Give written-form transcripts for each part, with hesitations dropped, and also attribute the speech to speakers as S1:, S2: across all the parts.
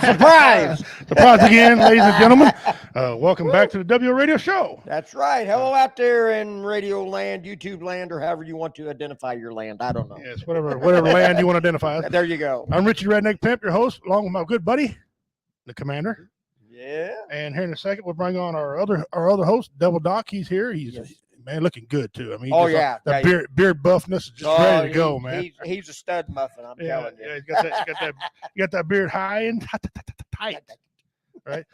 S1: Surprise!
S2: Surprise again, ladies and gentlemen. Welcome back to the W Radio Show.
S1: That's right. Hello out there in radio land, YouTube land, or however you want to identify your land. I don't know.
S2: Yes, whatever land you want to identify.
S1: There you go.
S2: I'm Richie Redneck Pimp, your host, along with my good buddy, the Commander.
S1: Yeah.
S2: And here in a second, we'll bring on our other host, Double Doc. He's here. He's man looking good too. I mean, that beard buffness is just ready to go, man.
S1: He's a stud muffin. I'm telling you.
S2: Yeah, you got that beard high and tight. Right,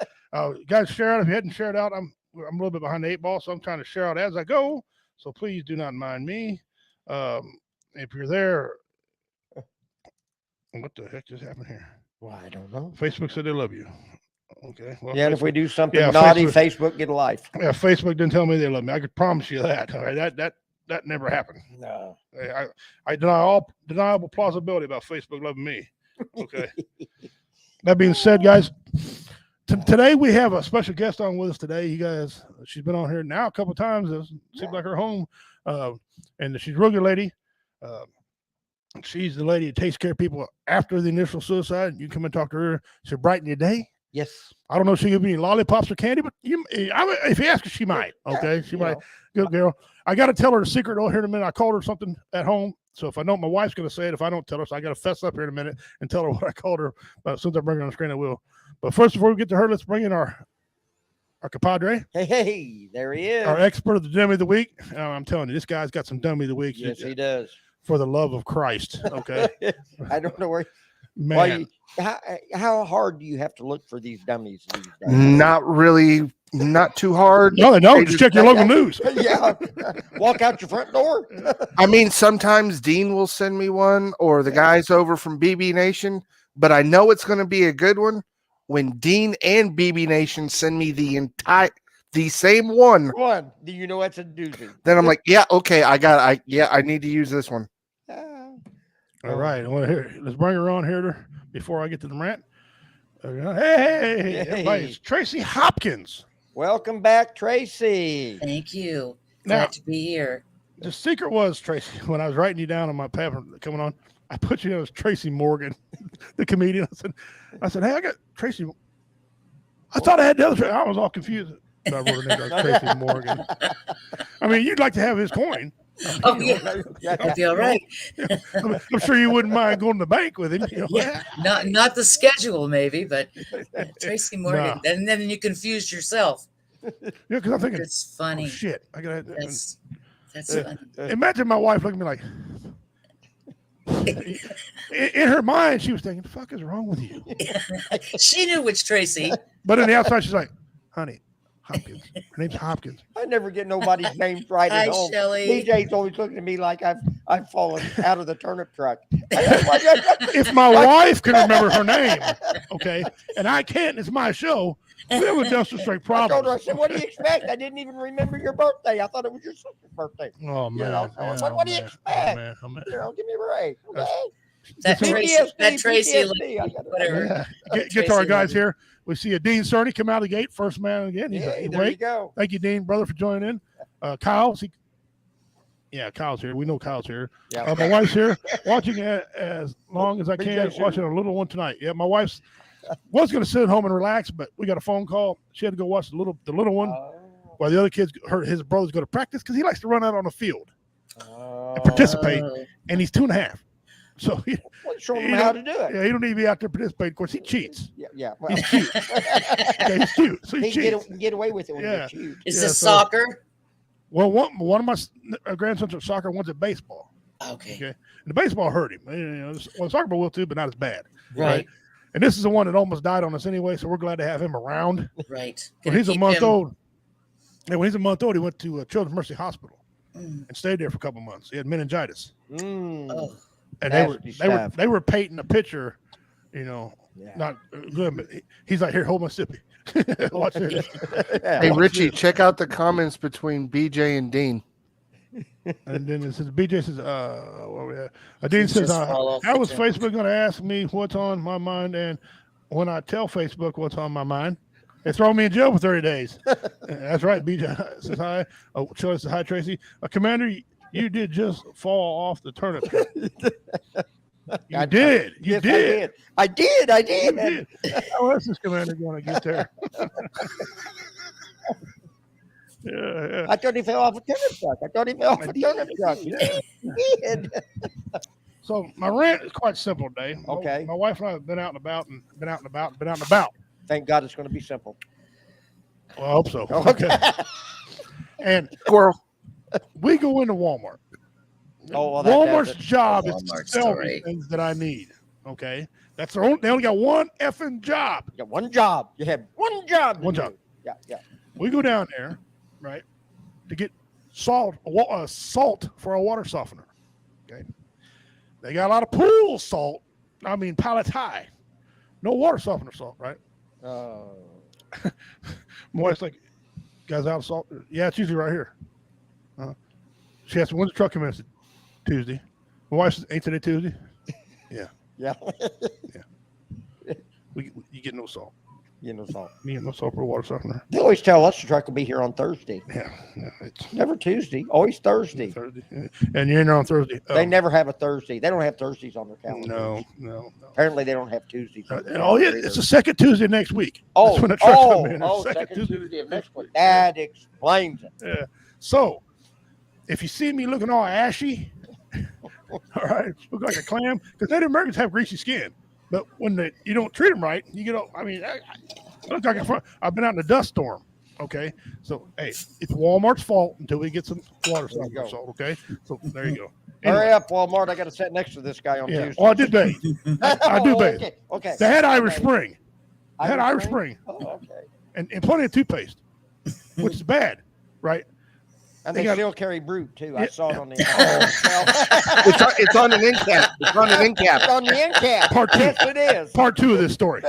S2: guys, share out if you hadn't shared out. I'm a little bit behind the 8 ball, so I'm trying to share out as I go. So please do not mind me. If you're there, what the heck just happened here?
S1: Well, I don't know.
S2: Facebook said they love you. Okay. Well,
S1: yeah, and if we do something naughty, Facebook get a life.
S2: Yeah, Facebook didn't tell me they love me. I could promise you that. All right, that never happened.
S1: No.
S2: I deny all deniable plausibility about Facebook loving me. Okay. That being said, guys, today we have a special guest on with us today. You guys, she's been on here now a couple of times. It seems like her home. And she's a real good lady. She's the lady that takes care of people after the initial suicide. You come and talk to her. She'll brighten your day.
S1: Yes.
S2: I don't know if she'll give you any lollipops or candy, but if you ask her, she might. Okay. She might. Good girl. I got to tell her a secret here in a minute. I called her something at home. So if I know my wife's going to say it, if I don't tell her, so I got to fess up here in a minute and tell her what I called her. But as soon as I bring her on the screen, I will. But first, before we get to her, let's bring in our compadre.
S1: Hey, there he is.
S2: Our expert of the dummy of the week. I'm telling you, this guy's got some dummy of the week.
S1: Yes, he does.
S2: For the love of Christ. Okay.
S1: I don't know where.
S2: Man.
S1: How hard do you have to look for these dummies these days?
S3: Not really, not too hard.
S2: No, they don't. Just check your local news.
S1: Yeah. Walk out your front door.
S3: I mean, sometimes Dean will send me one or the guys over from BB Nation, but I know it's going to be a good one when Dean and BB Nation send me the same one.
S1: Do you know that's a doozy?
S3: Then I'm like, yeah, okay, I need to use this one.
S2: All right. Let's bring her on here before I get to the rant. Hey, everybody, it's Tracy Hopkins.
S1: Welcome back, Tracy.
S4: Thank you. Glad to be here.
S2: The secret was, Tracy, when I was writing you down on my pad coming on, I put you as Tracy Morgan, the comedian. I said, hey, I got Tracy. I thought I had the other Tracy. I was all confused. I wrote her name like Tracy Morgan. I mean, you'd like to have his coin.
S4: Oh, yeah. That'd be all right.
S2: I'm sure you wouldn't mind going to the bank with him.
S4: Yeah, not the schedule, maybe, but Tracy Morgan. No. And then you confused yourself.
S2: Yeah, because I'm thinking,
S4: it's funny.
S2: Oh, shit.
S4: That's funny.
S2: Imagine my wife looking at me like, in her mind, she was thinking, the fuck is wrong with you?
S4: She knew which Tracy.
S2: But on the outside, she's like, honey, Hopkins. Her name's Hopkins.
S1: I never get nobody's names right at home.
S4: Shelley.
S1: DJ's always looking at me like I've fallen out of the turnip truck.
S2: If my wife can remember her name, okay, and I can't, it's my show, we have a just a straight problem.
S1: I told her, I said, what do you expect? I didn't even remember your birthday. I thought it was your sister's birthday.
S2: Oh, man.
S1: What do you expect?
S2: Oh, man.
S1: Give me a break. Okay?
S4: That Tracy, whatever.
S2: Get to our guys here. We see a Dean Cerny come out of the gate, first man again.
S1: There you go.
S2: Thank you, Dean, brother, for joining in. Kyle, Kyle's here. We know Kyle's here. Yeah. My wife's here, watching as long as I can, watching a little one tonight. Yeah, my wife's was going to sit at home and relax, but we got a phone call. She had to go watch the little one while the other kids, his brothers, go to practice because he likes to run out on the field and participate, and he's 2.5. So
S1: showing him how to do it.
S2: Yeah, he don't need to be out there participating. Of course, he cheats.
S1: Yeah. Well,
S2: he's cute. Yeah, he's cute. So he
S1: can get away with it when you're cute.
S4: Is this soccer?
S2: Well, one of my grandsons are soccer, one's at baseball.
S4: Okay.
S2: And the baseball hurt him. Soccer ball will too, but not as bad.
S4: Right.
S2: And this is the one that almost died on us anyway, so we're glad to have him around.
S4: Right.
S2: When he's a month old. And when he's a month old, he went to Children's Mercy Hospital and stayed there for a couple months. He had meningitis.
S4: Oh.
S2: And they were painting a picture, not good, but he's like, here, hold my sippy. Watch this.
S3: Hey, Richie, check out the comments between BJ and Dean.
S2: And then it says, BJ says, Dean says, how was Facebook going to ask me what's on my mind? And when I tell Facebook what's on my mind, they throw me in jail for 30 days. That's right. BJ says hi. Shelley says hi, Tracy. Commander, you did just fall off the turnip truck. You did. You
S1: Yes,
S2: did.
S1: I did. I did.
S2: You did. How else is Commander going to get there? Yeah.
S1: I thought he fell off a turnip truck. He did.
S2: So my rant is quite simple today.
S1: Okay.
S2: My wife and I have been out and about.
S1: Thank God it's going to be simple.
S2: Well, I hope so.
S1: Okay.
S2: And
S3: Squirrel.
S2: we go into Walmart.
S1: Oh, well,
S2: Walmart's job is
S4: Walmart
S2: to sell me
S4: story.
S2: things that I need. Okay. That's their own. They only got one effing job.
S1: You got one job. You have one job.
S2: One job.
S1: Yeah, yeah.
S2: We go down there, right, to get salt for our water softener. Okay. They got a lot of pool salt. I mean, pallets high. No water softener salt, right? My wife's like, guys, out of salt? Yeah, it's usually right here. She asked me, when's the truck coming? I said, Tuesday. My wife says, ain't today Tuesday? Yeah.
S1: Yeah.
S2: You get no salt.
S1: You know, salt.
S2: Me and no salt for a water softener.
S1: They always tell us the truck will be here on Thursday.
S2: Yeah. It's
S1: Never Tuesday. Always Thursday.
S2: Thursday. And you're in there on Thursday.
S1: They never have a Thursday. They don't have Thursdays on their calendar.
S2: No.
S1: Apparently, they don't have Tuesdays. On their
S2: Oh, yeah.
S1: calendar
S2: It's the second Tuesday next week.
S1: Oh,
S2: That's when the truck comes in.
S1: second Tuesday of next week. That explains it.
S2: Yeah. So, if you see me looking all ashy, all right, look like a clam, because Native Americans have greasy skin. But when you don't treat them right, you get all, I look like I've been out in a dust storm. Okay. So, hey, it's Walmart's fault until we get some water softener salt. Okay. So, there you go. Anyway.
S1: Hurry up, Walmart. I got to sit next to this guy on Tuesday.
S2: Oh, I did bathe. I do bathe.
S1: Okay.
S2: They had Irish Spring.
S1: Irish Spring? Oh, okay.
S2: And plenty of toothpaste, which is bad, right?
S1: And they still carry Brute, too. I saw it on the
S3: It's on an end cap. It's on an end cap.
S1: It's on the end cap.
S2: Part 2.
S1: Yes, it is.
S2: Part 2 of this story.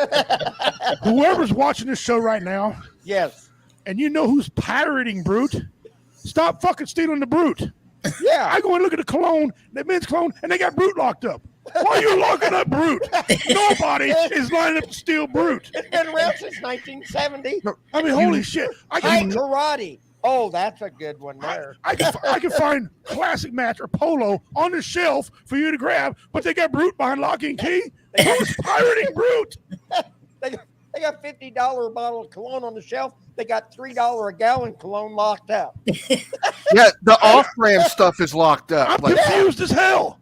S2: Whoever's watching this show right now,
S1: Yes.
S2: and you know who's pirating Brute, stop fucking stealing the Brute.
S1: Yeah.
S2: I go and look at the cologne, the men's cologne, and they got Brute locked up. Why are you locking up Brute? Nobody is lining up to steal Brute.
S1: It's been around since 1970.
S2: I mean, holy shit.
S1: High karate. Oh, that's a good one there.
S2: I can find classic match or polo on the shelf for you to grab, but they got Brute behind lock and key. I was pirating Brute.
S1: They got $50 bottle of cologne on the shelf. They got $3 a gallon cologne locked up.
S3: Yeah, the off-brand stuff is locked up.
S2: I'm confused as hell.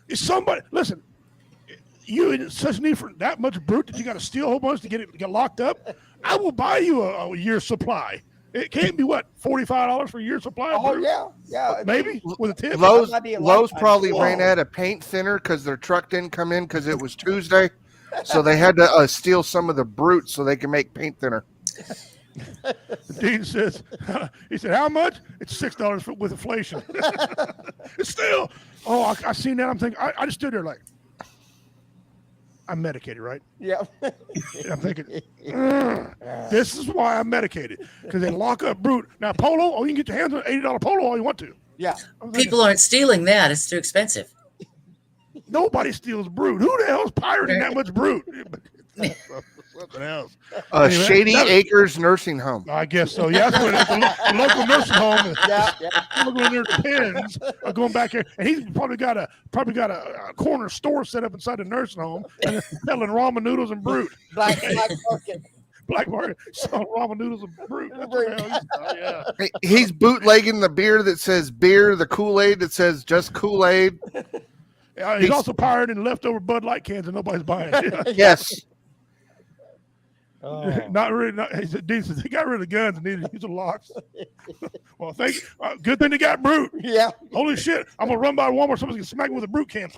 S2: Is somebody listen? You in such need for that much Brute that you got to steal a whole bunch to get locked up? I will buy you a year's supply. It can't be what, $45 for a year's supply?
S1: Oh yeah.
S2: Maybe with a tip.
S3: Lowe's probably ran out of paint thinner because their truck didn't come in because it was Tuesday, so they had to steal some of the Brute so they can make paint thinner.
S2: Dean says, he said, how much? It's $6 with inflation. It's still. Oh, I seen that. I'm thinking. I just stood there like, I'm medicated, right?
S1: Yeah.
S2: And I'm thinking, this is why I'm medicated, because they lock up Brute. Now, polo, you can get your hands on $80 polo all you want to.
S1: Yeah.
S4: People aren't stealing that. It's too expensive.
S2: Nobody steals Brute. Who the hell is pirating that much Brute? Something else. Anyway,
S3: Shady Acres Nursing Home.
S2: I guess so. Yeah, that's what it is. The local nursing home.
S1: Yeah.
S2: People going near the pins are going back here, and he's probably got a corner store set up inside the nursing home and selling ramen noodles and Brute.
S1: Black market.
S2: Black market selling ramen noodles and Brute. That's what the hell yeah.
S3: He's bootlegging the beer that says beer, the Kool-Aid that says just Kool-Aid.
S2: He's also pirating leftover Bud Light cans and nobody's buying it.
S3: Yes.
S2: Oh. Not really. He said, they got rid of the guns and needed to use the locks. Well, good thing they got Brute.
S1: Yeah.
S2: Holy shit! I'm gonna run by Walmart. Somebody's gonna smack me with a Brute can.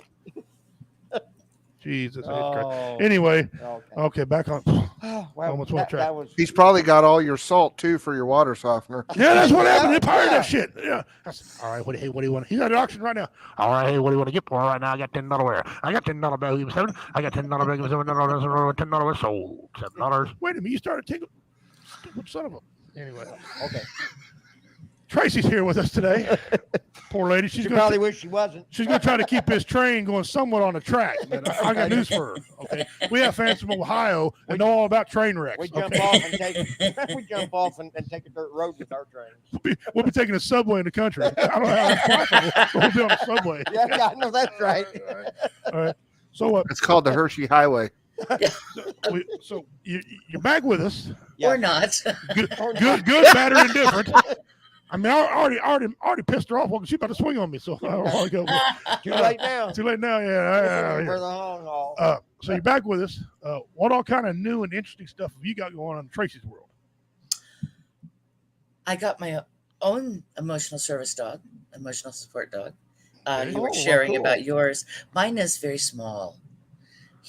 S2: Jesus. Anyway, okay, back on. Almost went track.
S3: He's probably got all your salt too for your water softener.
S2: Yeah, that's what happened. They pirated that shit. Yeah. All right. What do you want? He's at the auction right now. All right. Hey, what do you want to get for right now? I got $10 where? I got $10 bill. Give me $7. I got $10 bill. Give me $7. Sold $7. Wait a minute. You started taking. Stupid son of a. Anyway.
S1: Okay.
S2: Tracy's here with us today. Poor lady.
S1: She probably wish she wasn't.
S2: She's going to try to keep his train going somewhat on the track. But I got news for her. Okay, we have fans from Ohio and know all about train wrecks.
S1: We jump off and take a dirt road with our trains.
S2: We'll be taking a subway in the country. I don't know how that's possible. We'll be on a subway.
S1: Yeah, I know that's right.
S2: All right. So
S3: It's called the Hershey Highway.
S2: so you're back with us.
S4: Or not.
S2: Good, bad, or indifferent. I mean, I already pissed her off because she's about to swing on me. So I don't want to go.
S1: Too late now.
S2: Too late now. Yeah.
S1: For the long haul.
S2: So you're back with us. What all kind of new and interesting stuff have you got going on in Tracy's world?
S4: I got my own emotional support dog. You were
S1: Oh,
S4: sharing
S1: cool.
S4: about yours. Mine is very small.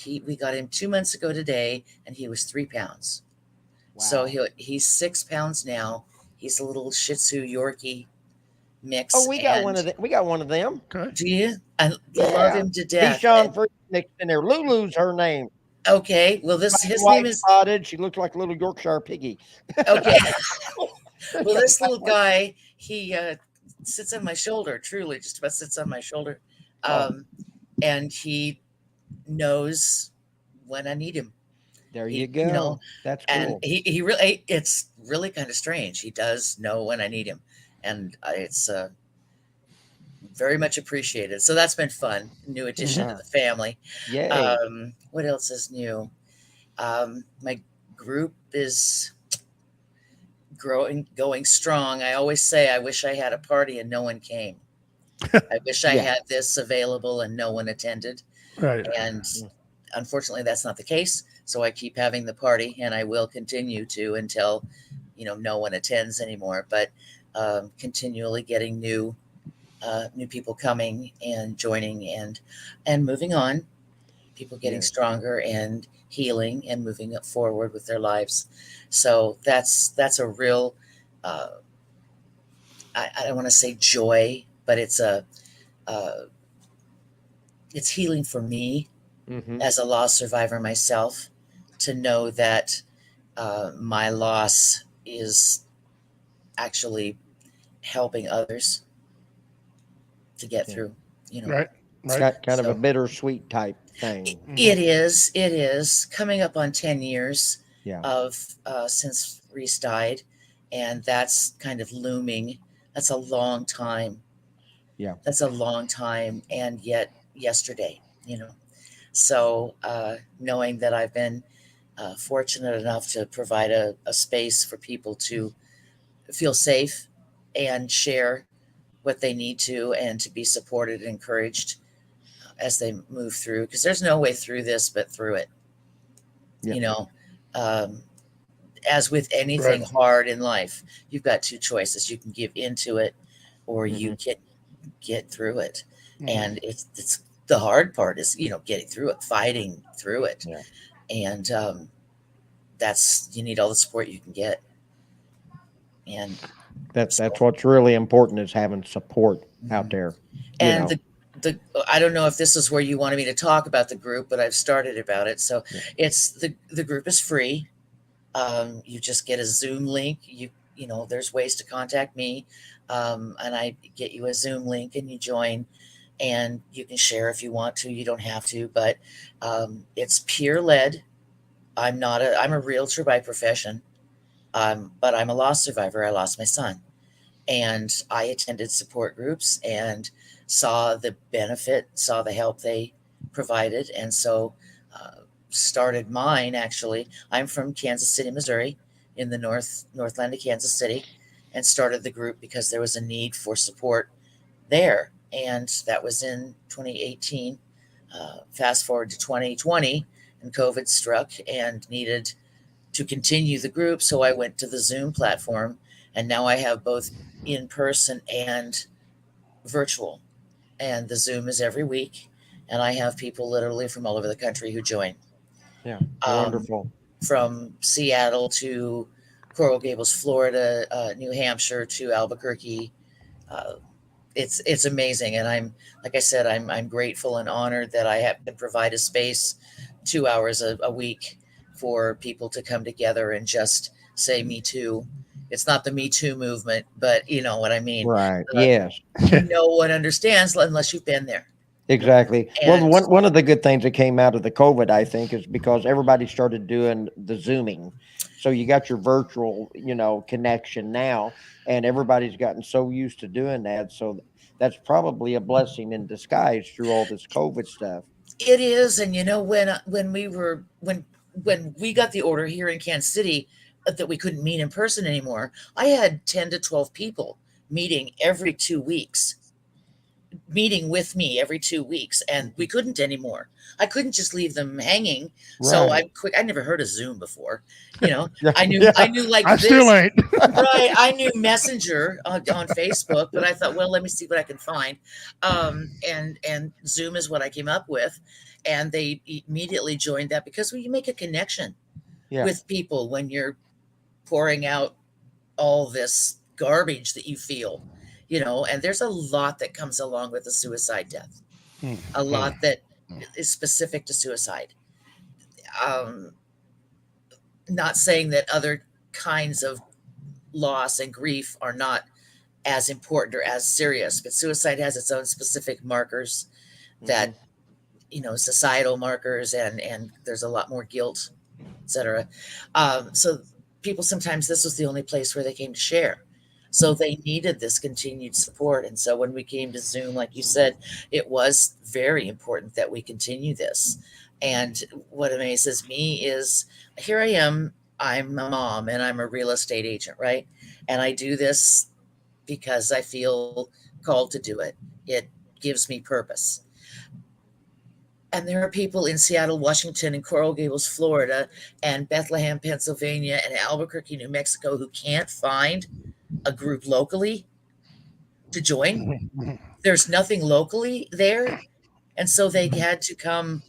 S4: We got him 2 months ago today, and he was 3 pounds.
S1: Wow.
S4: So he's 6 pounds now. He's a little Shih Tzu Yorkie mix.
S1: Oh, we got one of them. We got one of them.
S2: Okay.
S4: Do you? I love
S1: Yeah.
S4: him to death.
S1: Bichon Freak mixed in there. Lulu's her name.
S4: Okay. Well, his
S1: White
S4: name is
S1: spotted. She looks like a little Yorkshire piggy.
S4: okay. Well, this little guy, he sits on my shoulder. Truly, just about sits on my shoulder, and he knows when I need him.
S1: There
S4: He-
S1: you go.
S4: you know,
S1: That's cool.
S4: And he really, it's really kind of strange. He does know when I need him, and it's very much appreciated. So that's been fun. New addition to the family.
S1: Yay.
S4: What else is new? My group is going strong. I always say I wish I had a party and no one came. I wish I
S1: Yeah.
S4: had this available and no one attended.
S2: Right.
S4: And unfortunately, that's not the case. So I keep having the party, and I will continue to until, no one attends anymore. But continually getting new people coming and joining and moving on. People getting stronger and healing and moving up forward with their lives. So that's a real, I don't want to say joy, but it's it's healing for me as a loss survivor myself, to know that my loss is actually helping others to get through,
S2: Right.
S1: It's got kind of a bittersweet type thing.
S4: It is coming up on 10 years
S1: Yeah.
S4: of since Reese died, and that's kind of looming. That's a long time.
S1: Yeah.
S4: That's a long time, and yet yesterday, So knowing that I've been fortunate enough to provide a space for people to feel safe and share what they need to, and to be supported and encouraged as they move through, because there's no way through this but through it.
S1: Yeah.
S4: As with anything hard in life, you've got two choices. You can give into it, or you can get through it. And it's the hard part is, getting through it, fighting through it.
S1: Yeah.
S4: And you need all the support you can get. And
S1: That's what's really important, is having support out there.
S4: And the I don't know if this is where you wanted me to talk about the group, but I've started about it. So it's the group is free. You just get a Zoom link. There's ways to contact me, and I get you a Zoom link, and you join, and you can share if you want to. You don't have to, but it's peer led. I'm a realtor by profession, but I'm a loss survivor. I lost my son, and I attended support groups and saw the benefit, saw the help they provided, and so started mine. Actually, I'm from Kansas City, Missouri, in the Northland of Kansas City, and started the group because there was a need for support there, and that was in 2018. Fast forward to 2020, and COVID struck, and needed to continue the group, so I went to the Zoom platform, and now I have both in person and virtual, and the Zoom is every week, and I have people literally from all over the country who join.
S1: Yeah. Wonderful.
S4: From Seattle to Coral Gables, Florida, New Hampshire to Albuquerque. It's amazing, and I'm grateful and honored that I have to provide a space 2 hours a week for people to come together and just say Me Too. It's not the Me Too movement, but you know what I mean.
S1: Right. Yes.
S4: No one understands unless you've been there.
S1: Exactly. Well,
S4: And
S1: one of the good things that came out of the COVID, I think, is because everybody started doing the Zooming. So you got your virtual, connection now, and everybody's gotten so used to doing that. So that's probably a blessing in disguise through all this COVID stuff.
S4: it is, and you know when we got the order here in Kansas City that we couldn't meet in person anymore, I had 10 to 12 people meeting every 2 weeks, meeting with me every 2 weeks, and we couldn't anymore. I couldn't just leave them hanging. So
S1: Right.
S4: I never heard of Zoom before.
S1: Yeah.
S4: I knew like
S2: I
S4: this.
S2: still ain't.
S4: Right. I knew Messenger on Facebook, but I thought, well, let me see what I can find. And Zoom is what I came up with. And they immediately joined that because you make a connection
S1: Yeah.
S4: with people when you're pouring out all this garbage that you feel, and there's a lot that comes along with a suicide death, a lot that is specific to suicide. Not saying that other kinds of loss and grief are not as important or as serious, but suicide has its own specific markers that, societal markers, and there's a lot more guilt, etc. So people, sometimes this was the only place where they came to share. So they needed this continued support. And so when we came to Zoom, like you said, it was very important that we continue this. And what amazes me is here I am, I'm a mom and I'm a real estate agent, right? And I do this because I feel called to do it. It gives me purpose. And there are people in Seattle, Washington, and Coral Gables, Florida, and Bethlehem, Pennsylvania, and Albuquerque, New Mexico, who can't find a group locally to join. There's nothing locally there. And so they had to come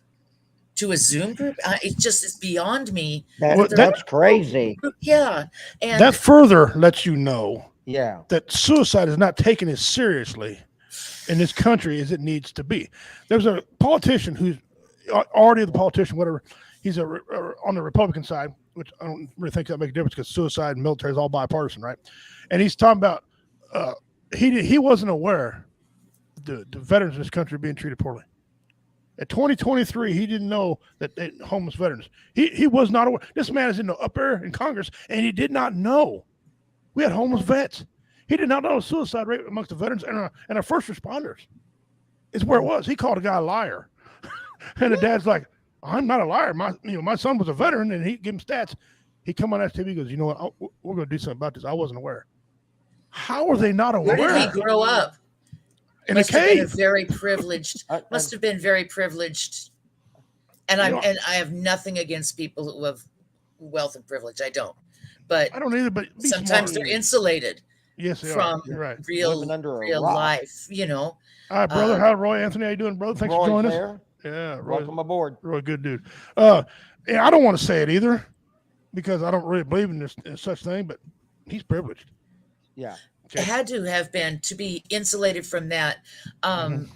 S4: to a Zoom group. It's beyond me.
S1: That's crazy.
S4: Yeah. And
S2: That further lets you know
S1: Yeah.
S2: that suicide is not taken as seriously in this country as it needs to be. There's a politician who's already the politician, whatever. He's on the Republican side, which I don't really think that makes a difference because suicide and military is all bipartisan, right? And he's talking about he wasn't aware the veterans in this country are being treated poorly. At 2023, he didn't know that homeless veterans. He was not aware. This man is in the up there in Congress, and he did not know we had homeless vets. He did not know the suicide rate amongst the veterans and our first responders is where it was. He called a guy a liar, and the dad's like, "I'm not a liar. My son was a veteran," and he gave him stats. He come on that TV, goes, "You know what? We're going to do something about this. I wasn't aware." How are they not aware?
S4: where did he grow up?
S2: In
S4: Must
S2: a
S4: have been
S2: cave.
S4: very privileged. Must have been very privileged. And I have nothing against people who have wealth and privilege. I don't. But
S2: I don't either. But
S4: sometimes they're insulated.
S2: Yes, they
S4: from
S2: are. You're right.
S4: real life,
S2: All right, brother. How Roy Anthony? How you doing, brother? Thanks for joining us. Yeah, Roy,
S1: Welcome aboard.
S2: Roy, good dude. Yeah, I don't want to say it either because I don't really believe in this such thing, but he's privileged.
S1: Yeah.
S4: Okay. It had to have been to be insulated from that. I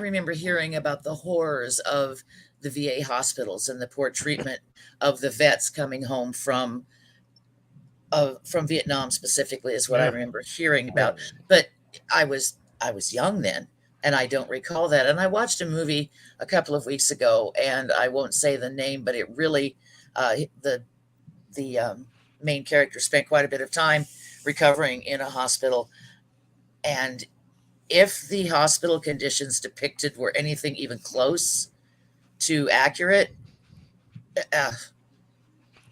S4: remember hearing about the horrors of the VA hospitals and the poor treatment of the vets coming home from Vietnam specifically is what I remember hearing about. But I was young then, and I don't recall that. And I watched a movie a couple of weeks ago, and I won't say the name, but it really the main character spent quite a bit of time recovering in a hospital. And if the hospital conditions depicted were anything even close to accurate,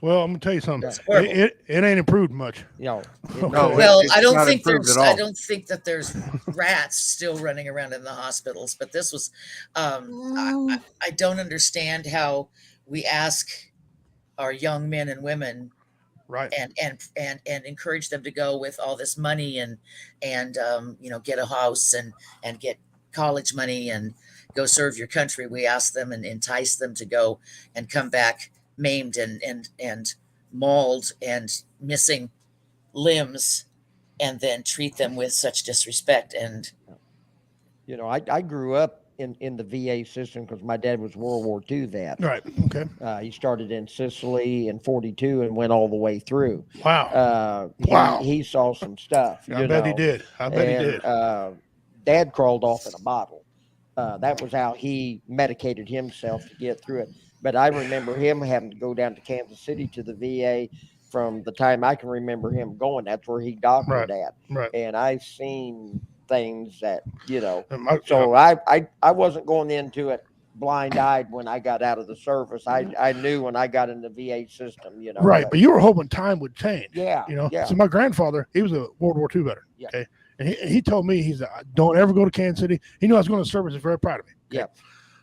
S2: well, I'm gonna tell you something. It ain't improved much.
S1: No.
S4: Well, I don't think that there's rats still running around in the hospitals. But this was, I don't understand how we ask our young men and women,
S2: right,
S4: and encourage them to go with all this money and get a house and get college money and go serve your country. We ask them and entice them to go and come back maimed and mauled and missing limbs, and then treat them with such disrespect. And
S1: I grew up in the VA system because my dad was World War II vet.
S2: Right. Okay.
S1: He started in Sicily in 42 and went all the way through.
S2: Wow. Wow.
S1: He saw some stuff.
S2: I bet he did. I bet he did.
S1: Dad crawled off in a bottle. That was how he medicated himself to get through it. But I remember him having to go down to Kansas City to the VA from the time I can remember him going. That's where he doctored at.
S2: Right.
S1: And I've seen things that,
S2: So
S1: I wasn't going into it blind-eyed when I got out of the service. I knew when I got in the VA system,
S2: Right, but you were hoping time would change.
S1: Yeah.
S2: So my grandfather, he was a World War II veteran.
S1: Yeah.
S2: Okay. And he told me, he's don't ever go to Kansas City. He knew I was going to service. He's very proud of me. Okay?
S1: Yeah.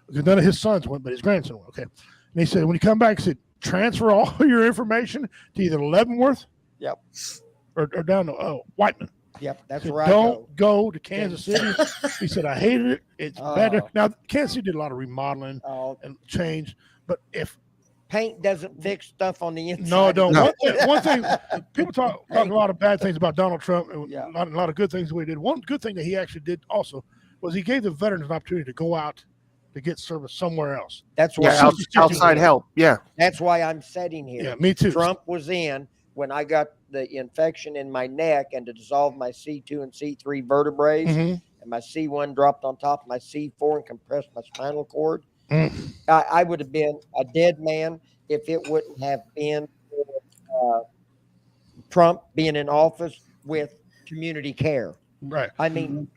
S2: Because none of his sons went, but his grandson went. Okay. And he said, when you come back, he said, transfer all your information to either Leavenworth.
S1: Yep.
S2: Or down to Whiteman.
S1: Yep, that's
S2: said,
S1: right.
S2: Don't go to Kansas City. He said, I hated it. It's better. Now, Kansas City did a lot of remodeling and change, but if
S1: paint doesn't fix stuff on the inside.
S2: No, don't. One thing, people talk a lot of bad things about Donald Trump, and a lot of good things that he did. One good thing that he actually did also was he gave the veterans an opportunity to go out to get service somewhere else.
S1: That's why
S3: outside help. Yeah,
S1: that's why I'm sitting here.
S2: Yeah, me too.
S1: Trump was in when I got the infection in my neck and to dissolve my C2 and C3 vertebrae, and my C1 dropped on top of my C4 and compressed my spinal cord. I would have been a dead man if it wouldn't have been for Trump being in office with community care.
S2: Right.
S1: I mean,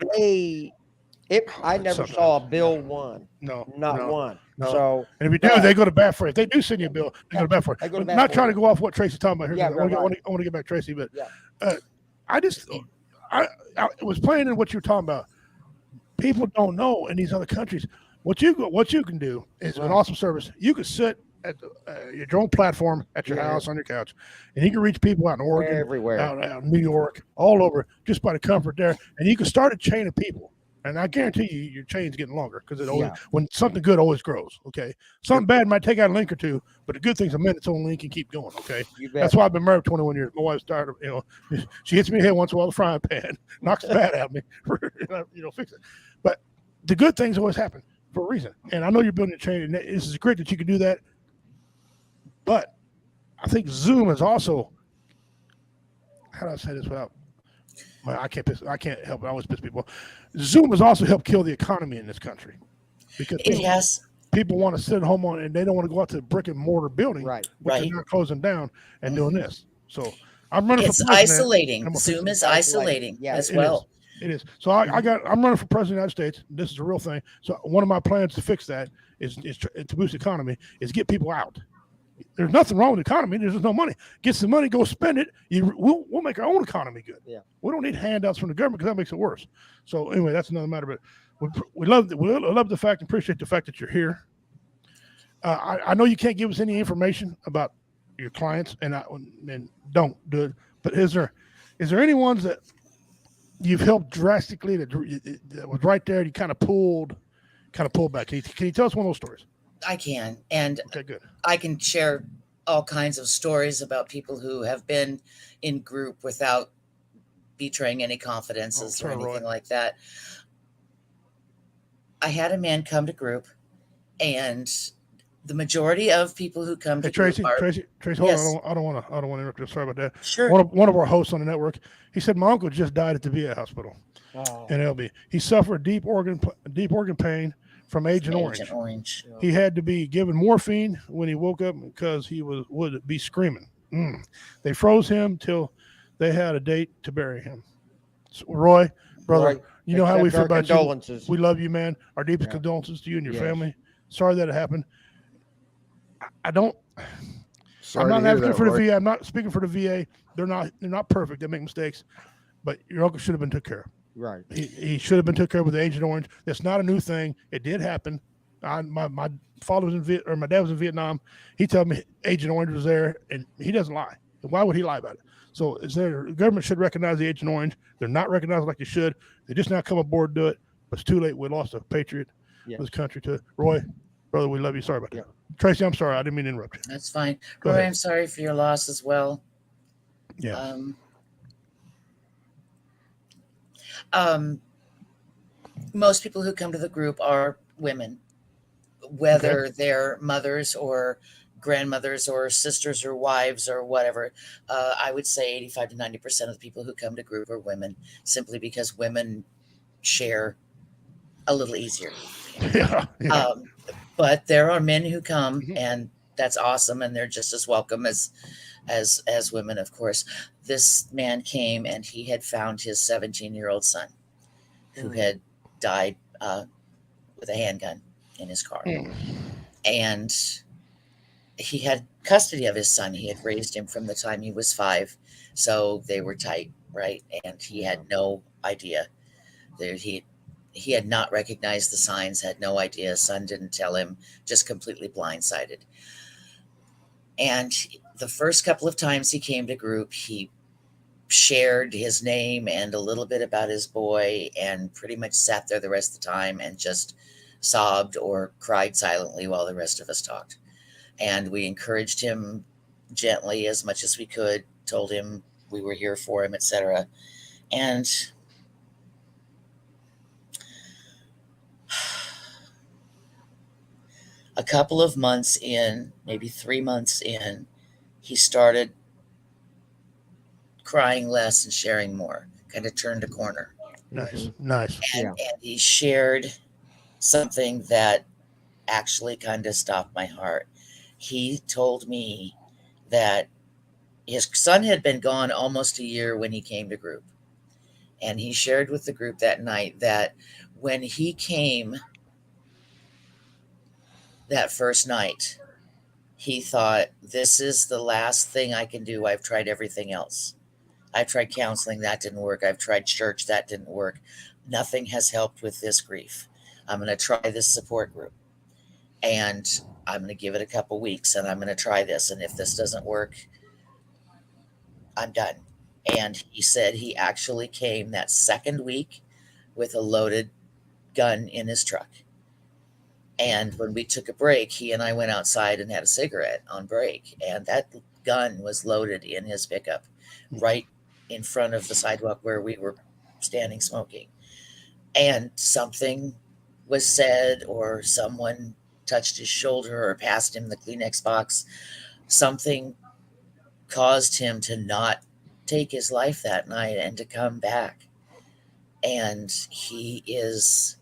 S1: I never saw a bill one.
S2: No.
S1: Not one.
S2: No.
S1: So,
S2: and if you do, they go to bat for it. If they do send you a bill, they go to bat for it. I'm not trying to go off what Tracy's talking about here. I want to get back to Tracy, but I was playing in what you were talking about. People don't know in these other countries. What you can do is an awesome service. You can sit at your own platform at your house on your couch, and you can reach people out in Oregon,
S1: everywhere,
S2: out in New York, all over, just by the comfort there. And you can start a chain of people. And I guarantee you, your chain's getting longer because when something good always grows. Okay, something bad might take out a link or two, but the good thing's a minute its own link and keep going. Okay, that's why I've been married 21 years. My wife's tired of she hits me in the head once in a while with a frying pan, knocks the bat at me, fix it. But the good things always happen for a reason. And I know you're building a chain, and this is great that you can do that. But I think Zoom is also, how do I say this without? I can't help it. I always piss people off. Zoom has also helped kill the economy in this country because people want to sit at home and they don't want to go out to the brick and mortar building,
S1: right?
S2: They're not closing down and doing this. So I'm running.
S4: It's isolating. Zoom is isolating as well.
S2: It is. So I'm running for president of the United States. This is a real thing. So one of my plans to fix that is to boost the economy is get people out. There's nothing wrong with the economy. There's just no money. Get some money, go spend it. We'll make our own economy good.
S1: Yeah. We
S2: don't need handouts from the government because that makes it worse. So anyway, that's another matter. But we love the fact and appreciate the fact that you're here. I know you can't give us any information about your clients, and don't do it. But is there any ones that you've helped drastically that was right there? And you kind of pulled back. Can you tell us one of those stories?
S4: I can, and
S2: okay, good.
S4: I can share all kinds of stories about people who have been in group without betraying any confidences or anything like that. I had a man come to group, and the majority of people who come to
S2: Tracy,
S4: group are,
S2: Tracy, hold on. I don't want to interrupt you. Sorry about that.
S4: Sure.
S2: One of our hosts on the network, he said my uncle just died at the VA hospital in LB. He suffered deep organ pain from Agent Orange. He had to be given morphine when he woke up because he would be screaming. They froze him till they had a date to bury him. So, Roy, brother, you know how we feel about you. We love you, man. Our deepest condolences to you and your family. Sorry that it happened. I'm not advocating for the VA. I'm not speaking for the VA. They're not perfect. They make mistakes, but your uncle should have been took care of.
S1: Right.
S2: He should have been took care of with Agent Orange. That's not a new thing. It did happen. My father was my dad was in Vietnam. He told me Agent Orange was there, and he doesn't lie. Why would he lie about it? So the government should recognize the Agent Orange. They're not recognized like they should. They just now come aboard and do it, but it's too late. We lost a patriot of this country to Roy. Brother, we love you. Sorry about that. Tracy, I'm sorry. I didn't mean to interrupt you.
S4: That's fine. Roy, I'm sorry for your loss as well.
S2: Yeah.
S4: Most people who come to the group are women, whether they're mothers or grandmothers or sisters or wives or whatever. I would say 85 to 90% of the people who come to group are women, simply because women share a little easier.
S2: Yeah.
S4: But there are men who come,
S2: Mhm.
S4: and that's awesome, and they're just as welcome as women, of course. This man came, and he had found his 17-year-old son, who had died with a handgun in his car. And he had custody of his son. He had raised him from the time he was 5, so they were tight, right? And he had no idea. He had not recognized the signs, had no idea. His son didn't tell him, just completely blindsided. And the first couple of times he came to group, he shared his name and a little bit about his boy, and pretty much sat there the rest of the time and just sobbed or cried silently while the rest of us talked. And we encouraged him gently as much as we could, told him we were here for him, etc. And a couple of months in, maybe 3 months in, he started crying less and sharing more, kind of turned a corner.
S2: Nice.
S4: And he shared something that actually kind of stopped my heart. He told me that his son had been gone almost a year when he came to group. And he shared with the group that night that when he came that first night, he thought, this is the last thing I can do. I've tried everything else. I've tried counseling, that didn't work. I've tried church, that didn't work. Nothing has helped with this grief. I'm going to try this support group, and I'm going to give it a couple weeks, and I'm going to try this. And if this doesn't work, I'm done. And he said he actually came that second week with a loaded gun in his truck. And when we took a break, he and I went outside and had a cigarette on break. And that gun was loaded in his pickup right in front of the sidewalk where we were standing smoking. And something was said, or someone touched his shoulder or passed him the Kleenex box. Something caused him to not take his life that night and to come back. And he is,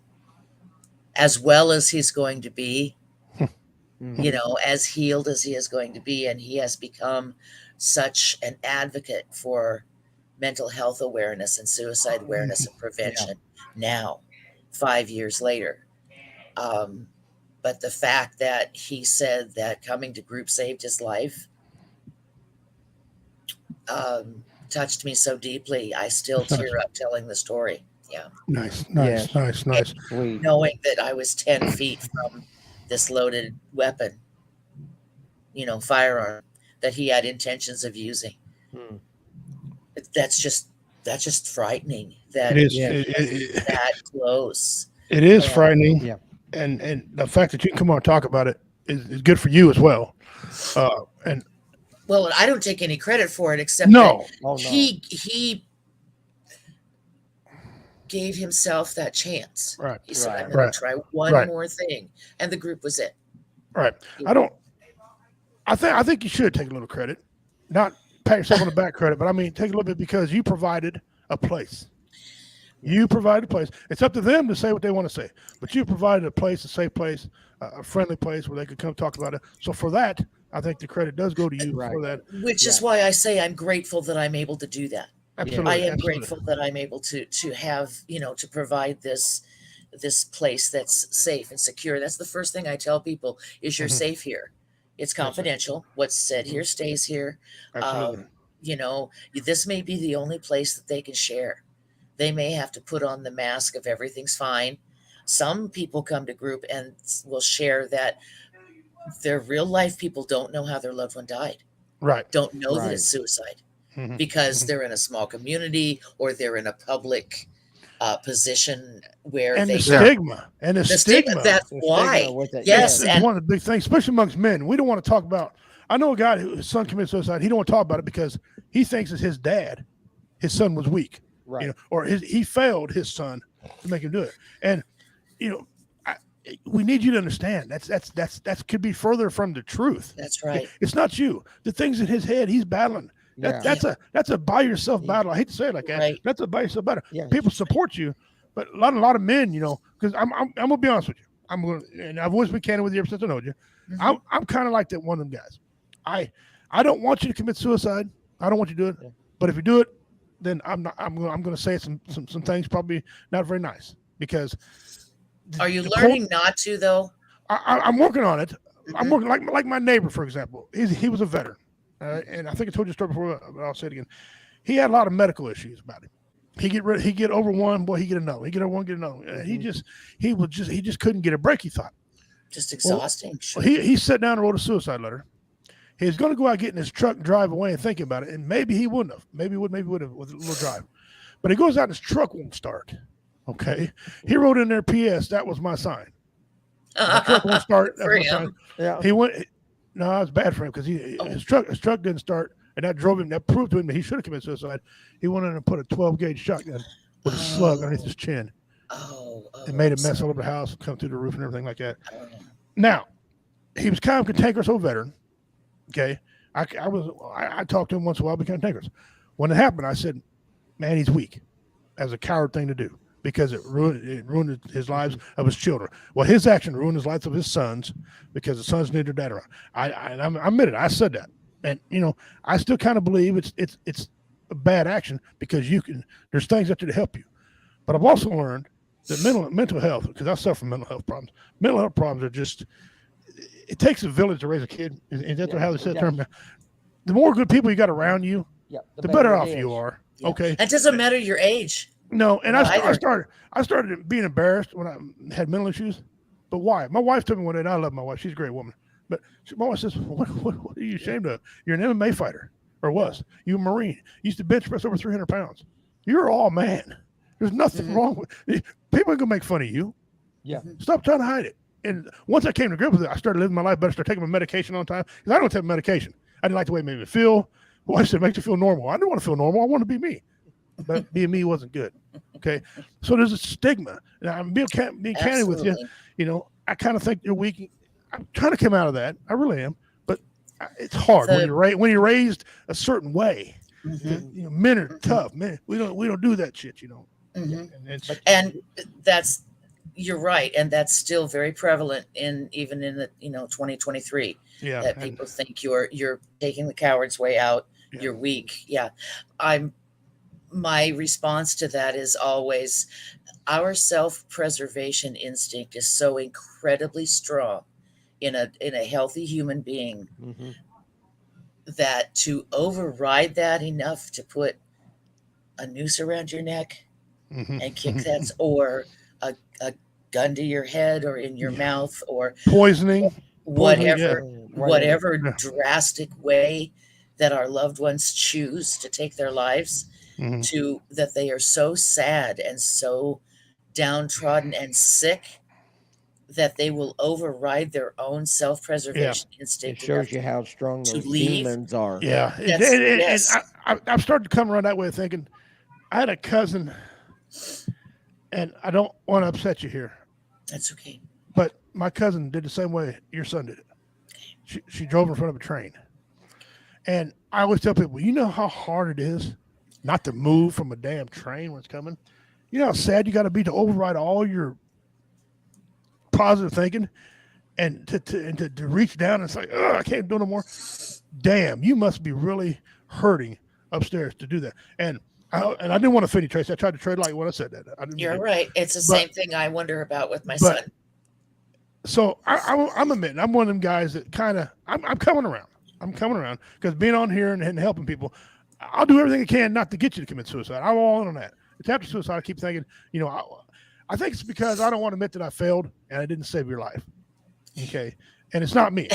S4: as well as he's going to be, as healed as he is going to be. And he has become such an advocate for mental health awareness and suicide awareness and prevention now, 5 years later. But the fact that he said that coming to group saved his life touched me so deeply. I still tear up telling the story. Yeah.
S2: Nice.
S1: Sweet.
S4: Knowing that I was 10 feet from this loaded weapon, firearm that he had intentions of using. That's just frightening. That
S2: it is
S4: that close.
S2: It is frightening. Yeah. And the fact that you can come on and talk about it is good for you as well. And
S4: well, I don't take any credit for it, except
S2: no.
S4: He gave himself that chance.
S2: Right.
S4: He said, I'm going to try one more thing. And the group was it.
S2: Right. I think you should take a little credit, not pat yourself on the back credit, but I mean, take a little bit, because you provided a place. You provided a place. It's up to them to say what they want to say, but you provided a place, a safe place, a friendly place where they could come talk about it. So for that, I think the credit does go to you for that.
S4: Which is why I say I'm grateful that I'm able to do that.
S2: Absolutely.
S4: I am grateful that I'm able to have, to provide this place that's safe and secure. That's the first thing I tell people is you're safe here. It's confidential. What's said here stays here.
S2: Absolutely.
S4: This may be the only place that they can share. They may have to put on the mask of everything's fine. Some people come to group and will share that their real life people don't know how their loved one died.
S2: Right.
S4: Don't know that it's suicide because they're in a small community or they're in a public position where
S2: the stigma.
S4: That's why. Yes.
S2: And one of the big things, especially amongst men, we don't want to talk about. I know a guy whose son committed suicide. He don't want to talk about it because he thinks it's his dad. His son was weak. Right. Or he failed his son to make him do it. And, we need you to understand that could be further from the truth.
S4: That's right.
S2: It's not you. The things in his head, he's battling. That's a by yourself battle. I hate to say it like that.
S4: Right.
S2: That's a by yourself battle.
S1: Yeah.
S2: People support you, but a lot of men, because I'm gonna be honest with you. And I've always been candid with you ever since I know you.
S4: Mhm.
S2: I'm kind of like that one of them guys. I don't want you to commit suicide. I don't want you to do it.
S1: Yeah.
S2: But if you do it, then I'm going to say some things probably not very nice, because.
S4: Are you learning not to though?
S2: I'm working on it.
S4: Mm-hmm.
S2: I'm working like my neighbor, for example. He was a veteran, and I think I told you a story before, but I'll say it again. He had a lot of medical issues about him. He get over one, boy, he get another. He get over one, get another. And he just couldn't get a break. He thought
S4: Just exhausting.
S2: well, he sat down and wrote a suicide letter. He was going to go out, get in his truck, and drive away, and thinking about it. And maybe he wouldn't have. Maybe would have with a little drive. But he goes out, and his truck won't start. Okay, he wrote in there, P.S. That was my sign. The truck won't start.
S4: For him.
S2: Yeah. He went. No, it's bad for him because his truck didn't start, and that drove him. That proved to him that he should have committed suicide. He went in and put a 12-gauge shotgun with a slug underneath his chin. And made a mess all over the house, come through the roof and everything like that. Now, he was kind of a cantankerous old veteran. Okay, I talked to him once in a while, became cantankerous. When it happened, I said, "Man, he's weak." As a coward thing to do, because it ruined his lives of his children. Well, his action ruined his lives of his sons, because the sons needed their dad around. I admit it. I said that, and I still kind of believe it's a bad action, because there's things out there to help you. But I've also learned that mental health, because I suffer from mental health problems. Mental health problems are just. It takes a village to raise a kid. Is that how they say the term? The more good people you got around you, the better off you are.
S4: Yeah.
S2: Okay.
S4: It doesn't matter your age.
S2: No, and I started being embarrassed when I had mental issues. But why? My wife told me one day, and I love my wife. She's a great woman. But my wife says, what are you ashamed of? You're an MMA fighter, or was. You're a Marine. You used to bench press over 300 pounds. You're all man. There's nothing wrong with it. People are going to make fun of you.
S1: Yeah.
S2: Stop trying to hide it. And once I came to grips with it, I started living my life better, started taking my medication on time. Because I don't take medication. I didn't like the way it made me feel. My wife said, it makes you feel normal. I didn't want to feel normal. I want to be me. But being me wasn't good. Okay. So there's a stigma. And I'm being candid with you. I kind of think you're weak. I'm trying to come out of that. I really am. But it's hard when you're raised a certain way.
S4: Mm-hmm.
S2: Men are tough. Man, we don't do that shit,
S4: Mm-hmm. And that's, you're right, and that's still very prevalent even in the 2023.
S2: Yeah,
S4: that people think you're taking the coward's way out.
S2: Yeah.
S4: You're weak. Yeah, my response to that is always, our self-preservation instinct is so incredibly strong in a healthy human being, that to override that enough to put a noose around your neck and kick that, or a gun to your head or in your mouth, or
S2: poisoning,
S4: whatever drastic way that our loved ones choose to take their lives, to that they are so sad and so downtrodden and sick that they will override their own self-preservation instinct.
S1: It shows you how strong those demons are.
S2: Yeah. And I've started to come around that way of thinking. I had a cousin, and I don't want to upset you here.
S4: That's okay.
S2: But my cousin did the same way your son did it. She drove in front of a train. And I always tell people, you know how hard it is not to move from a damn train when it's coming? You know how sad you got to be to override all your positive thinking and to reach down and say, oh, I can't do no more. Damn, you must be really hurting upstairs to do that. And I didn't want to offend you, Tracy. I tried to tread light when I said that.
S4: You're right. It's the same thing I wonder about with my son.
S2: So I'm admitting, I'm one of them guys that kind of, I'm coming around. I'm coming around because being on here and helping people, I'll do everything I can not to get you to commit suicide. I'm all in on that. It's after suicide, I keep thinking, I think it's because I don't want to admit that I failed and I didn't save your life. Okay. And it's not me.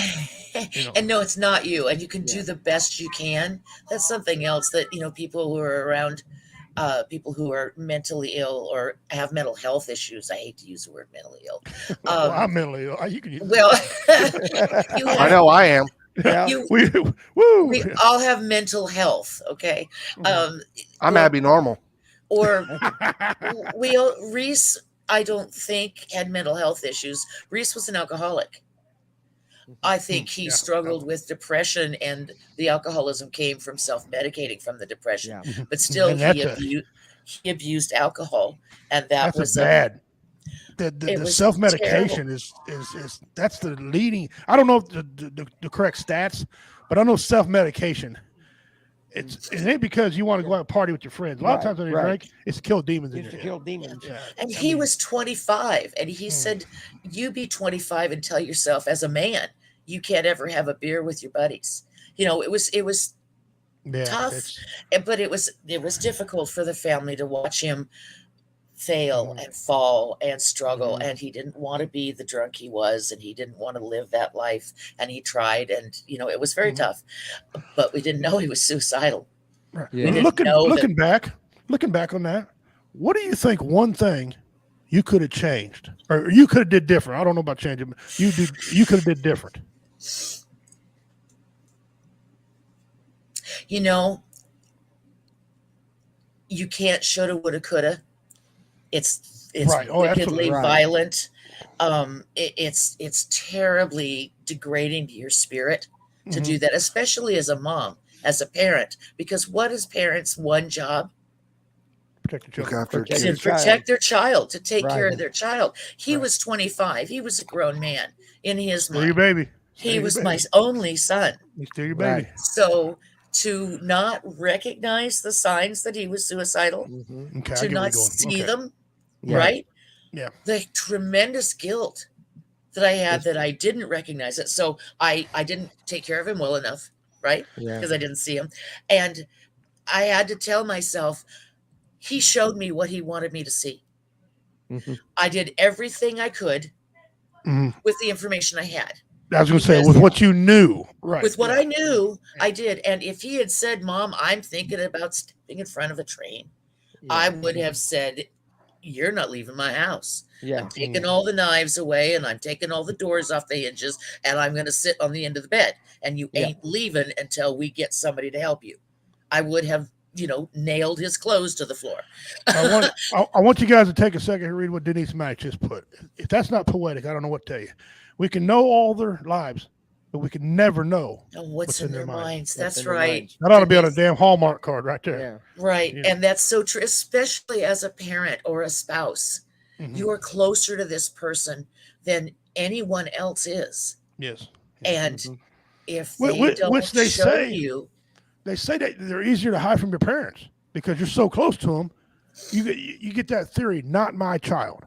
S4: And no, it's not you. And you can do the best you can. That's something else that, people who are around, people who are mentally ill or have mental health issues. I hate to use the word mentally ill.
S2: Well, I'm mentally ill. You can use
S3: it. I know I am.
S2: Yeah.
S4: We all have mental health. Okay.
S3: I'm Abby Normal.
S4: Or Reese I don't think had mental health issues. Reese was an alcoholic. I think he struggled with depression, and the alcoholism came from self-medicating from the depression.
S1: Yeah.
S4: But still,
S2: And
S4: he abused alcohol, and that
S2: that's
S4: was
S2: bad.
S4: it
S2: The
S4: was
S2: self-medication is that's the leading. I don't know the correct stats, but I know self-medication. It ain't because you want to go out and party with your friends. A lot of times when you drink, it's to kill demons in
S1: It's
S2: your
S1: to
S2: head.
S1: kill demons.
S4: Yeah. And he was 25, and he said, "You be 25 and tell yourself, as a man, you can't ever have a beer with your buddies." It was tough, but it was difficult for the family to watch him fail and fall and struggle, and he didn't want to be the drunk he was, and he didn't want to live that life, and he tried, and it was very tough, but we didn't know he was suicidal.
S2: Right. Yeah. Looking back on that, what do you think one thing you could have changed, or you could have did different? I don't know about changing, but you could have did different.
S4: You can't shoulda, woulda, coulda. It's
S2: right.
S4: wickedly violent. It's terribly degrading to your spirit to do that, especially as a mom, as a parent, because what is parents' one job?
S2: Protect your children.
S4: To protect their child, to take care of their child. He was 25. He was a grown man in his mind.
S2: Your baby.
S4: He was my only son.
S2: He's still your baby.
S4: So to not recognize the signs that he was suicidal, to not see them, right?
S2: Yeah.
S4: The tremendous guilt that I had that I didn't recognize it. So I didn't take care of him well enough, right? Because I didn't see him. And I had to tell myself, he showed me what he wanted me to see. I did everything I could with the information I had.
S2: I was going to say, with what you knew. Right.
S4: With what I knew, I did. And if he had said, "Mom, I'm thinking about stepping in front of a train," I would have said, "You're not leaving my house. I'm taking all the knives away, and I'm taking all the doors off the hinges, and I'm going to sit on the end of the bed, and you ain't leaving until we get somebody to help you." I would have, nailed his clothes to the floor.
S2: I want you guys to take a second and read what Denise Mack just put. If that's not poetic, I don't know what to tell you. We can know all their lives, but we can never know
S4: what's in their minds. That's right.
S2: That ought to be on a damn Hallmark card right there.
S1: Yeah.
S4: Right. Yeah. And that's so true, especially as a parent or a spouse. You are closer to this person than anyone else is.
S2: Yes.
S4: And if they don't show you.
S2: They say that they're easier to hide from your parents because you're so close to them. You get that theory, not my child,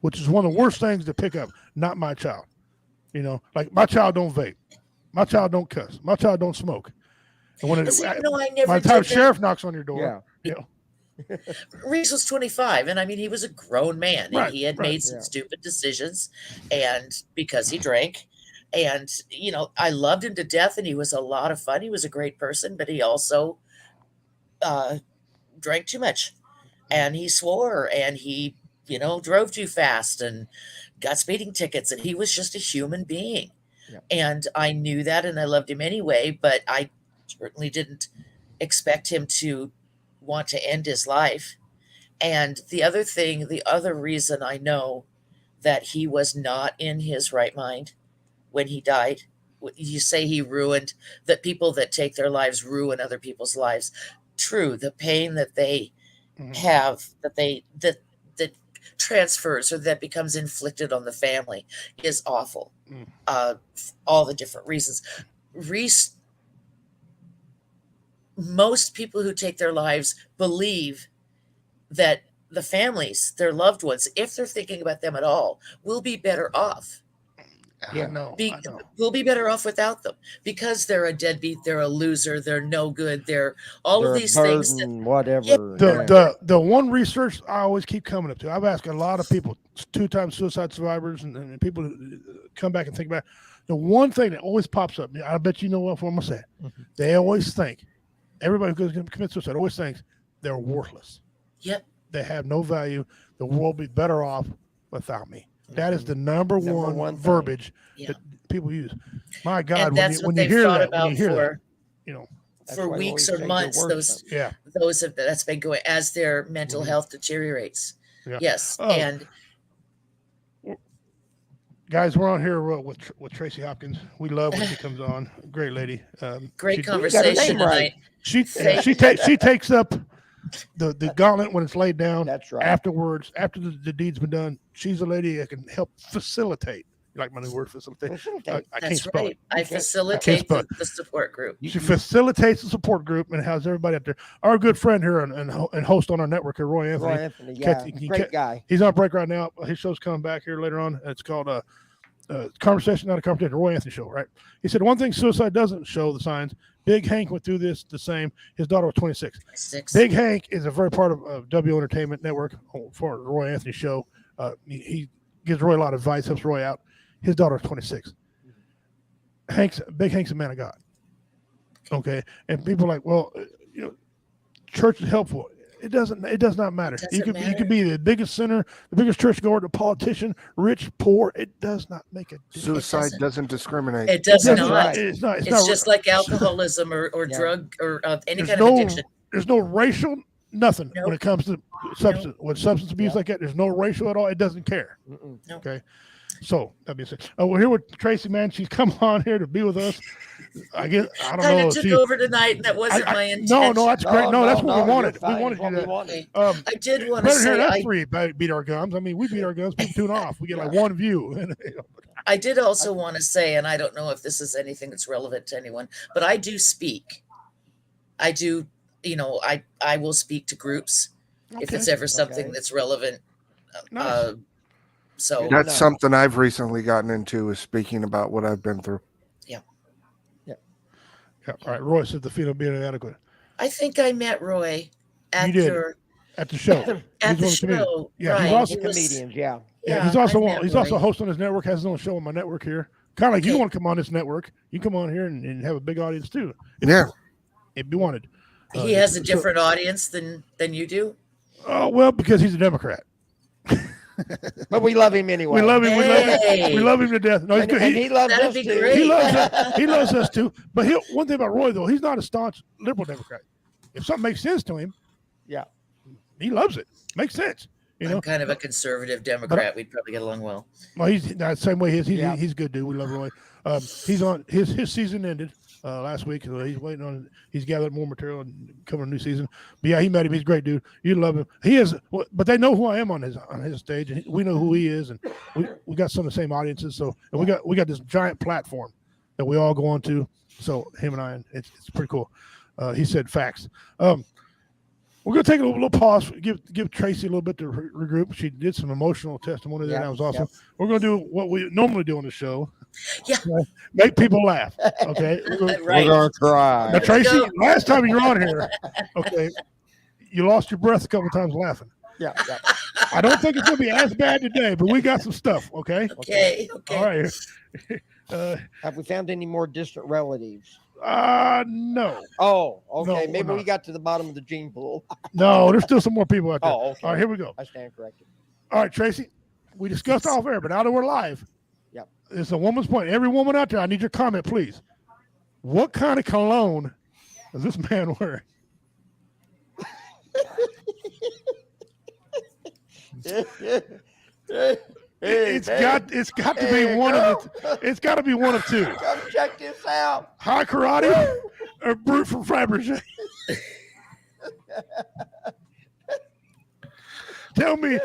S2: which is one of the worst things to pick up, not my child. Like my child don't vape. My child don't cuss. My child don't smoke. And when by the time sheriff knocks on your door,
S4: Reese was 25, and he was a grown man, and he had made some stupid decisions, and because he drank, and I loved him to death, and he was a lot of fun. He was a great person, but he also drank too much, and he swore, and he drove too fast, and got speeding tickets, and he was just a human being. And I knew that, and I loved him anyway, but I certainly didn't expect him to want to end his life. And the other reason I know that he was not in his right mind when he died, you say he ruined, that people that take their lives ruin other people's lives. True, the pain that they have, that transfers or that becomes inflicted on the family is awful. All the different reasons. Reese, most people who take their lives believe that the families, their loved ones, if they're thinking about them at all, will be better off.
S2: I know.
S4: We'll be better off without them because they're a deadbeat, they're a loser, they're no good, they're all of these things.
S1: Whatever.
S2: The one research I always keep coming up to, I've asked a lot of people, 2-time suicide survivors, and people who come back and think about it. The one thing that always pops up, I bet you know what I'm going to say. They always think, everybody who's going to commit suicide always thinks they're worthless.
S4: Yep.
S2: They have no value. The world would be better off without me. That is the number one verbiage that people use. My God,
S4: and that's
S2: when you hear that,
S4: for weeks or months, that's been going as their mental health deteriorates.
S2: Yeah.
S4: Yes. And
S2: Guys, we're on here with Tracy Hopkins. We love when she comes on. Great lady.
S4: Great
S2: she,
S4: conversation tonight.
S2: She takes up the gauntlet when it's laid down.
S1: That's right.
S2: Afterwards, after the deed's been done, she's a lady that can help facilitate. You like my new word, facilitate? I can't spell it.
S4: I facilitate the support group.
S2: She facilitates the support group and has everybody out there. Our good friend here and host on our network here, Roy Anthony.
S1: Roy Anthony, yeah, great guy.
S2: He's on break right now. His show's coming back here later on. It's called Conversation, Not a Competition, Roy Anthony Show, right? He said, one thing suicide doesn't show the signs. Big Hank went through this the same. His daughter was 26. Big Hank is a very part of W Entertainment Network for the Roy Anthony Show. He gives Roy a lot of advice, helps Roy out. His daughter is 26. Big Hank's a man of God. Okay. And people are like, well, church is helpful. It does not matter. You could be the biggest sinner, the biggest churchgoer, the politician, rich, poor. It does not make a difference.
S3: Suicide doesn't discriminate.
S4: It does not.
S2: Right.
S4: It's just like alcoholism or drug or any kind of addiction.
S2: There's no racial nothing when it comes to substance. With substance abuse like that, there's no racial at all. It doesn't care. Okay. So that being said, we're here with Tracy, man. She's come on here to be with us. I don't know.
S4: Kind of took over tonight, and that wasn't my intention.
S2: No, that's great. No, that's what we wanted. We wanted you to.
S4: I did want to say,
S2: that's three beat our gums. I mean, we beat our gums. People tune off. We get like one view.
S4: I did also want to say, and I don't know if this is anything that's relevant to anyone, but I do speak. I do. I will speak to groups if it's ever something that's relevant.
S2: Nice.
S4: So
S3: that's something I've recently gotten into, is speaking about what I've been through.
S2: Yeah. All right. Roy says the feeling being inadequate.
S4: I think I met Roy at the
S2: show.
S4: At the show.
S2: Yeah,
S4: right.
S2: he's also
S1: comedian. Yeah.
S2: He's also hosting his network. Has his own show on my network here. Kind of like you want to come on this network, you come on here and have a big audience too. If you wanted.
S4: He has a different audience than you do.
S2: Oh well, because he's a Democrat.
S1: But we love him anyway.
S2: We love him. We love him to death. No, he's good.
S1: He loves us too.
S2: He loves us too. But one thing about Roy though, he's not a staunch liberal Democrat. If something makes sense to him, he loves it. Makes sense.
S4: I'm kind of a conservative Democrat. We'd probably get along well.
S2: Well, he's the same way. He's a good dude. We love Roy. He's on his season ended last week. So he's waiting on. He's gathered more material and coming a new season. But yeah, he met him. He's a great dude. You love him. He is. But they know who I am on his stage, and we know who he is, and we got some of the same audiences. So and we got this giant platform that we all go on to. So him and I, it's pretty cool. He said facts. We're going to take a little pause, give Tracy a little bit to regroup. She did some emotional testimony there. That was awesome. We're going to do what we normally do on the show.
S4: Yeah.
S2: Make people laugh. Okay.
S1: We're going to cry.
S2: Now, Tracy, last time you were on here, okay, you lost your breath a couple of times laughing.
S1: Yeah.
S2: I don't think it's going to be as bad today, but we got some stuff. Okay. All right.
S1: Have we found any more distant relatives?
S2: No.
S1: Oh, okay.
S2: No,
S1: maybe we got to the bottom of the gene pool.
S2: No, there's still some more people out there.
S1: Oh, okay.
S2: All right, here we go.
S1: I stand corrected.
S2: All right, Tracy. We discussed off air, but now that we're live, it's a woman's point. Every woman out there, I need your comment, please. What kind of cologne is this man wearing? It's got to be one of two.
S1: Come check this out.
S2: High Karate or Brute from Fabergé. Tell me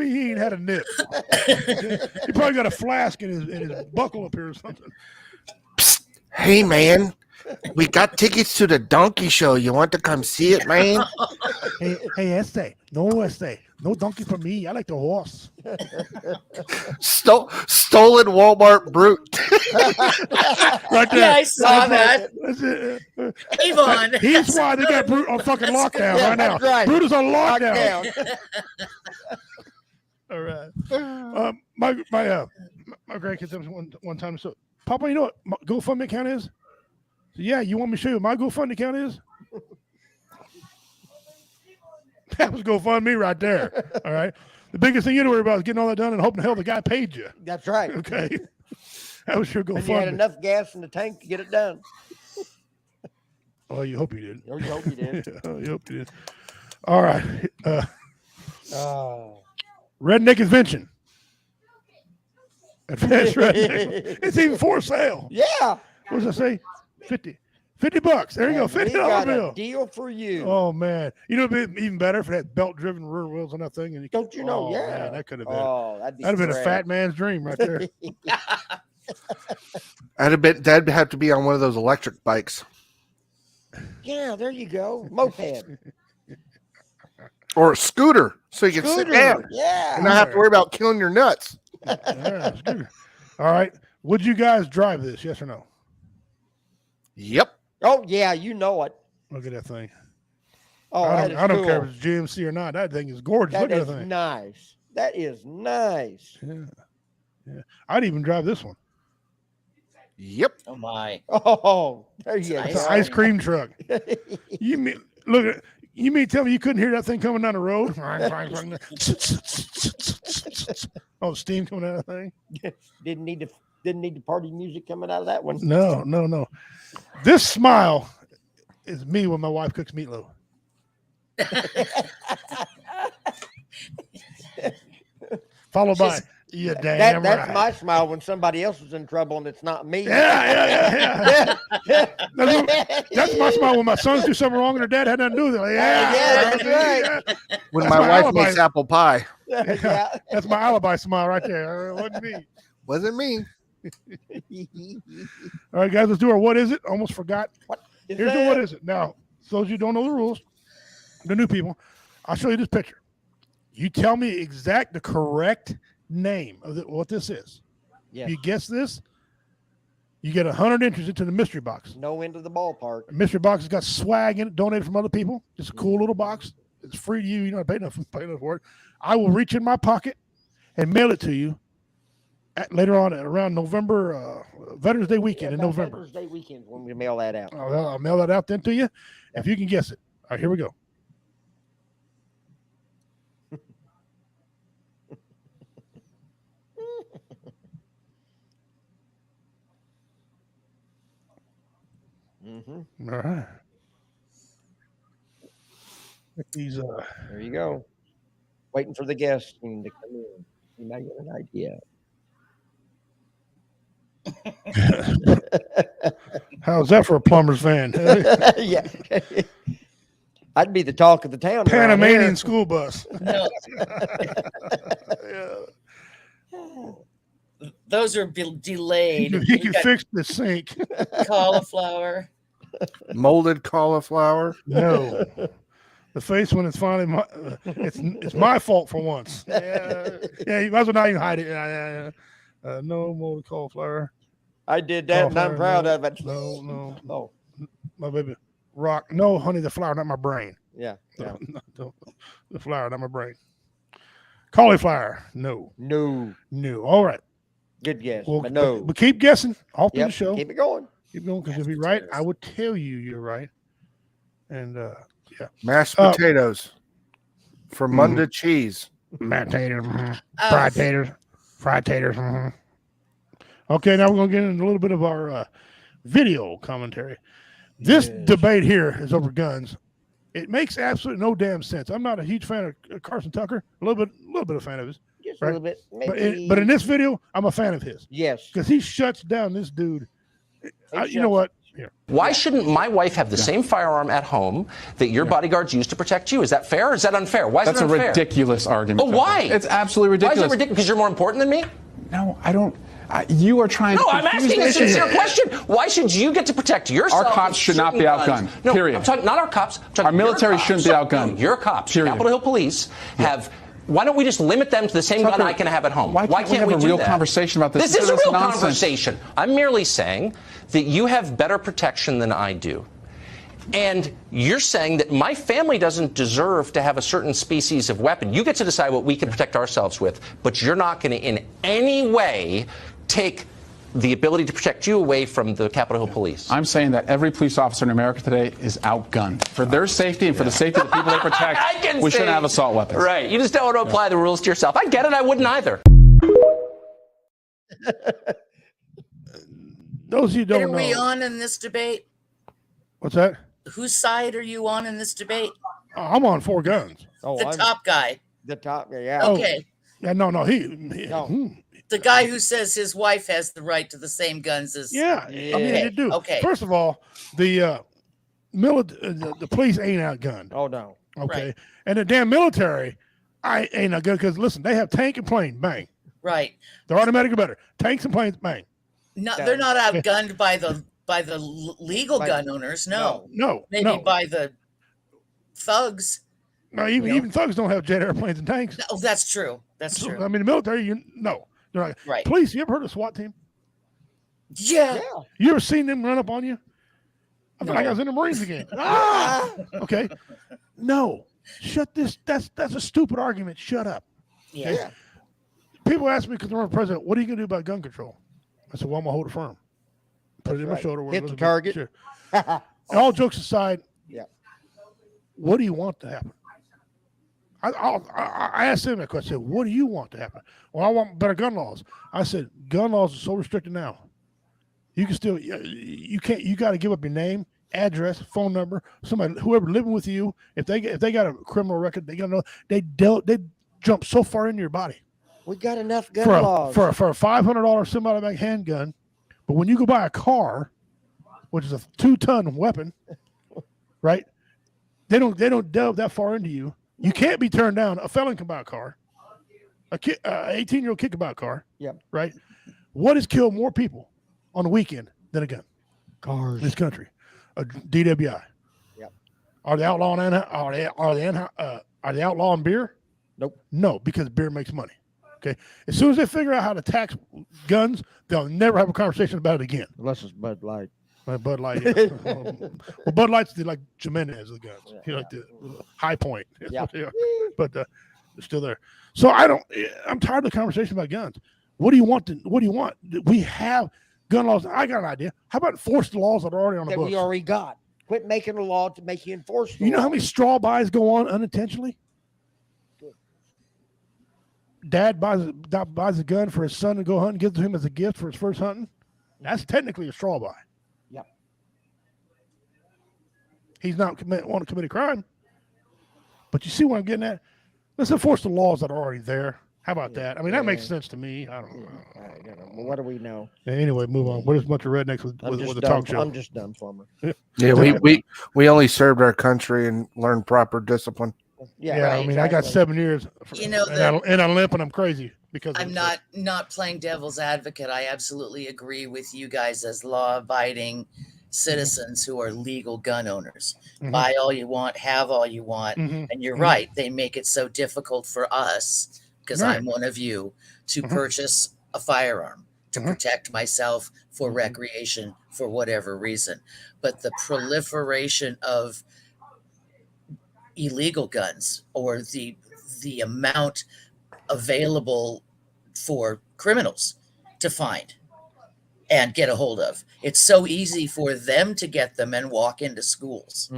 S2: he ain't had a nip. He probably got a flask in his buckle up here or something.
S3: Psst. Hey man, we got tickets to the donkey show. You want to come see it, man?
S2: Hey, Estee. No donkey for me. I like the horse.
S3: Stolen Walmart Brute.
S2: Right there.
S4: Yeah, I saw that. Avon.
S2: He's why they got Brute on fucking lockdown right now.
S1: Right.
S2: Brute is on lockdown. All right. My grandkids asked me one time, so Papa, you know what my GoFundMe account is? So, yeah, you want me to show you what my GoFundMe account is? That was GoFundMe right there. All right. The biggest thing you had to worry about is getting all that done and hoping the hell the guy paid you.
S1: That's right.
S2: Okay. That was your GoFundMe.
S1: And you had enough gas in the tank to get it done.
S2: Oh, you hope you did.
S1: Oh, you hope you did.
S2: You hope you did. All right. Redneck Invention. Advanced redneck. It's even for sale.
S1: Yeah.
S2: What does it say? 50 bucks. There you go. $50
S1: We got
S2: bill.
S1: a deal for you.
S2: Oh man, it'd be even better if it had belt-driven rear wheels on that thing. And
S1: Don't you know? Yeah,
S2: man, that could have been.
S1: Oh,
S2: That'd have been a fat man's dream right there.
S3: That'd have to be on one of those electric bikes.
S1: Yeah, there you go. Moped.
S3: Or a scooter, so you can sit down
S1: Yeah.
S3: and not have to worry about killing your nuts.
S2: Yeah, scooter. All right. Would you guys drive this? Yes or no?
S3: Yep.
S1: Oh, yeah, you know it.
S2: Look at that thing.
S1: Oh,
S2: I don't care
S1: cool.
S2: if it's GMC or not. That thing is gorgeous.
S1: That
S2: Look at
S1: is
S2: that thing.
S1: nice. That is nice.
S2: Yeah. I'd even drive this one.
S3: Yep.
S4: Oh my.
S1: Oh, there you go.
S2: It's an ice cream truck. You mean tell me you couldn't hear that thing coming down the road? Oh, steam coming out of that thing.
S1: Didn't need the party music coming out of that one.
S2: No. This smile is me when my wife cooks meatloaf. Followed by you damn
S1: That's
S2: right.
S1: my smile when somebody else is in trouble and it's not me.
S2: Yeah. That's my smile when my sons do something wrong and their dad had nothing to do with it.
S1: Yeah, that's right.
S3: When
S2: That's
S3: my
S2: my
S3: wife
S2: alibi.
S3: makes apple pie.
S1: Yeah.
S2: That's my alibi smile right there. It wasn't me.
S3: Wasn't me.
S2: All right, guys, let's do our what is it? Almost forgot.
S1: Is
S2: Here's
S1: that-
S2: the what is it. Now, those of you who don't know the rules, the new people, I'll show you this picture. You tell me the correct name of what this is.
S1: Yes.
S2: If you guess this, you get 100 entries into the mystery box.
S1: No end of the ballpark.
S2: The mystery box has got swag in it, donated from other people. It's a cool little box. It's free to you. You don't pay enough for it. I will reach in my pocket and mail it to you later on around November, Veterans Day weekend in November.
S1: Veterans Day weekend when we mail that out.
S2: I'll mail that out then to you if you can guess it. All right, here we go.
S1: Mm-hmm.
S2: All right. These
S1: There you go. Waiting for the guest team to come in. You might get an idea.
S2: how's that for a plumber's van?
S1: Yeah. I'd be the talk of the town. around
S2: Panamanian
S1: here.
S2: school bus.
S4: No,
S2: Yeah.
S4: those are delayed.
S2: He
S4: We've
S2: can
S4: got
S2: fix the sink.
S4: cauliflower.
S3: Molded cauliflower.
S2: No. The face when it's finally it's my fault for once. Yeah, you might as well not even hide it. No more cauliflower.
S1: I did that, and I'm proud of it.
S2: No.
S1: Oh,
S2: My baby. Rock. No, honey, the flower, not my brain.
S1: yeah. Yeah.
S2: The flower, not my brain. Cauliflower. No.
S1: No.
S2: All right.
S1: Good guess.
S2: Well,
S1: but no.
S2: but keep guessing all through
S1: Yep,
S2: the show.
S1: keep it going.
S2: Keep going, because if
S4: Mashed
S2: you're right,
S4: potatoes.
S2: I would tell you you're right. And
S3: Mashed potatoes. From Munda cheese.
S2: mashed taters,
S4: Oh,
S2: fried taters. Okay, now we're gonna get into a little bit of our video commentary. This debate here is over guns. It makes absolutely no damn sense. I'm not a huge fan of Carson Tucker. A little bit of fan of his.
S1: Just
S2: Right.
S1: a little bit. Maybe.
S2: But in this video, I'm a fan of his
S1: yes.
S2: because he shuts down this dude. You
S1: shuts-
S2: know what? Here.
S5: Why shouldn't my wife have the same firearm at home that your bodyguards use to protect you? Is that fair or is that unfair? Why is
S6: That's
S5: it
S6: a
S5: unfair?
S6: ridiculous argument.
S5: Oh, why?
S6: It's absolutely
S5: Why is
S6: ridiculous.
S5: it ridiculous? Because you're more important than me?
S6: No, I don't. You are trying
S5: No,
S6: to.
S5: I'm
S6: confuse
S5: asking
S6: the
S5: a
S6: issue
S5: sincere
S6: here.
S5: question. Why should you get to protect yourself?
S6: Our cops
S5: with
S6: should not
S5: certain
S6: be
S5: guns?
S6: outgunned,
S5: No,
S6: period.
S5: I'm talking not our cops. I'm talking
S6: Our
S5: your
S6: military
S5: cops.
S6: shouldn't be outgunned.
S5: No, your cops,
S6: Period.
S5: Capitol Hill Police, have. Why don't we just limit them to the same gun
S6: Tucker,
S5: I can have at home?
S6: why can't we have a
S5: do
S6: real
S5: that?
S6: conversation about this?
S5: This is a
S6: This is
S5: real
S6: nonsense.
S5: conversation. I'm merely saying that you have better protection than I do. And you're saying that my family doesn't deserve to have a certain species of weapon. You get to decide what we can protect ourselves with, but you're not going to in any way take the ability to protect you away from the Capitol Hill Police.
S6: I'm saying that every police officer in America today is outgunned. For their safety and for the safety of the people they protect,
S5: I can
S6: we
S5: see.
S6: shouldn't have assault weapons.
S5: Right. You just don't want to apply the rules to yourself. I get it. I wouldn't either.
S2: Those of you who
S4: What
S2: don't
S4: are we
S2: know.
S4: on in this debate?
S2: What's that?
S4: Whose side are you on in this debate?
S2: I'm on 4 guns.
S1: Oh,
S4: The
S1: I'm
S4: top guy.
S1: the top. Yeah.
S2: Oh.
S4: Okay.
S2: Yeah, no, he
S1: No.
S4: The guy who says his wife has the right to the same guns as
S2: I mean they do.
S4: Okay.
S2: First of all, the the police ain't outgunned.
S1: Oh no.
S2: Okay,
S4: Right.
S2: and the damn military, I ain't outgunned because listen, they have tank and plane, bang.
S4: Right.
S2: They're automatically better. Tanks and planes, bang.
S4: No, they're not outgunned by the legal gun owners. No.
S2: No,
S4: Maybe by the thugs.
S2: No, even thugs don't have jet airplanes and tanks.
S4: Oh, that's true. That's true.
S2: I mean, the military, they're not.
S4: Right.
S2: Police, you ever heard of SWAT team?
S4: Yeah.
S2: You ever seen them run up on you? I feel like I was in the Marines again. Okay. No. Shut this. That's a stupid argument. Shut up.
S4: Yeah.
S2: Okay? People ask me because I'm president, what are you going to do about gun control? I said, well, I'm going to hold it firm. Put it in my shoulder.
S1: Hit the target.
S2: Sure. All jokes aside,
S1: Yeah.
S2: what do you want to happen? I asked him that question. I said, what do you want to happen? Well, I want better gun laws. I said, gun laws are so restricted now. You can still, you can't, you got to give up your name, address, phone number, somebody, whoever living with you. If they got a criminal record, they got to know they jump so far into your body.
S1: We got enough gun laws
S2: for a $500 semi-automatic handgun, but when you go buy a car, which is a 2-ton weapon, right? They don't delve that far into you. You can't be turned down. A felon can buy a car. A 18-year-old kid can buy a car.
S1: Yep.
S2: Right. What has killed more people on the weekend than a gun?
S1: Cars.
S2: In this country, a DWI.
S1: Yep.
S2: Are they outlawing? Are they outlawing beer?
S1: Nope.
S2: No, because beer makes money. Okay. As soon as they figure out how to tax guns, they'll never have a conversation about it again.
S1: Unless it's Bud Light.
S2: Bud Light. Yeah. Well, Bud Light's like Jimenez of the guns. Like the High Point.
S1: Yeah.
S2: But they're still there. So I'm tired of the conversation about guns. What do you want? We have gun laws. I got an idea. How about enforce the laws that are already on the books?
S1: We already got. Quit making a law to make you enforce the
S2: You know
S1: law.
S2: how many straw buys go on unintentionally? Dad buys a gun for his son to go hunt and gives it to him as a gift for his first hunting. That's technically a straw buy.
S1: Yep.
S2: He's not want to commit a crime. But you see what I'm getting at? Let's enforce the laws that are already there. How about that? I mean, that makes sense to me. I don't know.
S1: Well, what do we know?
S2: Anyway, move on. We're just a bunch of rednecks with a talk show.
S1: I'm just done, Farmer.
S3: Yeah, we only served our country and learned proper discipline.
S2: Yeah,
S1: right,
S2: I mean, exactly. I got 7 years, and I limp and I'm crazy because
S4: I'm not playing devil's advocate. I absolutely agree with you guys as law-abiding citizens who are legal gun owners. Mm-hmm. Buy all you want, have all you want, and you're right. They make it so difficult for us, because I'm one of you, to purchase a firearm to protect myself for recreation for whatever reason. But the proliferation of illegal guns, or the amount available for criminals to find and get a hold of, it's so easy for them to get them and walk into schools.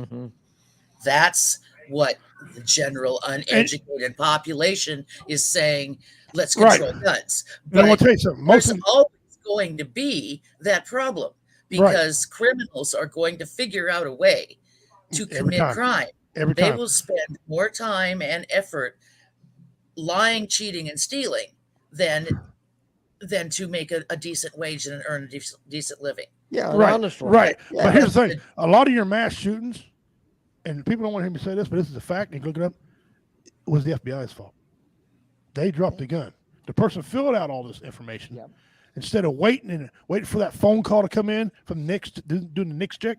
S4: That's what the general uneducated population is saying. Let's control guns. But
S2: I'll tell you something.
S4: There's always going to be that problem, because criminals are going to figure out a way to commit crime. They will spend more time and effort lying, cheating, and stealing than to make a decent wage and earn a decent living.
S1: Yeah,
S2: right. Yeah. But here's the thing: a lot of your mass shootings, and people don't want to hear me say this, but this is a fact. You can look it up. It was the FBI's fault. They dropped the gun. The person filled out all this information instead of waiting for that phone call to come in from the NICS, doing the NICS check.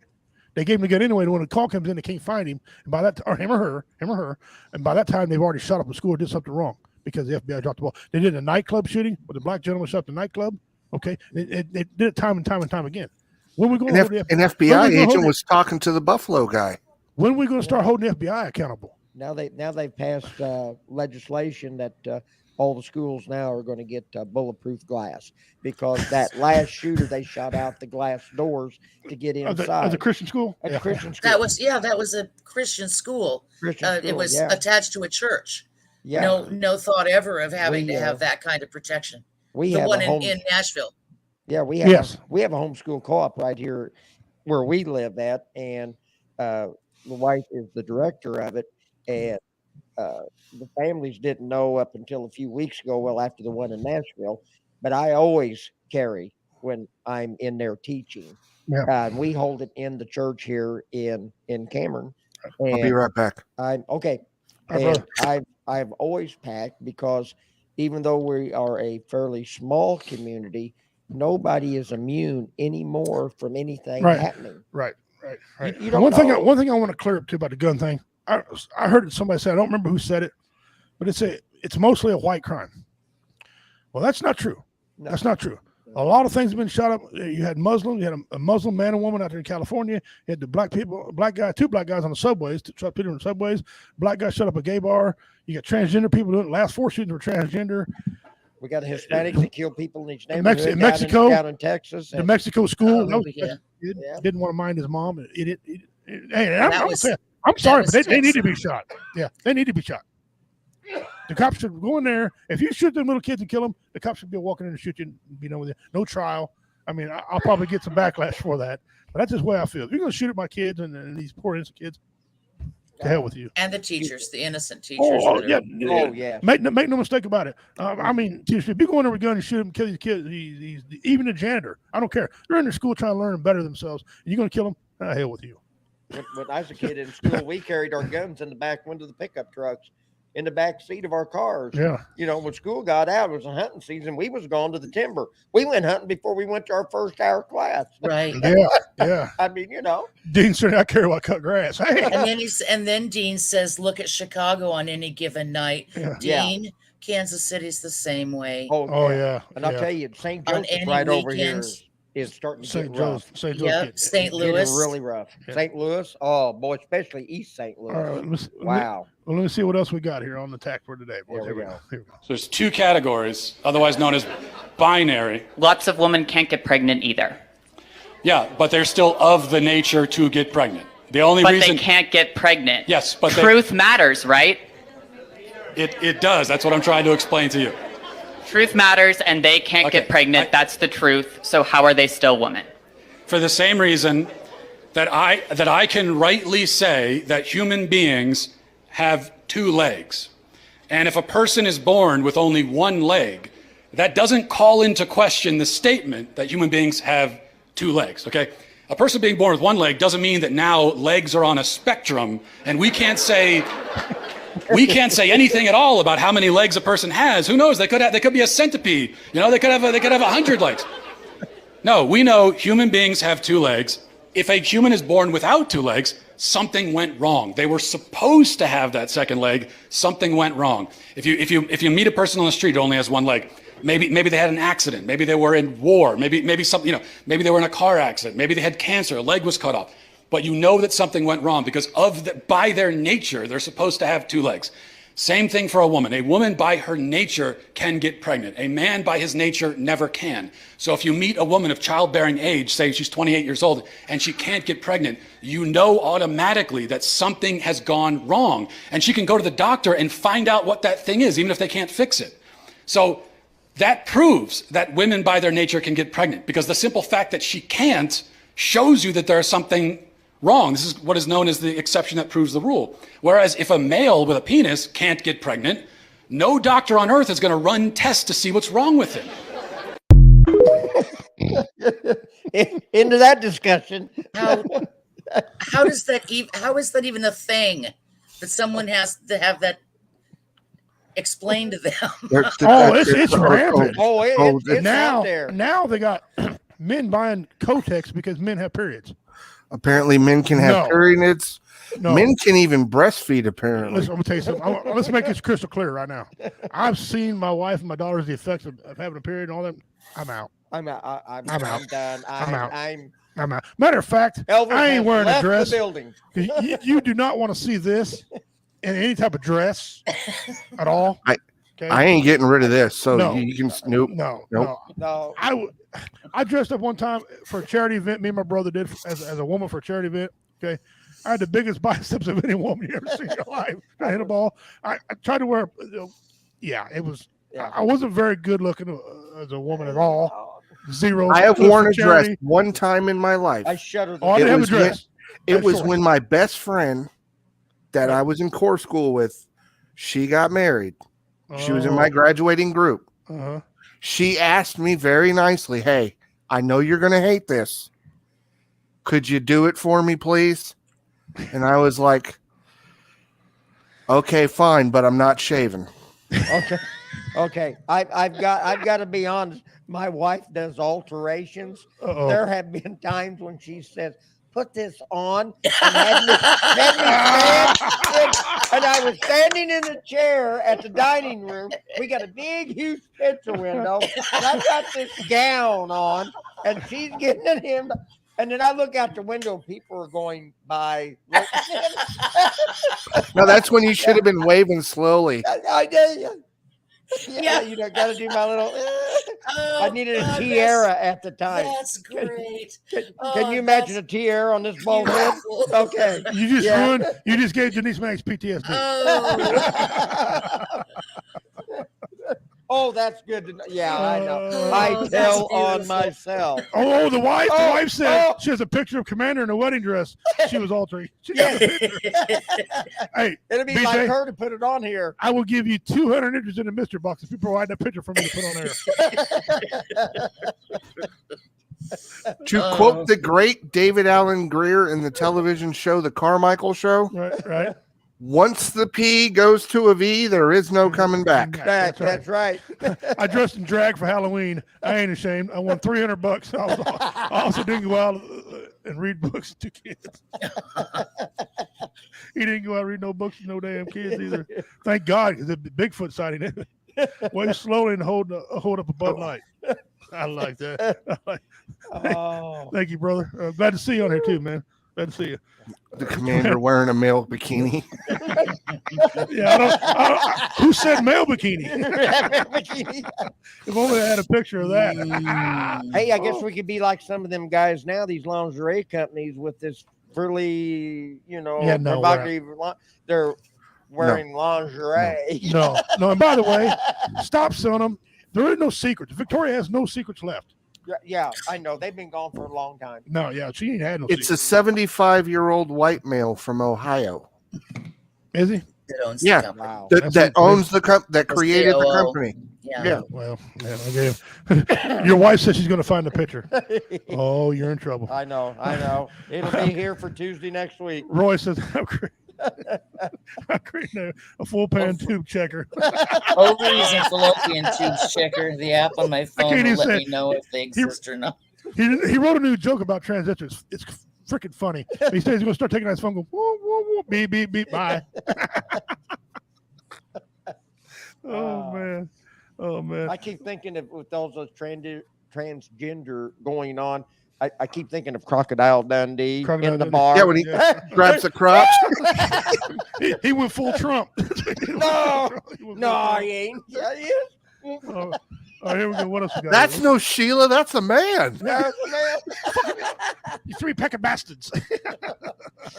S2: They gave him the gun anyway. When the call comes in, they can't find him. And by that, or him or her, and by that time, they've already shot up the school or did something wrong because the FBI dropped the ball. They did a nightclub shooting where the black gentleman shot up the nightclub. Okay, they did it time and time again. When we going? An
S3: FBI agent was talking to the Buffalo guy.
S2: When are we going to start holding the FBI accountable?
S1: Now they've passed legislation that all the schools now are going to get bulletproof glass, because that last shooter, they shot out the glass doors to get inside.
S2: As a Christian school?
S1: At a Christian school.
S4: That was a Christian school. It was attached to a church. Yeah. No thought ever of having to have that kind of protection.
S1: We
S4: the
S1: have
S4: one in Nashville.
S1: Yeah, we have a homeschool co-op right here where we live at, and the wife is the director of it, and the families didn't know up until a few weeks ago, well, after the one in Nashville, but I always carry when I'm in there teaching.
S2: Yeah.
S1: And we hold it in the church here in Cameron.
S3: I'll be right back.
S1: I'm okay.
S2: All right,
S1: And
S2: brother.
S1: I've always packed because even though we are a fairly small community, nobody is immune anymore from anything happening.
S2: Right.
S1: You don't
S2: One
S1: know.
S2: thing I want to clear up too about the gun thing. I heard it, somebody say, I don't remember who said it, but it's mostly a white crime. Well, that's not true.
S1: No.
S2: That's not true. A lot of things have been shot up. You had Muslims. You had a Muslim man and woman out there in California. You had the two black guys on the subways, shot people on the subways. Black guy shut up a gay bar. You got transgender people doing it. Last 4 shootings were transgender.
S1: We got Hispanics that kill people in each neighborhood.
S2: In Mexico,
S1: down in Texas.
S2: The Mexico school.
S4: Yeah.
S2: Didn't want to mind his mom. Hey, I'm
S4: that
S2: sorry,
S4: was
S2: but they need to
S4: Texas.
S2: be shot. Yeah, they need to be shot. The cops should go in there. If you shoot them little kids and kill them, the cops should be walking in and shoot you and be done with it. No trial. I mean, I'll probably get some backlash for that, but that's just the way I feel. If you're going to shoot at my kids and these poor innocent kids, to hell with you.
S4: And the teachers, the innocent teachers.
S1: Yeah.
S2: Make no mistake about it. I mean, if you go in there with a gun and shoot them, kill these kids, even the janitor, I don't care. They're in their school trying to learn and better themselves. And you're going to kill them? Hell with you.
S1: When I was a kid in school, we carried our guns in the back window of the pickup trucks, in the back seat of our cars.
S2: Yeah.
S1: You know, when school got out, it was a hunting season. We was going to the timber. We went hunting before we went to our first hour class.
S4: Right.
S2: Yeah.
S1: I mean, you know.
S2: Dean said, I care about cut grass. Hey.
S4: And then Dean says, look at Chicago on any given night.
S2: Yeah.
S4: Dean, Kansas City's the same way.
S2: Oh yeah.
S1: And I'll tell you, St.
S4: On
S1: Joseph
S4: any
S1: right over here
S4: weekends.
S1: is starting to
S2: St.
S1: get rough.
S2: Joe's. St.
S4: Yep. St.
S1: It's
S4: Louis.
S1: really rough.
S2: Yeah.
S1: St. Louis, oh boy, especially East St. Louis.
S2: All right,
S1: Wow.
S2: Well, let me see what else we got here on the tack for today, boys.
S1: There we
S2: Here
S1: go.
S2: Here we go.
S7: So there's 2 categories, otherwise known as binary.
S8: Lots of women can't get pregnant either.
S7: Yeah, but they're still of the nature to get pregnant. The only
S8: But
S7: reason
S8: they can't get pregnant.
S7: Yes, but
S8: truth matters, right?
S7: it does. That's what I'm trying to explain to you.
S8: Truth matters, and they can't get pregnant. That's the truth. So how are they still women?
S7: For the same reason that I can rightly say that human beings have 2 legs. And if a person is born with only 1 leg, that doesn't call into question the statement that human beings have 2 legs, okay? A person being born with 1 leg doesn't mean that now legs are on a spectrum and we can't say anything at all about how many legs a person has. Who knows? They could be a centipede. You know, they could have 100 legs. No, we know human beings have 2 legs. If a human is born without 2 legs, something went wrong. They were supposed to have that second leg. Something went wrong. If you meet a person on the street who only has 1 leg, maybe they had an accident. Maybe they were in war. Maybe something, you know, maybe they were in a car accident. Maybe they had cancer. A leg was cut off. But you know that something went wrong because by their nature, they're supposed to have 2 legs. Same thing for a woman. A woman by her nature can get pregnant. A man by his nature never can. So if you meet a woman of childbearing age, say she's 28 years old, and she can't get pregnant, you know automatically that something has gone wrong. And she can go to the doctor and find out what that thing is, even if they can't fix it. So that proves that women by their nature can get pregnant because the simple fact that she can't shows you that there's something wrong. This is what is known as the exception that proves the rule. Whereas if a male with a penis can't get pregnant, no doctor on earth is going to run tests to see what's wrong with him.
S1: Into that discussion.
S4: How is that even a thing that someone has to have that explained to them?
S2: It's rampant.
S1: It's out there.
S2: Now they got men buying Kotex because men have periods.
S3: Apparently, men can have periods.
S2: No.
S3: Men can even breastfeed, apparently.
S2: Listen, I'm going to tell you something. Let's make this crystal clear right now. I've seen my wife and my daughters the effects of having a period and all that. I'm out.
S1: I'm out. I'm done.
S2: I'm out.
S1: I'm
S2: out. Matter of fact,
S1: Elvis
S2: I ain't wearing a dress.
S1: The building.
S2: You do not want to see this in any type of dress at all.
S3: I ain't getting rid of this, so
S2: No.
S3: you can nope.
S1: No.
S2: I dressed up one time for a charity event. Me and my brother did as a woman for a charity event. Okay, I had the biggest biceps of any woman you ever seen in your life. I hit a ball. I tried to wear. It was.
S1: Yeah.
S2: I wasn't very good looking as a woman at all. Zero.
S3: I have worn a dress one time in my life.
S1: I shudder.
S2: I didn't have a dress.
S3: It was when my best friend that I was in core school with, she got married. She was in my graduating group. She asked me very nicely, "Hey, I know you're going to hate this. Could you do it for me, please?" And I was like, "Okay, fine, but I'm not shaving."
S1: Okay. I've got to be honest. My wife does alterations. There have been times when she says, "Put this on," and had me stand. And I was standing in the chair at the dining room. We got a big, huge picture window. And I've got this gown on, and she's getting at him. And then I look out the window, and people are going by.
S3: No, that's when you should have been waving slowly.
S1: I did. Yeah, you know, got to do my little. I needed a tiara at the time.
S4: That's great.
S1: Can you imagine a tiara on this bald head? Okay.
S2: You just ruined. You just gave Denise Max PTSD.
S1: Oh, that's good to know. Yeah, I know. I tell on myself.
S2: Oh, the wife. The wife said she has a picture of Commander in a wedding dress. She was altering. She got a picture. Hey,
S1: it'll be
S2: BJ,
S1: like her to put it on here.
S2: I will give you 200 entries in the mystery box if you provide that picture for me to put on air.
S3: To quote the great David Allen Greer in the television show The Carmichael Show,
S2: right.
S3: Once the P goes to a V, there is no coming back.
S1: That's right.
S2: I dressed in drag for Halloween. I ain't ashamed. I won $300. I also didn't go out and read books to kids. He didn't go out and read no books to no damn kids either. Thank God, because the Bigfoot sighting. Way slowly and hold up a Bud Light. I like that. Thank you, brother. Glad to see you on here too, man. Glad to see you.
S3: The commander wearing a male bikini.
S2: Yeah, who said male bikini? If only I had a picture of that.
S1: Hey, I guess we could be like some of them guys now, these lingerie companies with this really, provocative. They're wearing lingerie.
S2: No. And by the way, stop selling them. There is no secrets. Victoria has no secrets left.
S1: Yeah, I know. They've been gone for a long time.
S2: No, she ain't had no
S3: It's
S2: secrets.
S3: a 75-year-old white male from Ohio.
S2: Is he?
S4: That owns
S3: Yeah.
S4: the company.
S1: Wow.
S3: That owns that created the
S4: COO.
S3: company.
S4: Yeah.
S2: Well, man, I gave. Your wife said she's going to find the picture. Oh, you're in trouble.
S1: I know. It'll be here for Tuesday next week.
S2: Roy says, I'm creating a full pan tube checker.
S4: Ovaries and fallopian tubes checker. The app on my phone
S2: can't
S4: will
S2: even
S4: let
S2: say-
S4: me know if they exist or not.
S2: He wrote a new joke about transgenders. It's freaking funny. He says he's going to start taking out his phone and go, whoa, whoa, whoa, beep, beep, beep, bye. Oh, man.
S1: I keep thinking of with all those transgender going on. I keep thinking of Crocodile Dundee in the
S2: Dundee.
S1: bar.
S3: Yeah, when he grabs the crotch.
S2: He went full Trump.
S1: No, he ain't. Yeah, he is.
S2: Oh, here we go. What else we got?
S3: That's no Sheila. That's a man.
S2: You three peck of bastards.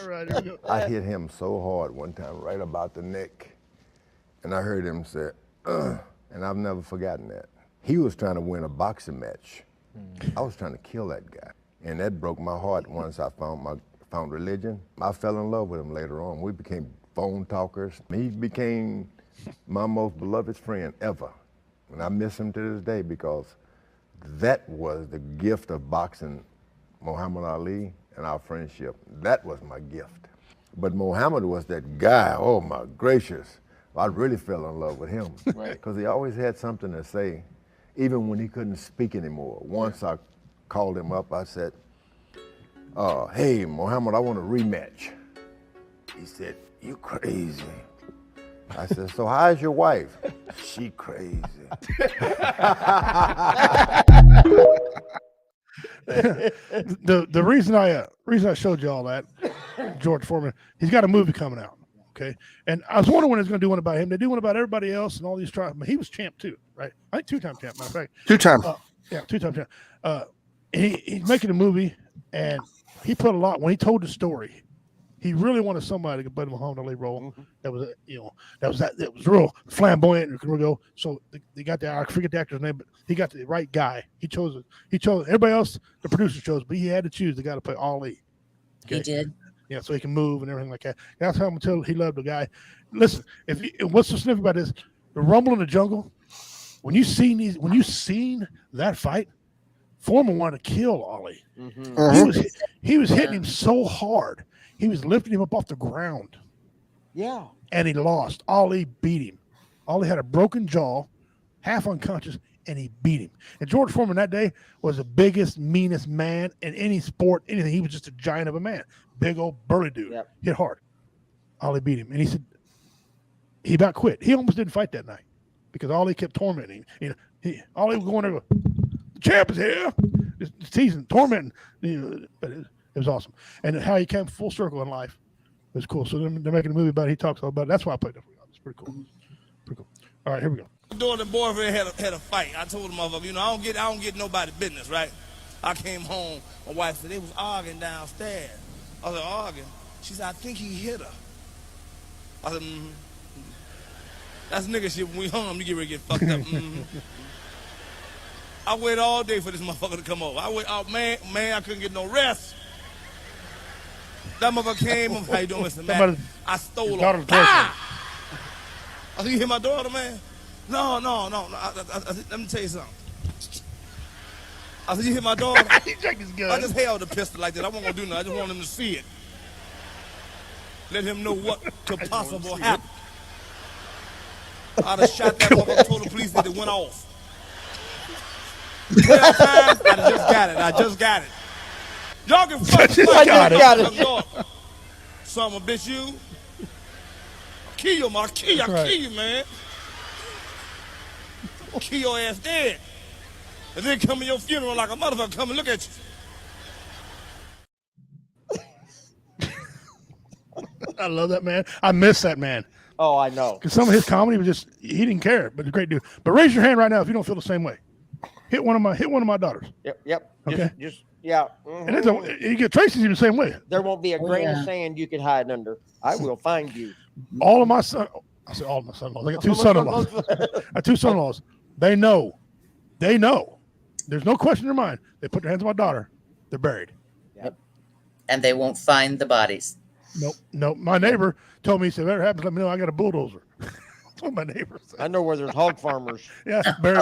S2: All right, here we go.
S9: I hit him so hard one time, right about the neck, and I heard him say, and I've never forgotten that. He was trying to win a boxing match. I was trying to kill that guy, and that broke my heart once I found religion. I fell in love with him later on. We became phone talkers. He became my most beloved friend ever, and I miss him to this day because that was the gift of boxing, Muhammad Ali, and our friendship. That was my gift. But Muhammad was that guy, oh my gracious. I really fell in love with him because he always had something to say, even when he couldn't speak anymore. Once I called him up, I said, hey, Muhammad, I want a rematch. He said, you crazy. I said, so how's your wife? She crazy.
S2: The reason I showed you all that, George Foreman, he's got a movie coming out. Okay, and I was wondering when it's going to do one about him. They do one about everybody else and all these tribes. He was champ too, right? I think 2-time champ. Matter of fact,
S3: 2-time.
S2: Yeah, 2-time champ. He's making a movie, and he put a lot. When he told the story, he really wanted somebody to play the Muhammad Ali role. That was that was real flamboyant. So they got I forget the actor's name, but he got the right guy. He chose everybody else. The producer chose, but he had to choose the guy to play Ali. Okay?
S4: He did.
S2: Yeah, so he can move and everything like that. That's how he loved the guy. Listen, what's so sniffy about this? The Rumble in the Jungle. when you seen that fight, Foreman wanted to kill Ollie. He was hitting him so hard. He was lifting him up off the ground.
S1: Yeah.
S2: And he lost. Ollie beat him. Ollie had a broken jaw, half unconscious, and he beat him. And George Foreman that day was the biggest, meanest man in any sport, anything. He was just a giant of a man. Big old burly dude. Yep. Hit hard. Ollie beat him. And he said he about quit. He almost didn't fight that night because Ollie kept tormenting him. Ollie was going there, the champ is here. This season, tormenting. But it was awesome. And how he came full circle in life was cool. So they're making a movie about it. He talks all about it. That's why I played that for you. It's pretty cool. Pretty cool. All right, here we go.
S10: Daughter and boyfriend had a fight. I told the motherfucker, I don't get nobody business, right? I came home. My wife said they was arguing downstairs. I was like, arguing? She said, I think he hit her. I said, That's nigga shit. When we home, you get ready to get fucked up. I waited all day for this motherfucker to come over. I wait, man, I couldn't get no rest. That motherfucker came. How you doing, Mr. Matt? I stole her. Ah! I said, you hit my daughter, man? No. Let me tell you something. I said, you hit my daughter?
S2: He checked his gun.
S10: I just held the pistol like that. I wasn't gonna do nothing. I just wanted him to see it. Let him know what could possibly happen. I'd have shot that motherfucker, told the police that it went off. 12 times, I just got it. Y'all can fuck
S1: I just got it.
S10: Son of a bitch, you. Kill you, man. Kill you, man. Kill your ass dead. And then come to your funeral like a motherfucker come and look at you.
S2: I love that man. I miss that man.
S1: Oh, I know.
S2: Because some of his comedy was just, he didn't care, but a great dude. But raise your hand right now if you don't feel the same way. Hit one of my daughters.
S1: Yep.
S2: Okay.
S1: Yeah.
S2: And you get Tracy's the same way.
S1: There won't be a grain of sand you can hide under. I will find you.
S2: All of my I said all of my son-in-laws. I got two son-in-laws. I have two son-in-laws. They know. There's no question in their mind. They put their hands on my daughter. They're buried.
S4: Yep. And they won't find the bodies.
S2: Nope. My neighbor told me, he said, if that happens, let me know. I got a bulldozer. That's what my neighbor said.
S1: I know where there's hog farmers.
S2: Yeah, buried.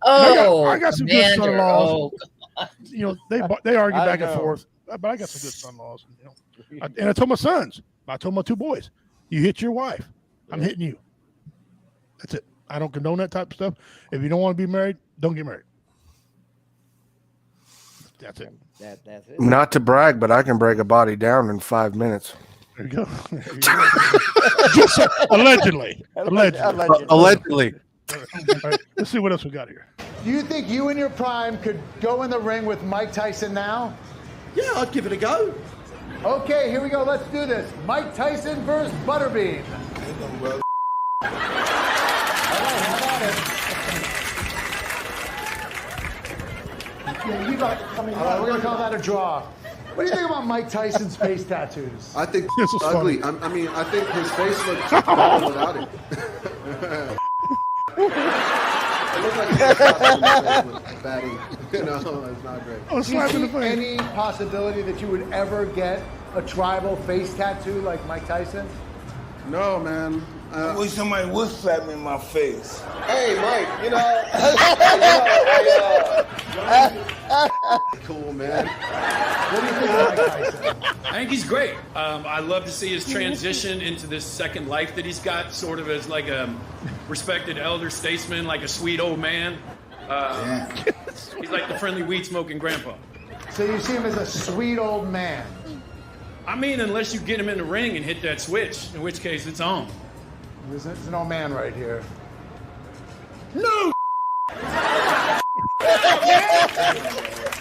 S2: I got some good son-in-laws. They argue back and forth, but I got some good son-in-laws. And I told my sons, I told my two boys, you hit your wife, I'm hitting you. That's it. I don't condone that type of stuff. If you don't want to be married, don't get married. That's it.
S1: That's it.
S3: Not to brag, but I can break a body down in 5 minutes.
S2: There you go. Allegedly.
S3: Allegedly.
S2: All right, let's see what else we got here.
S11: Do you think you in your prime could go in the ring with Mike Tyson now?
S12: Yeah, I'd give it a go.
S11: Okay, here we go. Let's do this. Mike Tyson versus Butterbean. All right, how about it? All right, we're going to call that a draw. What do you think about Mike Tyson's face tattoos?
S12: I think it's ugly. I think his face looks better without it. It looks like he's batty. It's not great.
S11: Do you see any possibility that you would ever get a tribal face tattoo like Mike Tyson?
S12: No, man.
S13: I wish somebody would slap me in my face.
S12: Hey, Mike, cool, man.
S11: What do you think of Mike Tyson?
S14: I think he's great. I love to see his transition into this second life that he's got, sort of as like a respected elder statesman, like a sweet old man. He's like the friendly weed-smoking grandpa.
S11: So you see him as a sweet old man?
S14: I mean, unless you get him in the ring and hit that switch, in which case it's on.
S11: There's an old man right here.
S14: No!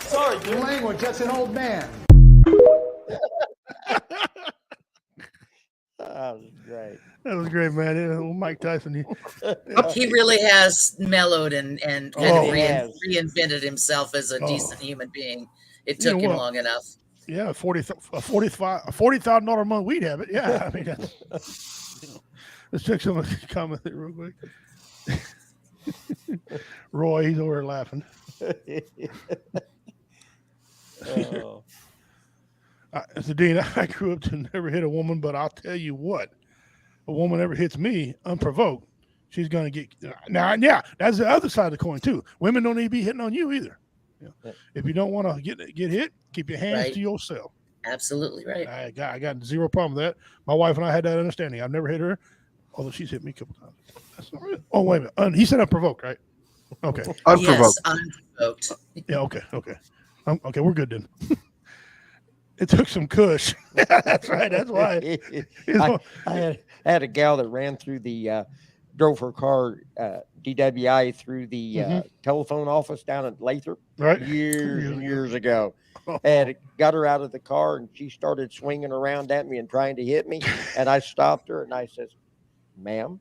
S11: Sorry, good language. That's an old man.
S1: That was great.
S2: That was great, man. Mike Tyson.
S4: He really has mellowed and reinvented himself as a decent human being. It took him long enough.
S2: Yeah, $40,000 a month weed habit. Yeah, I mean, let's check some of the comments real quick. Roy, he's over there laughing. So Dean, I grew up to never hit a woman, but I'll tell you what, a woman ever hits me unprovoked, she's gonna get now. Yeah, that's the other side of the coin too. Women don't need to be hitting on you either. Yeah. If you don't want to get hit, keep your hands to yourself.
S4: Absolutely right.
S2: I got zero problem with that. My wife and I had that understanding. I've never hit her, although she's hit me a couple times. That's not right. Oh, wait a minute. He said unprovoked, right? Okay.
S4: Unprovoked. Yes, unprovoked.
S2: Yeah, okay. Okay, we're good then. It took some kush. That's right. That's why.
S1: I had a gal that ran through drove her car DWI through the telephone office down at Lathrop years ago. And it got her out of the car, and she started swinging around at me and trying to hit me. And I stopped her, and I said, ma'am,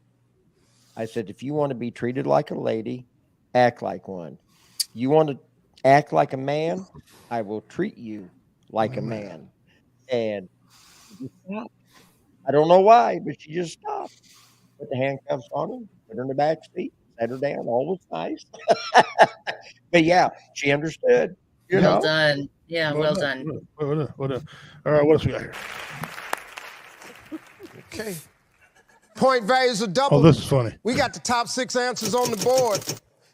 S1: I said, if you want to be treated like a lady, act like one. You want to act like a man, I will treat you like a man. And she stopped. I don't know why, but she just stopped. Put the handcuffs on her, put her in the back seat, set her down. All was nice. But yeah, she understood.
S4: Well done. Yeah, well done.
S2: All right, what else we got here?
S15: Okay. Point values are double.
S2: Oh, this is funny.
S15: We got the top 6 answers on the board.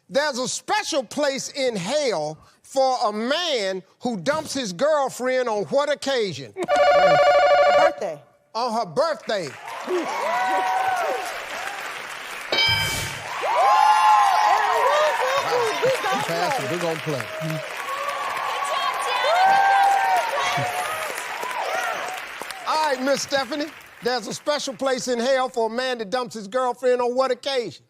S15: There's a special place in hell for a man who dumps his girlfriend on what occasion?
S16: Birthday.
S15: On her birthday. Fast, we're gonna play. All right, Miss Stephanie, there's a special place in hell for a man that dumps his girlfriend on what occasion?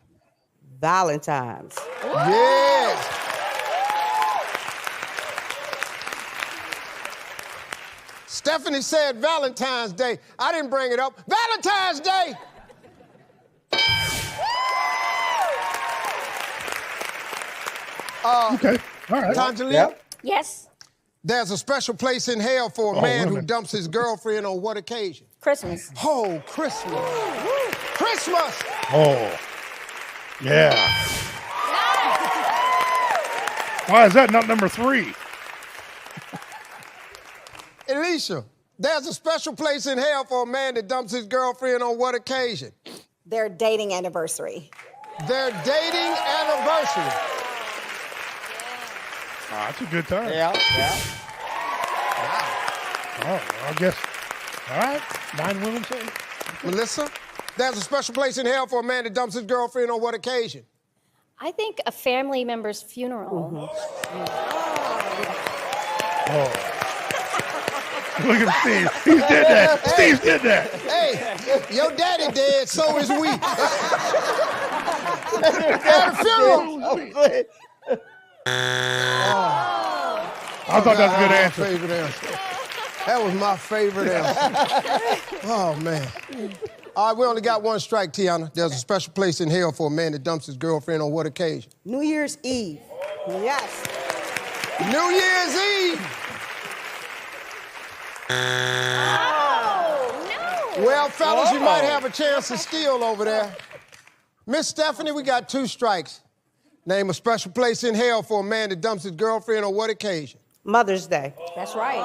S16: Valentine's.
S15: Yes. Stephanie said Valentine's Day. I didn't bring it up. Valentine's Day!
S2: Okay, all right.
S15: Tanjalina?
S16: Yep. Yes.
S15: There's a special place in hell for a man who dumps his girlfriend on what occasion?
S16: Christmas.
S15: Oh, Christmas. Christmas!
S2: Oh, yeah. Why is that not number 3?
S15: Alicia, there's a special place in hell for a man that dumps his girlfriend on what occasion?
S16: Their dating anniversary.
S15: Their dating anniversary.
S2: Oh, that's a good time.
S1: Yeah.
S2: Oh, I guess. All right. 9 women say.
S15: Melissa, there's a special place in hell for a man that dumps his girlfriend on what occasion?
S17: I think a family member's funeral.
S2: Oh. Look at Steve. He did that. Steve did that.
S15: Hey, your daddy dead, so is we. At a funeral.
S2: I thought that was a good answer.
S15: Favorite answer. That was my favorite answer. Oh, man. All right, we only got 1 strike, Tiana. There's a special place in hell for a man that dumps his girlfriend on what occasion?
S16: New Year's Eve. Yes.
S15: New Year's Eve.
S17: Oh, no.
S15: Well, fellas, you might have a chance to steal over there. Miss Stephanie, we got 2 strikes. Name a special place in hell for a man that dumps his girlfriend on what occasion?
S16: Mother's Day. That's right.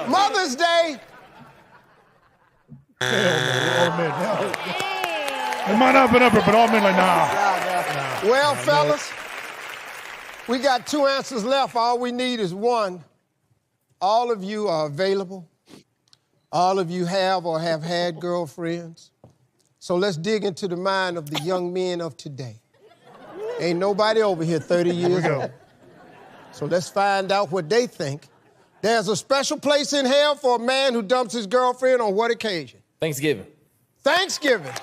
S15: Mother's Day.
S2: All men. It might not have been up there, but all men like, nah.
S15: Well, fellas, we got 2 answers left. All we need is 1. All of you are available. All of you have or have had girlfriends. So let's dig into the mind of the young men of today. Ain't nobody over here 30 years old. So let's find out what they think. There's a special place in hell for a man who dumps his girlfriend on what occasion?
S18: Thanksgiving.
S15: Thanksgiving.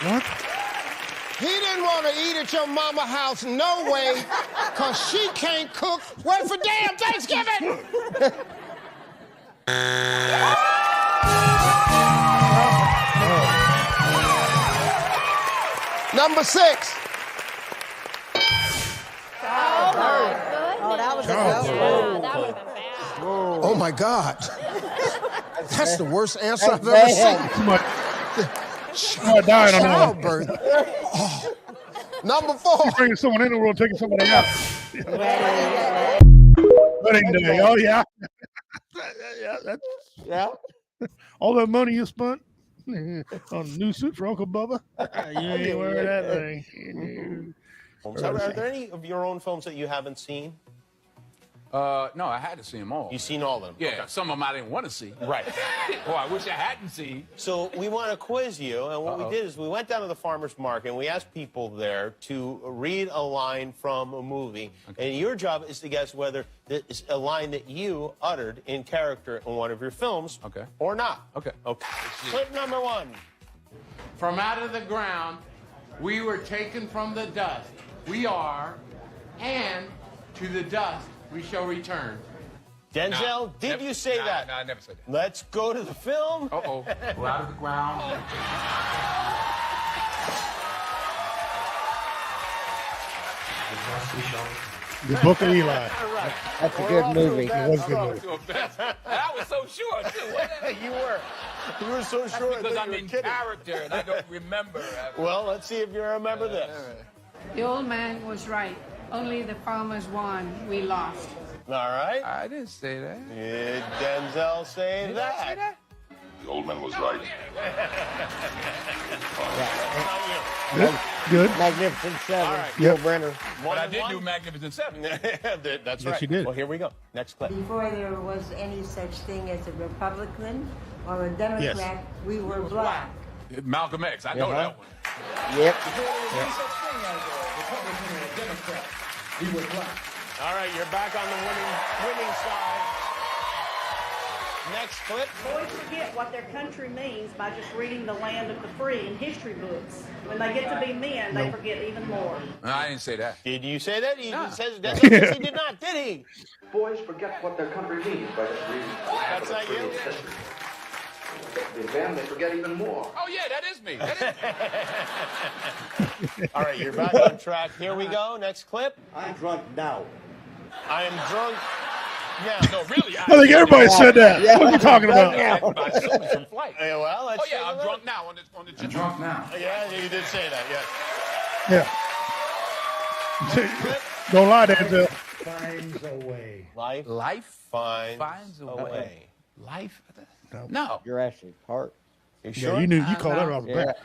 S2: What?
S15: He didn't want to eat at your mama's house, no way, because she can't cook. Wait for damn Thanksgiving! Number 6.
S16: Oh, that was a good one.
S15: Oh, my God. That's the worst answer I've ever seen. Childbirth. Oh. Number 4.
S2: You're bringing someone in the world, taking somebody out. Wedding day. Oh, yeah.
S1: Yeah.
S2: All that money you spent on a new suit for Uncle Bubba. You ain't wearing that thing.
S18: Are there any of your own films that you haven't seen?
S19: No, I had to see them all.
S18: You've seen all of them?
S19: Yeah,
S18: Okay.
S19: some of them I didn't want to see.
S18: Right.
S19: Oh, I wish I hadn't seen.
S18: So we want to quiz you, and what we did is we went down to the farmer's market and we asked people there to read a line from a movie, and your job is to guess whether it's a line that you uttered in character in one of your films or not.
S19: Okay.
S18: Clip number 1.
S20: From out of the ground, we were taken from the dust. We are, and to the dust we shall return.
S18: Denzel, did you say that?
S19: No, I never said that.
S18: Let's go to the film.
S20: Uh-oh. We're out of the ground.
S2: The Book of Eli.
S1: That's a good movie.
S2: It was a good movie.
S19: I was so sure, too.
S18: You were. You were so
S19: That's
S18: sure.
S19: because I'm in character and I don't remember.
S18: Well, let's see if you remember this.
S21: The old man was right. Only the farmers won. We lost.
S18: All right.
S19: I didn't say that.
S18: Did Denzel say
S19: Did
S18: that?
S19: I say that?
S22: The old man was right.
S2: Good.
S1: Magnificent Seven.
S18: All right.
S1: Yul Brenner.
S19: But I did do Magnificent Seven.
S18: That's
S2: Yes,
S18: right.
S2: you did.
S18: Well, here we go. Next clip.
S16: Before there was any such thing as a Republican or a Democrat, we were black.
S19: Malcolm X. I know that one.
S1: Yep.
S18: All right, you're back on the winning side. Next clip.
S23: Boys forget what their country means by just reading The Land of the Free in history books. When they get to be men, they forget even more.
S19: I didn't say that.
S18: Did you say that? He says that. Yes, he did not, did he?
S12: Boys forget what their country means by just reading.
S18: That's not you.
S12: Then they forget even more.
S19: Oh, yeah, that is me. That is
S18: All right, you're back on track. Here we go. Next clip.
S12: I'm drunk now.
S18: I am drunk now.
S19: No, really.
S2: I think everybody said that. What are you talking about?
S19: From flight.
S18: Yeah, well, let's
S19: Oh, yeah,
S18: take a
S19: I'm
S18: look.
S19: drunk now on the
S12: I'm drunk now.
S18: Yeah, you did say that, yes.
S2: Yeah. Don't lie, Denzel.
S11: Finds a way.
S18: Life finds a way.
S19: Life? No.
S1: Jurassic Park.
S18: You
S2: Yeah, you knew. You called that off the
S1: Yeah.
S2: bat.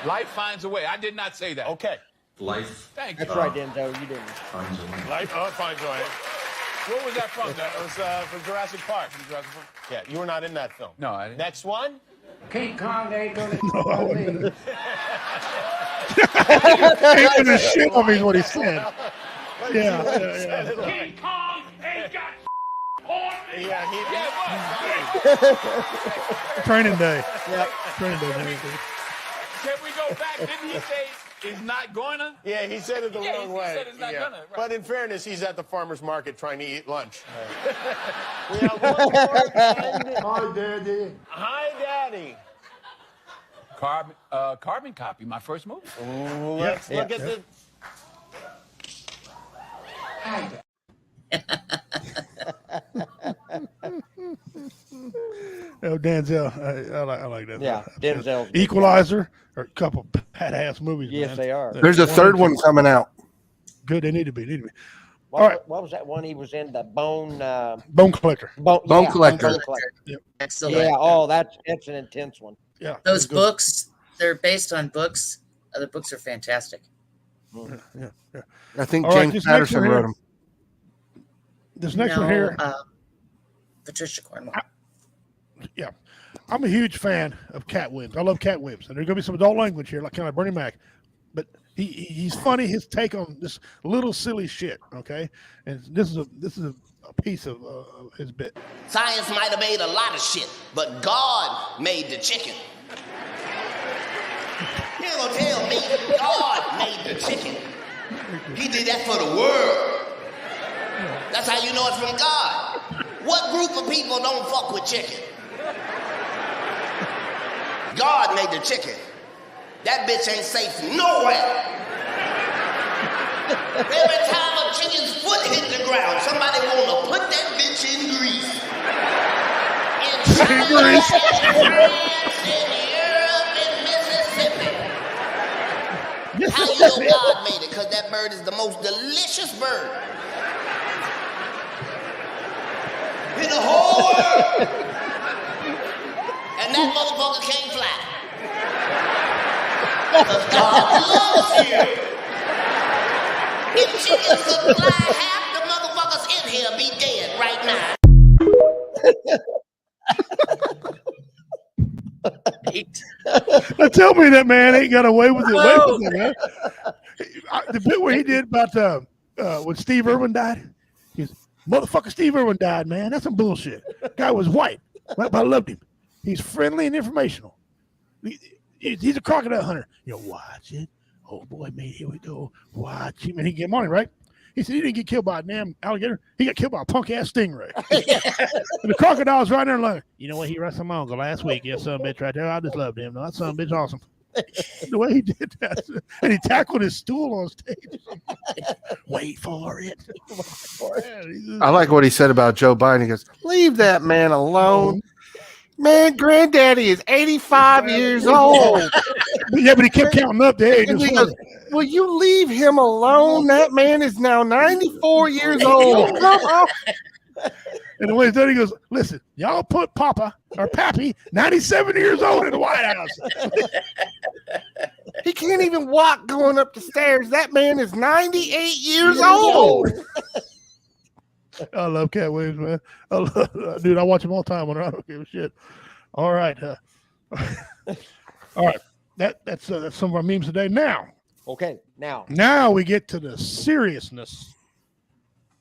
S19: Life finds a way. I did not say that.
S18: Okay.
S22: Life
S19: Thank you.
S1: That's right, Denzel. You didn't.
S22: finds a way.
S18: Life finds a way.
S19: What was that from?
S18: That was from Jurassic Park. Yeah, you were not in that film.
S19: No, I didn't.
S18: Next one.
S21: King Kong ain't gonna
S2: Ain't gonna shit on me is what he said. Yeah.
S19: King Kong ain't got on me.
S18: Yeah,
S2: Training day.
S1: Yep.
S2: Training day.
S19: Can we go back? Didn't he say he's not gonna?
S18: Yeah, he said it the
S19: Yeah,
S18: wrong
S19: he
S18: way.
S19: said it's not gonna, right.
S18: But in fairness, he's at the farmer's market trying to eat lunch. We have one more.
S11: Hi, Daddy.
S18: Hi, Daddy.
S19: Carbon Copy, my first movie.
S18: Let's look at the.
S2: Oh, Denzel. I like that.
S1: Yeah, Denzel.
S2: Equalizer are a couple badass movies.
S1: Yes,
S2: man.
S1: they are.
S3: There's a third one coming out.
S2: Good. They need to be.
S1: What,
S2: All right.
S1: What was that one he was in? The Bone.
S2: Bone Collector.
S3: Bone Collector.
S1: Bone Collector.
S2: Yep.
S4: Excellent.
S1: Yeah. Oh, that's an intense one.
S2: Yeah.
S4: Those books, they're based on books. The books are fantastic.
S2: Yeah.
S3: I think
S2: All right,
S3: James
S2: this next
S3: Patterson
S2: one
S3: wrote
S2: here-
S3: them.
S2: This next one here.
S4: Patricia Cornwell.
S2: Yeah. I'm a huge fan of Cat Williams. I love Cat Williams. And there's going to be some adult language here, like kind of Bernie Mac. But he's funny. His take on this little silly shit, okay? And this is a piece of his bit.
S24: Science might have made a lot of shit, but God made the chicken. You ain't gonna tell me God made the chicken. He did that for the world. That's how you know it's from God. What group of people don't fuck with chicken? God made the chicken. That bitch ain't safe nowhere. Every time a chicken's foot hit the ground, somebody wanna put that bitch in grease. In China, in France, in Europe, in Mississippi. How you know God made it? Because that bird is the most delicious bird. in the whole world. And that motherfucker can't fly. Because God loves you. If chickens could fly, half the motherfuckers in here be dead right now.
S2: Now tell me that man ain't got away with it. Oh. Man. The bit where he did about when Steve Irwin died, he goes, motherfucker, Steve Irwin died, man. That's some bullshit. Guy was white, but I loved him. He's friendly and informational. He's a crocodile hunter. You know, watch it. Oh boy, man, here we go. Watch him, and he get money, right? He said he didn't get killed by a damn alligator. He got killed by a punk ass stingray. And the crocodile's right there like, you know what? He wrestled my uncle last week. Yes, son of a bitch right there. I just loved him. No, that son of a bitch awesome. The way he did that. And he tackled his stool on stage. Wait for it.
S3: I like what he said about Joe Biden. He goes, leave that man alone. Man, granddaddy is 85 years old.
S2: Yeah, but he kept counting up the age.
S3: And he goes, will you leave him alone? That man is now 94 years old.
S2: And the way he's done, he goes, listen, y'all put Papa or Pappy, 97 years old, in the White House.
S3: He can't even walk going up the stairs. That man is 98 years old.
S2: I love Cat Williams, man. Dude, I watch him all the time when I don't give a shit. All right. All right. That's some of our memes today. Now.
S1: Okay.
S2: Now we get to the seriousness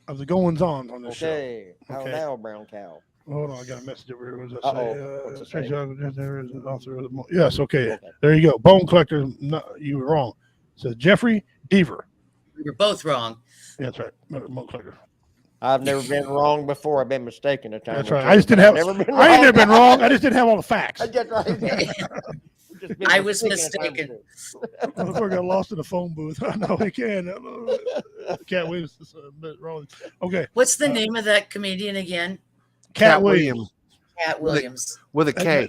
S2: of the goings on this show.
S1: Okay. How now, brown cow?
S2: Hold on, I got a message over here. What does that say? Yes, okay. There you go. Bone collector. No, you were wrong. It says Jeffrey Deaver.
S4: We were both wrong.
S2: Yeah, that's right. Bone collector.
S1: I've never been wrong before. I've been mistaken a time.
S2: That's right. I just didn't have. I ain't never been wrong. I just didn't have all the facts.
S1: That's right.
S4: I was mistaken.
S2: Motherfucker got lost in the phone booth. I know he can. Cat Williams is a bit wrong. Okay.
S4: What's the name of that comedian again?
S2: Cat Williams.
S4: Cat Williams.
S3: With a K.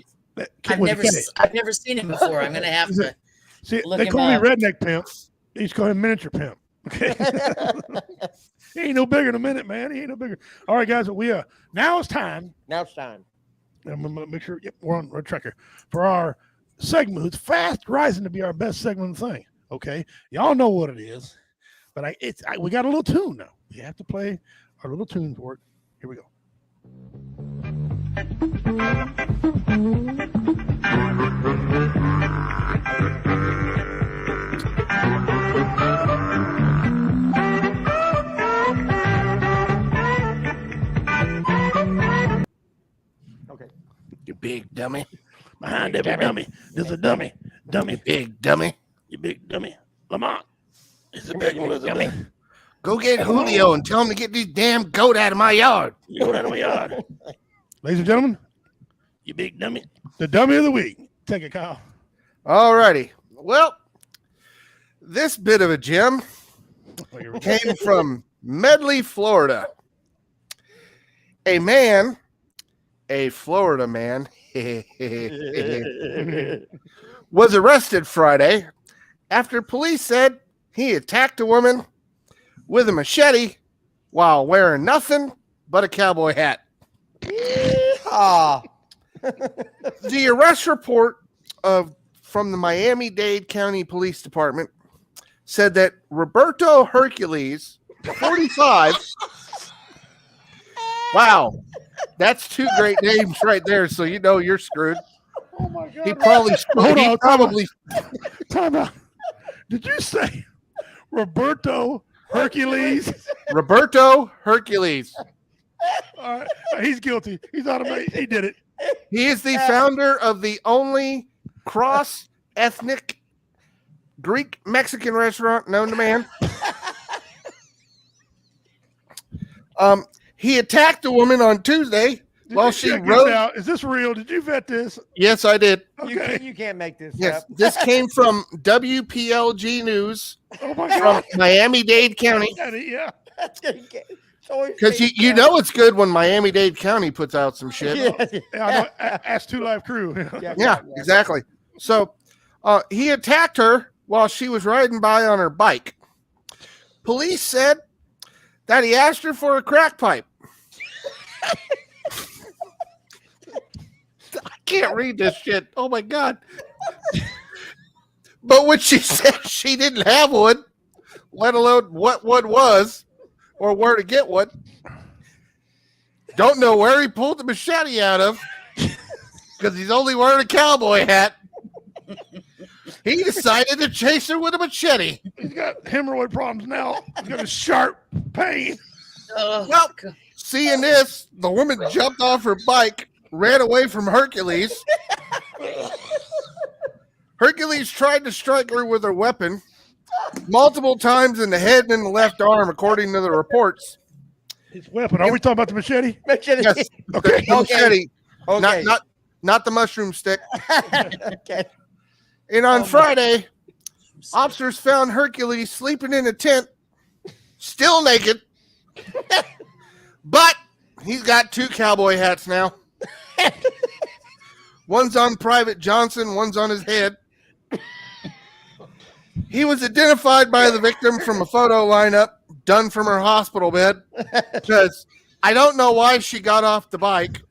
S4: I've never seen him before. I'm gonna have to.
S2: See,
S4: look
S2: they
S4: him
S2: call me
S4: up.
S2: redneck pimp. He's called him miniature pimp. Okay. He ain't no bigger in a minute, man. He ain't no bigger. All right, guys. Now it's time.
S1: Now it's time.
S2: I'm gonna make sure. Yep, we're on tracker for our segment. It's fast rising to be our best segment thing. Okay, y'all know what it is, but we got a little tune now. We have to play our little tune for it. Here we go.
S1: Okay.
S3: You big dummy.
S2: Behind every dummy, there's a dummy. Dummy.
S3: Big dummy.
S2: You big dummy. Lamont. It's a big Elizabeth.
S3: Go get Julio and tell him to get these damn goat out of my yard.
S2: You go out of my yard. Ladies and gentlemen, you big dummy. The dummy of the week. Take it, Kyle.
S3: All righty. Well, this bit of a gem came from Medley, Florida. A Florida man, was arrested Friday after police said he attacked a woman with a machete while wearing nothing but a cowboy hat. The arrest report from the Miami-Dade County Police Department said that Roberto Hercules, 45. Wow, that's two great names right there. So you know you're screwed.
S2: Oh my God!
S3: He probably.
S2: Time out. Did you say Roberto Hercules?
S3: Roberto Hercules.
S2: All right, he's guilty. He's automatic. He did it.
S3: He is the founder of the only cross-ethnic Greek-Mexican restaurant known to man. He attacked a woman on Tuesday while she rode.
S2: Is this real? Did you vet this?
S3: Yes, I did.
S1: Okay. You can't make this
S3: Yes,
S1: up.
S3: this came from WPLG News
S2: Oh my God.
S3: from Miami-Dade County.
S2: Yeah.
S3: Because you know it's good when Miami-Dade County puts out some shit.
S2: Yeah, I know. Ask 2 Live Crew.
S3: Yeah, exactly. So he attacked her while she was riding by on her bike. Police said that he asked her for a crack pipe. can't read this shit. Oh my God. But when she said she didn't have one, let alone what one was or where to get one, don't know where he pulled the machete out of because he's only wearing a cowboy hat. He decided to chase her with a machete.
S2: He's got hemorrhoid problems now. He's got a sharp pain.
S3: Well, seeing this, the woman jumped off her bike, ran away from Hercules. Hercules tried to strike her with her weapon multiple times in the head and in the left arm, according to the reports.
S2: His weapon. Are we talking about the machete?
S1: Machete.
S3: Yes,
S2: Okay.
S3: the machete.
S1: Okay.
S3: Not the mushroom stick.
S1: Okay.
S3: And on Friday, officers found Hercules sleeping in a tent, still naked. But he's got 2 cowboy hats now. One's on Private Johnson, one's on his head. He was identified by the victim from a photo lineup done from her hospital bed. Because I don't know why she got off the bike.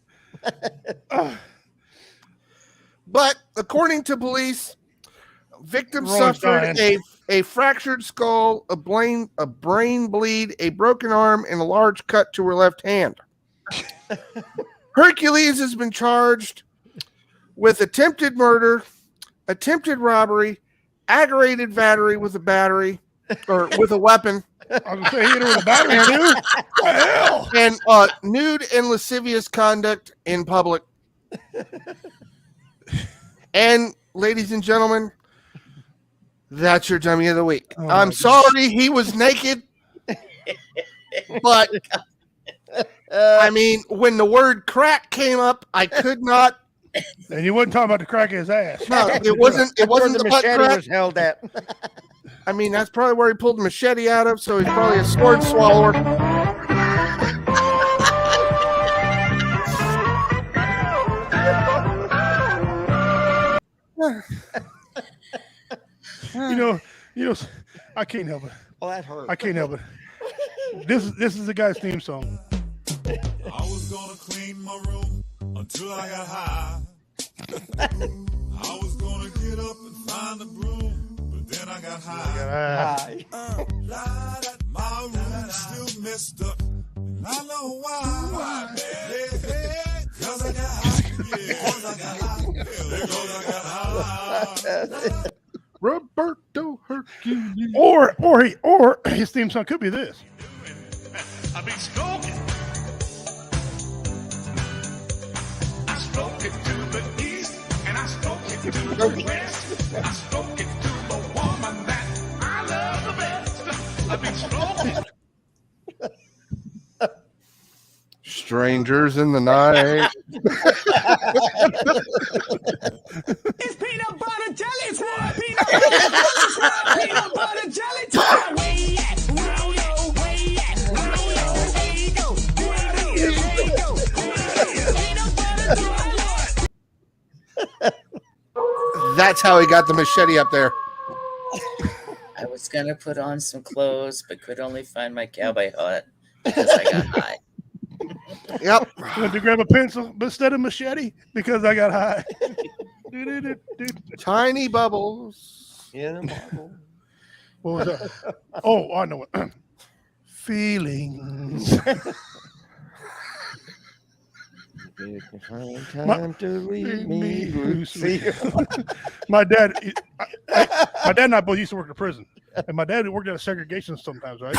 S3: But according to police, victim suffered a fractured skull, a brain bleed, a broken arm, and a large cut to her left hand. Hercules has been charged with attempted murder, attempted robbery, aggravated battery with a battery, or with a weapon.
S2: I was going to say, hit her with a battery, too? What the hell?
S3: And nude and lascivious conduct in public. And, ladies and gentlemen, that's your dummy of the week.
S2: Oh,
S3: I'm sorry he was naked, but I mean, when the word crack came up, I could not.
S2: And you wasn't talking about the crack of his ass.
S3: No, it wasn't. It wasn't the butt
S1: machete
S3: crack.
S1: was held at.
S3: I mean, that's probably where he pulled the machete out of. So he's probably a sword swallower.
S2: You know, I can't help it.
S1: Well, that hurt.
S2: I can't help it. This is the guy's theme song.
S5: I was gonna clean my room until I got high. I was gonna get up and find the broom, but then I got high. My room's still messed up, and I know why. Cause I got high. Yeah, cause I got high. Yeah, cause I got high.
S3: Roberto Hercules.
S2: Or his theme song could be this.
S5: I be stroking. I stroke it to the east, and I stroke it to the west. I stroke it to the woman that I love the best. I be stroking.
S3: Strangers in the night.
S5: It's peanut butter jelly time. Peanut butter jelly time. Peanut butter jelly time. Way at, roll way at, roll there you go. There you go. Peanut butter jelly.
S3: That's how he got the machete up there.
S4: I was gonna put on some clothes, but could only find my cowboy hat because I got high.
S3: Yep.
S2: Went to grab a pencil, but instead of machete, because I got high.
S3: Tiny bubbles.
S1: In a bottle.
S2: What was that? Oh, I know it. Feelings.
S1: Time to leave me loose.
S2: My dad and I both used to work in prison, and my dad worked at a segregation sometimes, right?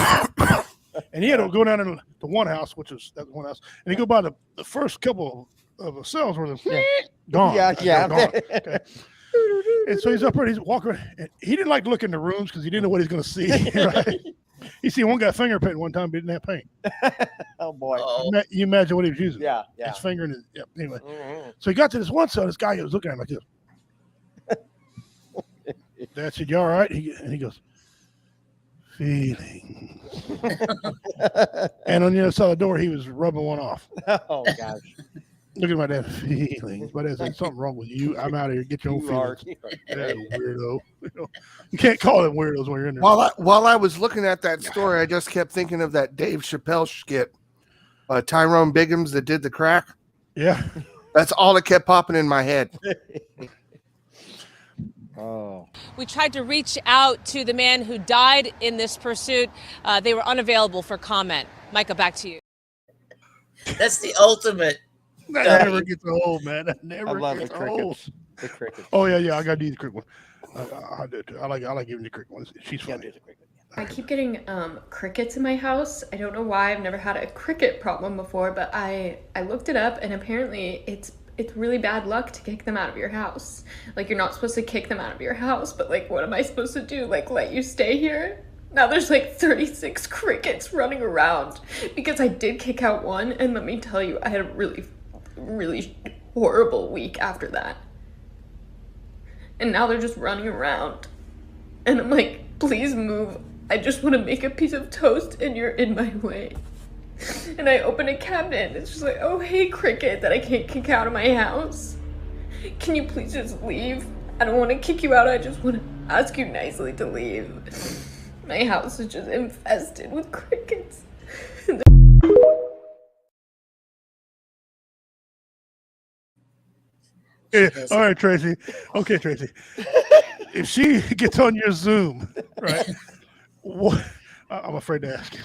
S2: And he had to go down to the one house, which is that one house, and he go by the first couple of cells where they're gone.
S1: Yeah.
S2: Gone. Okay. And so he's up there, he's walking, and he didn't like to look in the rooms because he didn't know what he's going to see. Right? He seen one guy finger painting one time, but he didn't have paint.
S1: Oh boy!
S2: You imagine what he was using?
S1: Yeah.
S2: His finger and his. Yeah. Anyway,
S1: Mm-hmm.
S2: so he got to this one cell. This guy was looking at him like this. Dad said, "You all right?" And he goes, "Feelings." And on the other side of the door, he was rubbing one off.
S1: Oh gosh!
S2: Look at my dad. Feelings. My dad said, "Something wrong with you. I'm out of here. Get your own feelings." That weirdo. You can't call them weirdos when you're in there.
S3: While I was looking at that story, I just kept thinking of that Dave Chappelle skit. Tyrone Biggums that did the crack.
S2: Yeah.
S3: That's all that kept popping in my head.
S1: Oh.
S6: We tried to reach out to the man who died in this pursuit. They were unavailable for comment. Micah, back to you.
S4: That's the ultimate.
S2: That never gets old, man. That never
S1: I love
S2: gets
S1: the
S2: old.
S1: crickets. The crickets.
S2: Oh yeah, I gotta do the cricket one. I do too. I like giving the cricket ones. She's funny.
S7: I keep getting crickets in my house. I don't know why. I've never had a cricket problem before, but I looked it up, and apparently it's really bad luck to kick them out of your house. Like, you're not supposed to kick them out of your house, but like, what am I supposed to do? Like, let you stay here? Now there's like 36 crickets running around because I did kick out one, and let me tell you, I had a really, really horrible week after that. And now they're just running around. And I'm like, please move. I just want to make a piece of toast and you're in my way. And I open a cabinet and it's just like, oh, hey, cricket that I can't kick out of my house. Can you please just leave? I don't want to kick you out. I just want to ask you nicely to leave. My house is just infested with crickets.
S2: Yeah. All right, Tracy. Okay, Tracy. If she gets on your Zoom, right? What? I'm afraid to ask you.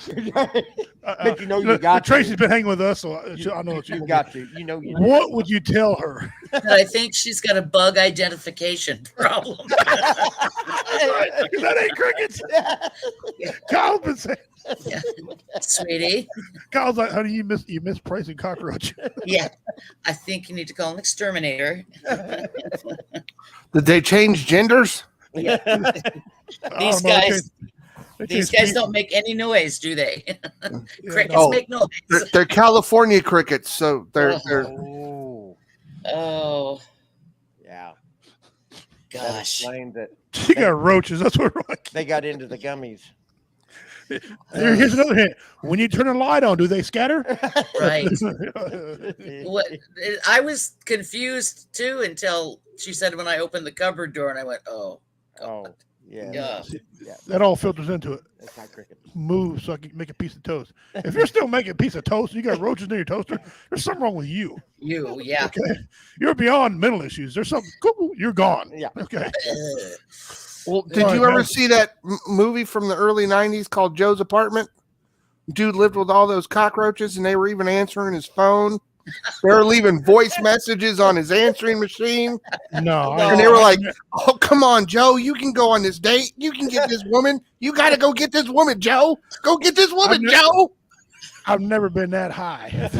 S1: But you know you got
S2: Tracy's
S1: to.
S2: been hanging with us, so I know
S1: you got to. You know you.
S2: What would you tell her?
S4: But I think she's got a bug identification problem.
S2: That ain't crickets. Kyle's been saying.
S4: Yeah. Sweetie.
S2: Kyle's like, honey, you mispricing cockroach.
S4: Yeah. I think you need to call an exterminator.
S3: Did they change genders?
S4: Yeah. These guys don't make any noise, do they? Crickets make noise.
S3: They're California crickets, so they're.
S4: Oh.
S1: Yeah.
S4: Gosh.
S1: That
S2: she got roaches. That's what
S1: they got into the gummies.
S2: Here's another hint. When you turn a light on, do they scatter?
S4: Right. What? I was confused too until she said when I opened the cupboard door, and I went, "Oh, God.
S1: Yeah.
S2: That all filters into it.
S1: That's not cricket.
S2: Move so I can make a piece of toast. If you're still making a piece of toast, and you got roaches in your toaster. There's something wrong with you.
S4: You, yeah.
S2: Okay, you're beyond mental issues. There's something. You're gone.
S1: Yeah.
S2: Okay.
S3: Well, did you ever see that movie from the early 90s called Joe's Apartment? Dude lived with all those cockroaches, and they were even answering his phone. They were leaving voice messages on his answering machine.
S2: No.
S3: And they were like, oh, come on, Joe. You can go on this date. You can get this woman. You got to go get this woman, Joe. Go get this woman, Joe.
S2: I've never been that high.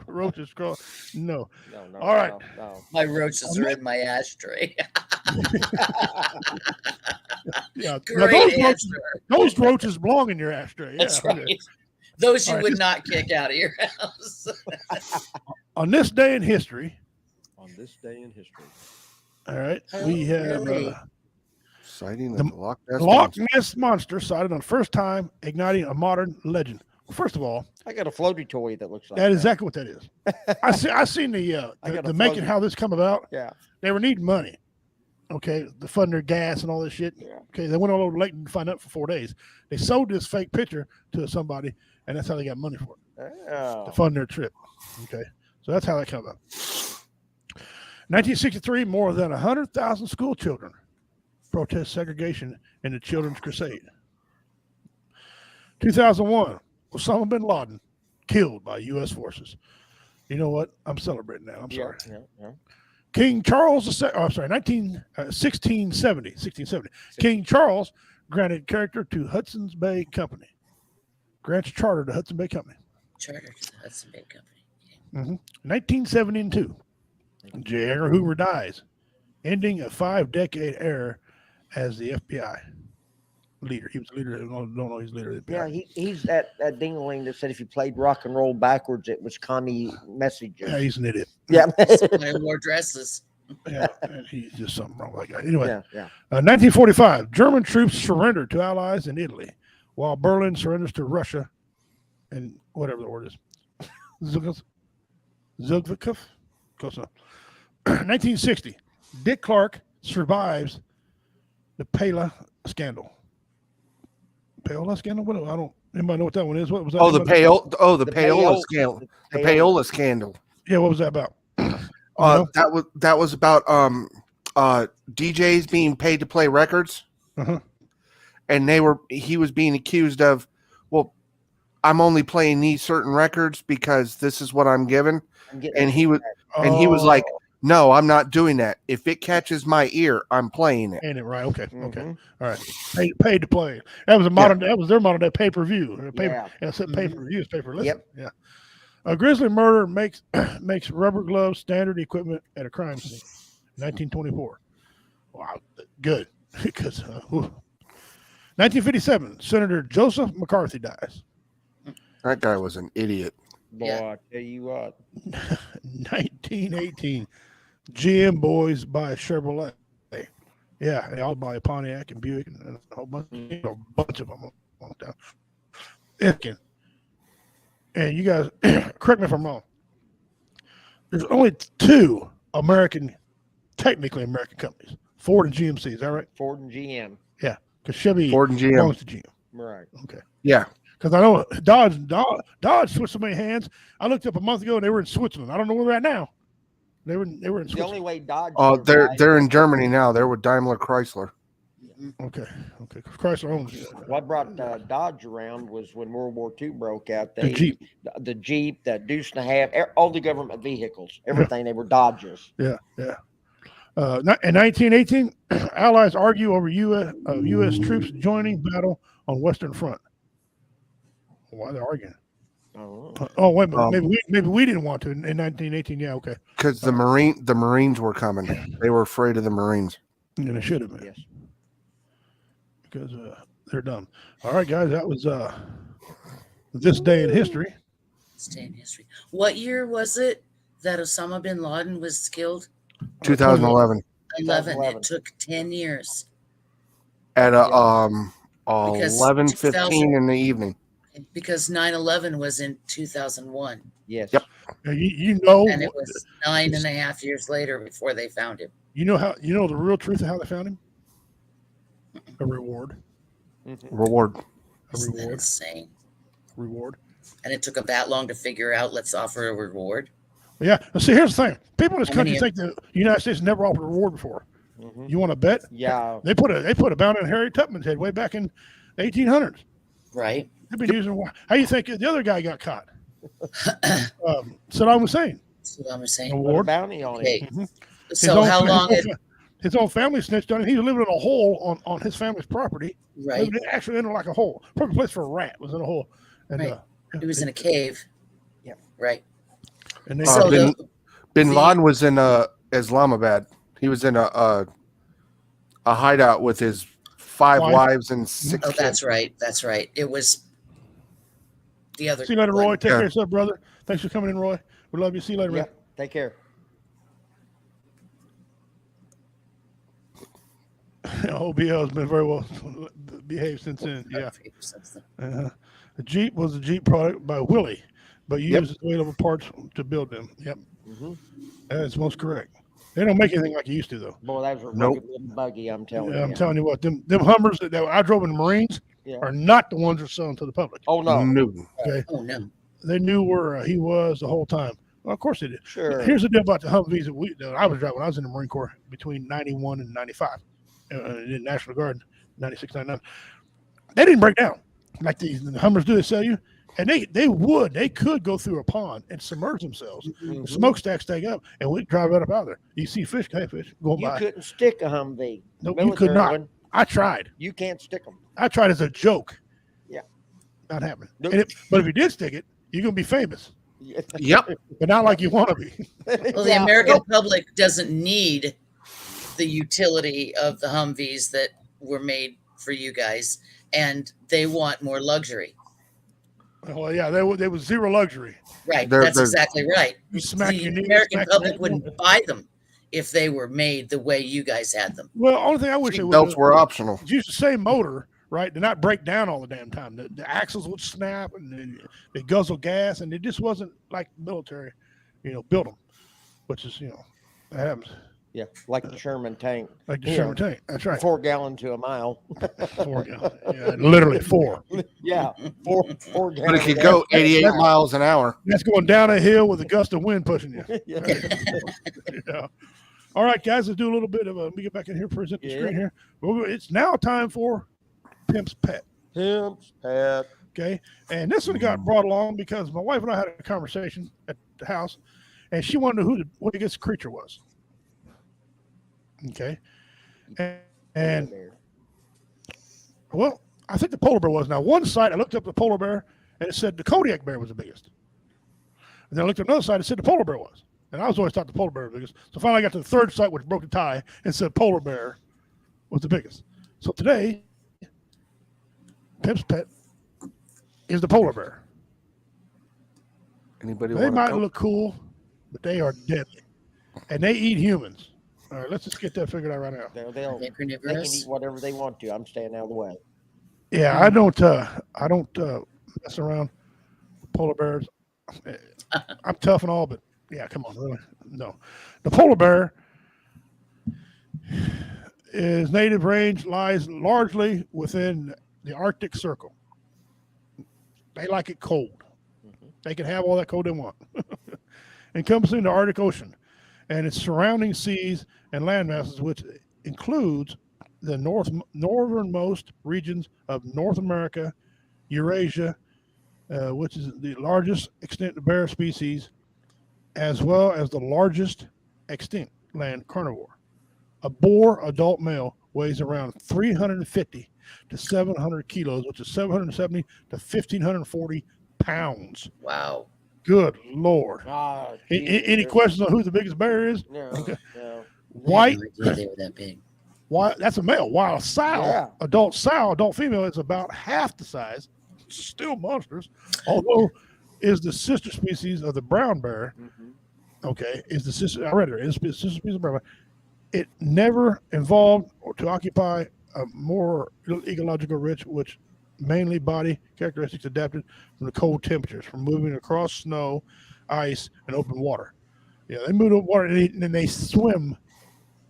S2: Roaches crawl. No. All right.
S1: No.
S4: My roaches are in my ashtray.
S2: Yeah.
S4: Great
S2: Now,
S4: answer.
S2: those roaches belong in your ashtray. Yeah.
S4: That's right. Those you
S2: All right,
S4: would not kick out of your house.
S2: On this day in history.
S1: On this day in history.
S2: All right. We have
S3: sighting
S2: the Loch Ness Monster sighted on the first time, igniting a modern legend. Well, first of all,
S1: I got a floaty toy that looks like
S2: that. Exactly what that is. I seen the making how this come about.
S1: Yeah.
S2: They were needing money. Okay, to fund their gas and all this shit.
S1: Yeah.
S2: Okay, they went all over Layton to find out for 4 days. They sold this fake picture to somebody, and that's how they got money for it to fund their trip. Okay, so that's how that came about. 1963, more than 100,000 school children protest segregation in the Children's Crusade. 2001, Osama bin Laden killed by U.S. forces. You know what? I'm celebrating now. I'm sorry.
S1: Yeah.
S2: King Charles II, 1670. King Charles granted charter to Hudson's Bay Company. Grants charter to Hudson Bay Company.
S4: Charter to the Hudson Bay Company.
S2: 1972. J. Edgar Hoover dies, ending a 5-decade era as the FBI leader. He was the leader. I don't know he's leader of the FBI.
S1: Yeah, he's that ding-a-ling that said if you played rock and roll backwards, it was commie messages.
S2: Yeah, he's an idiot.
S1: Yeah.
S4: I wore dresses.
S2: Yeah, he's just something wrong with that guy. Anyway,
S1: yeah.
S2: 1945, German troops surrendered to allies in Italy, while Berlin surrenders to Russia, and whatever the word is. Zilvikov? Close enough. 1960, Dick Clark survives the Paola scandal. Paola scandal? What? I don't. Anybody know what that one is? What was that?
S3: The Paola scandal. The Paola scandal.
S2: Yeah, what was that about?
S3: That was about DJs being paid to play records, and he was being accused of, well, I'm only playing these certain records because this is what I'm given, and he was like, no, I'm not doing that. If it catches my ear, I'm playing it.
S2: Ain't it right? Okay, okay, all right. Paid to play. That was that was their modern day pay-per-view. Instead pay-per-view is pay-per-listen. Yeah. A grisly murder makes rubber gloves standard equipment at a crime scene. 1924. Wow, good. Because 1957, Senator Joseph McCarthy dies.
S3: That guy was an idiot.
S1: Boy, I tell you what.
S2: 1918, GM boys buy a Chevrolet. Yeah, they all buy a Pontiac and Buick and a whole bunch of them. And you guys, correct me if I'm wrong. There's only two technically American companies, Ford and GMC. Is that right?
S1: Ford and GM.
S2: Yeah, because Chevy
S3: Ford and GM
S2: belongs to GM.
S1: Right.
S2: Okay.
S3: Yeah.
S2: Because I know Dodge switched so many hands. I looked up a month ago and they were in Switzerland. I don't know where they're at now. They were in Switzerland.
S1: The only way Dodge.
S3: They're in Germany now. They're with Daimler Chrysler.
S2: Okay. Chrysler owns it.
S1: What brought Dodge around was when World War II broke out.
S2: The Jeep,
S1: the Deuce and a half, all the government vehicles, everything. They were Dodges.
S2: Yeah. In 1918, Allies argue over U.S. troops joining battle on Western Front. Why they're arguing? Oh, wait a minute. Maybe we didn't want to in 1918. Yeah, okay.
S3: Because the Marines were coming. They were afraid of the Marines.
S2: And they should have been. Yes. Because they're done. All right, guys, that was this day in history.
S4: This day in history. What year was it that Osama bin Laden was killed?
S3: 2011.
S4: 11. It took 10 years.
S3: At 11:15 in the evening.
S4: Because 9/11 was in 2001.
S1: Yes.
S3: Yep.
S2: You know,
S4: and it was 9.5 years later before they found him.
S2: You know the real truth of how they found him? A reward.
S3: Reward.
S4: Isn't that insane?
S2: Reward.
S4: And it took them that long to figure out, let's offer a reward.
S2: Yeah. See, here's the thing. People in this country think the United States never offered a reward before. You want to bet?
S1: Yeah.
S2: They put a bounty on Harry Tubman's head way back in the 1800s.
S4: Right.
S2: They've been using. How do you think the other guy got caught? Saddam Hussein.
S4: Saddam Hussein.
S2: Award.
S1: Bounty on him.
S4: So how long?
S2: His own family snitched on him. He was living in a hole on his family's property.
S4: Right.
S2: Actually, in like a hole. Perfect place for a rat was in a hole. And,
S4: right. He was in a cave.
S1: Yeah.
S4: Right.
S2: And
S3: Bin Laden was in Islamabad. He was in a hideout with his 5 wives and 6 kids.
S4: That's right. That's right. It was the other.
S2: See you later, Roy. Take care of yourself, brother. Thanks for coming in, Roy. We love you. See you later, man.
S1: Take care.
S2: OBL has been very well behaved since then. Yeah. The Jeep was a Jeep product by Willie, but you used available parts to build them. Yep. That's most correct. They don't make anything like you used to, though.
S1: Boy, that was a rugged little buggy, I'm telling you.
S2: I'm telling you what, them Hummers that I drove in the Marines are not the ones that are selling to the public.
S1: Oh, no.
S2: Okay.
S4: Oh, no.
S2: They knew where he was the whole time. Well, of course they did.
S1: Sure.
S2: Here's the deal about the Humvees that I was driving when I was in the Marine Corps between 91 and 95. In National Guard, 96, 99. They didn't break down like the Hummers do. They sell you. And they could go through a pond and submerge themselves. The smokestack stay up, and we'd drive right up out there. You see fish, catfish going by.
S1: You couldn't stick a Humvee.
S2: No, you could not. I tried.
S1: You can't stick them.
S2: I tried as a joke.
S1: Yeah.
S2: Not happening.
S1: Nope.
S2: But if you did stick it, you're going to be famous.
S3: Yep.
S2: But not like you want to be.
S4: Well, the American public doesn't need the utility of the Humvees that were made for you guys, and they want more luxury.
S2: Well, yeah, there was zero luxury.
S4: Right, that's exactly right.
S2: The
S4: American public wouldn't buy them if they were made the way you guys had them.
S2: Well, the only thing I wish
S3: belts were optional.
S2: It's used the same motor, right? To not break down all the damn time. The axles would snap and they guzzle gas, and it just wasn't like military, built them, which is, that happens.
S1: Yeah, like the Sherman tank.
S2: Like the Sherman tank. That's right.
S1: 4 gallon to a mile.
S2: 4 gallon. Yeah, literally 4.
S1: Yeah, 4 gallon.
S3: But it could go 88 miles an hour.
S2: That's going down a hill with a gust of wind pushing you. Yeah. All right, guys, let's do a little bit of let me get back in here, present the screen here. It's now time for Pimp's Pet.
S1: Pimp's Pet.
S2: Okay. And this one got brought along because my wife and I had a conversation at the house, and she wanted to know who the biggest creature was. Okay. And well, I think the polar bear was. Now, one side, I looked up the polar bear, and it said the Kodiak bear was the biggest. And then I looked at another side, it said the polar bear was. And I was always thought the polar bear was the biggest. So finally I got to the third site, which broke the tie, and said polar bear was the biggest. So today, Pimp's Pet is the polar bear.
S3: Anybody
S2: They might look cool, but they are deadly. And they eat humans. All right, let's just get that figured out right now.
S1: They can eat whatever they want to. I'm staying out of the way.
S2: Yeah, I don't mess around with polar bears. I'm tough and all, but yeah, come on, really? No. The polar bear is native range lies largely within the Arctic Circle. They like it cold. They can have all that cold they want. Encompassing the Arctic Ocean and its surrounding seas and land masses, which includes the northernmost regions of North America, Eurasia, which is the largest extant bear species, as well as the largest extinct land carnivore. A boar adult male weighs around 350 to 700 kilos, which is 770 to 1,540 pounds.
S4: Wow.
S2: Good Lord. Any questions on who the biggest bear is?
S1: No.
S2: Okay.
S1: No.
S2: White.
S4: Yeah, they were that big.
S2: Why? That's a male. While a sow, adult female is about half the size. Still monsters, although is the sister species of the brown bear. Okay, is the sister? I read it. Is the sister species of brown bear. It never evolved to occupy a more ecological rich, which mainly body characteristics adapted from the cold temperatures, from moving across snow, ice, and open water. Yeah, they move to water and then they swim.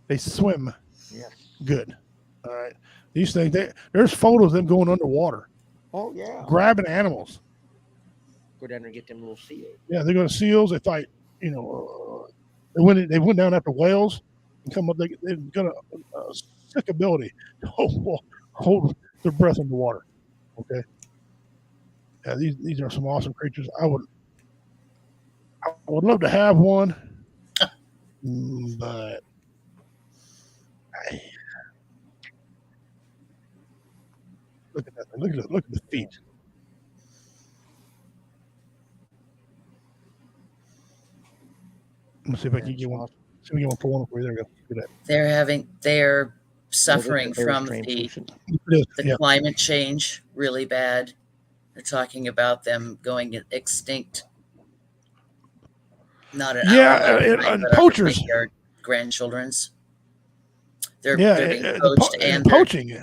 S2: They swim.
S1: Yes.
S2: Good. All right. These things. There's photos of them going underwater.
S1: Oh yeah.
S2: Grabbing animals.
S1: Go down there and get them little seals.
S2: Yeah, they're going to seals. They fight. You know, they went down after whales and come up. They've got a sick ability to hold their breath in the water. Okay. Yeah, these are some awesome creatures. I would love to have one, but look at that. Look at the feet. Let's see if I can get one. See if we can pull one up for you. There we go. Look at that.
S4: They're suffering from the climate change really bad. They're talking about them going extinct. Not an
S2: and poachers.
S4: Our grandchildren's. They're being poached and
S2: poaching.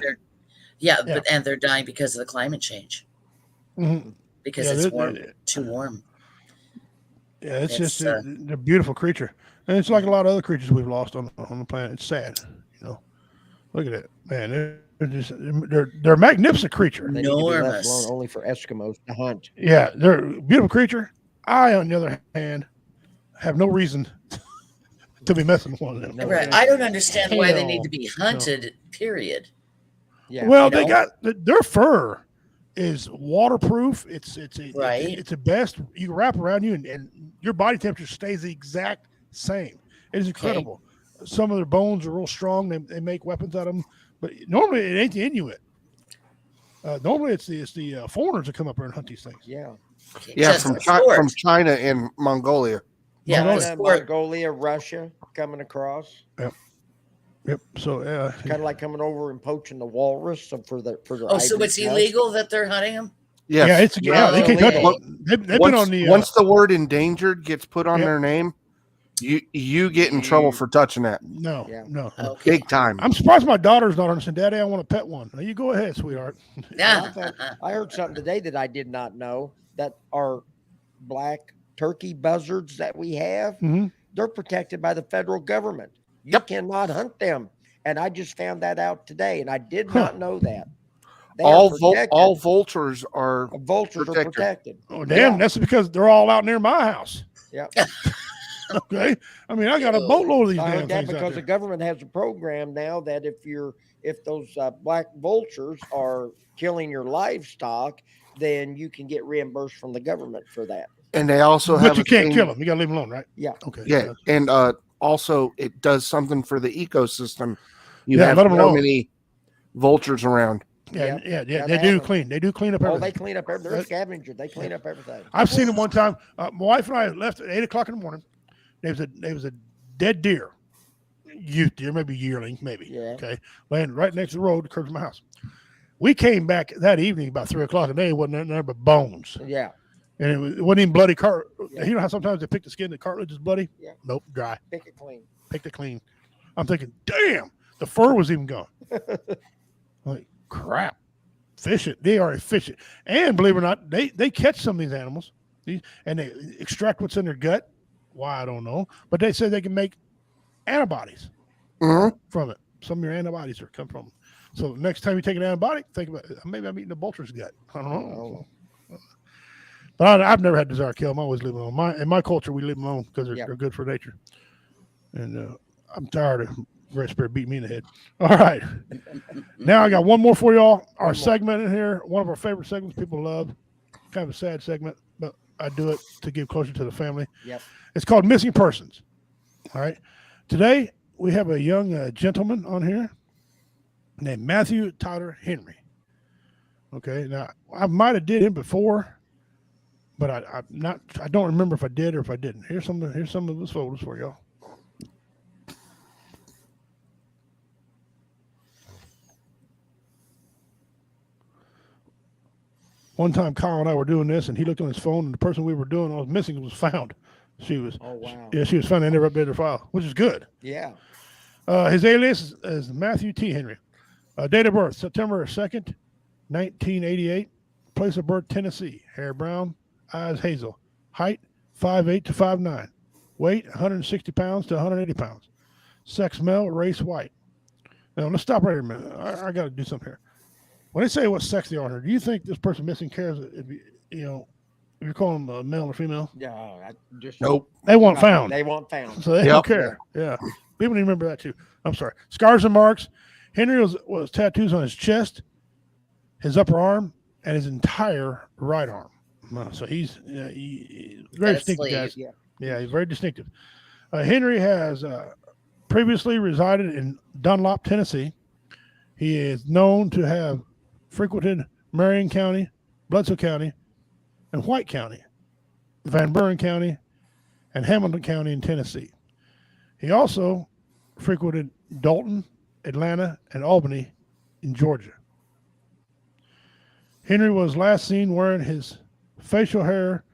S4: But they're dying because of the climate change.
S2: Mm-hmm.
S4: Because it's too warm.
S2: Yeah, it's just a beautiful creature, and it's like a lot of other creatures we've lost on the planet. It's sad, you know. Look at it, man. They're magnificent creatures.
S1: They need to be left alone only for Eskimos to hunt.
S2: Yeah, they're a beautiful creature. I, on the other hand, have no reason to be messing with one of them.
S4: Right. I don't understand why they need to be hunted. Period.
S2: Yeah. Well, they got their fur is waterproof. It's the best. You can wrap around you, and your body temperature stays the exact same. It is incredible. Okay. Some of their bones are real strong. They make weapons out of them, but normally it ain't the Inuit. Normally it's the foreigners that come up here and hunt these things.
S1: Yeah.
S3: Yeah, from China and Mongolia.
S1: Yeah, Mongolia, Russia coming across.
S2: Yep. So
S1: kind of like coming over and poaching the walrus for their.
S4: So it's illegal that they're hunting them.
S3: Yes.
S2: They can touch them. They've been on the.
S3: Once the word endangered gets put on their name, you get in trouble for touching that.
S2: No.
S4: Okay.
S3: Big time.
S2: I'm surprised my daughter's not understanding. Daddy, I want to pet one. Now you go ahead, sweetheart.
S1: I heard something today that I did not know, that our black turkey buzzards that we have, they're protected by the federal government. You cannot hunt them. And I just found that out today, and I did not know that.
S3: All vultures are
S1: protected.
S2: Oh, damn!
S1: Yeah.
S2: That's because they're all out near my house.
S1: Yeah.
S2: Okay. I mean, I got a boatload of these
S1: I
S2: damn
S1: heard that
S2: things out
S1: because
S2: there.
S1: the government has a program now that if those black vultures are killing your livestock, then you can get reimbursed from the government for that.
S3: And they also
S2: But
S3: have
S2: you
S3: a
S2: can't
S3: thing-
S2: kill them. You got to leave them alone, right?
S1: Yeah.
S2: Okay.
S3: Yeah, and also it does something for the ecosystem. You
S2: Yeah,
S3: have
S2: let 'em
S3: so
S2: alone.
S3: many vultures around.
S2: Yeah.
S1: Yeah,
S2: They do clean. They do clean up everything.
S1: Oh, they clean up everything. They're scavengers. They clean up everything.
S2: I've seen them one time. My wife and I left at 8:00 in the morning. There was a dead deer, youth deer, maybe yearling, maybe.
S1: Yeah.
S2: Okay, laying right next to the road, curves my house. We came back that evening about 3:00, and there wasn't nothing there but bones.
S1: Yeah.
S2: And it wasn't even bloody. You know how sometimes they pick the skin, the cartilage is bloody.
S1: Yeah.
S2: Nope, dry.
S1: Pick it clean.
S2: Picked it clean. I'm thinking, damn, the fur was even gone. Like crap. Fishing. They are efficient. And believe it or not, they catch some of these animals and they extract what's in their gut. Why, I don't know. But they say they can make antibodies from it. Some of your antibodies are come from. So next time you take an antibiotic, think about it. Maybe I'm eating the vulture's gut. I don't know. But I've never had desire to kill them. I always leave them alone. In my culture, we leave them alone because they're good for nature. And I'm tired of Great Spirit beating me in the head. All right. Now I got one more for y'all. Our segment in here, one of our favorite segments people love. Kind of a sad segment, but I do it to give closure to the family.
S1: Yep.
S2: It's called Missing Persons. All right. Today, we have a young gentleman on here named Matthew Tyler Henry. Okay. Now, I might have did him before, but I don't remember if I did or if I didn't. Here's some of his photos for y'all. One time, Kyle and I were doing this, and he looked on his phone, and the person we were doing what was missing was found. She was.
S1: Oh wow.
S2: She was found. They never updated her file, which is good.
S1: Yeah.
S2: His alias is Matthew T. Henry. Date of birth, September 2nd, 1988. Place of birth, Tennessee. Hair brown, eyes hazel. Height, 5'8" to 5'9". Weight, 160 pounds to 180 pounds. Sex male, race white. Now, let's stop right here a minute. I got to do something here. When they say what sex they are here, do you think this person missing cares if you're calling them male or female?
S1: Yeah,
S2: Nope. They want found.
S1: They want found.
S2: So they don't care. Yeah. People need to remember that too. I'm sorry. Scars and marks. Henry was tattoos on his chest, his upper arm, and his entire right arm. So he's very distinctive, guys. Yeah, he's very distinctive. Henry has previously resided in Dunlop, Tennessee. He is known to have frequented Marion County, Bledsoe County, and White County, Van Buren County, and Hamilton County in Tennessee. He also frequented Dalton, Atlanta, and Albany in Georgia. Henry was last seen wearing his facial hair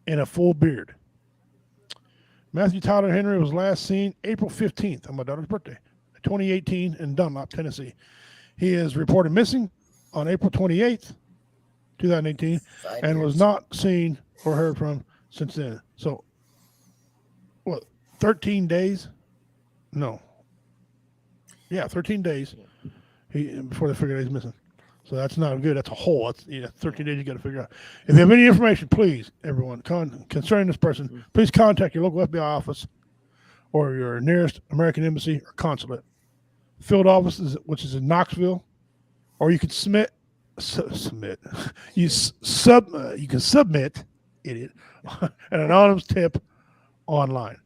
S2: and a full beard. Matthew Tyler Henry was last seen April 15th on my daughter's birthday, 2018 in Dunlop, Tennessee. He is reported missing on April 28th, 2018, and was not seen or heard from since then. So, 13 days? No. Yeah, 13 days before they figured out he's missing. So that's not good. That's a hole. That's 13 days you got to figure out. If you have any information, please, everyone, concerning this person, please contact your local FBI office or your nearest American embassy or consulate. Field office, which is in Knoxville, or you can submit. You can submit, idiot, an anonymous tip online.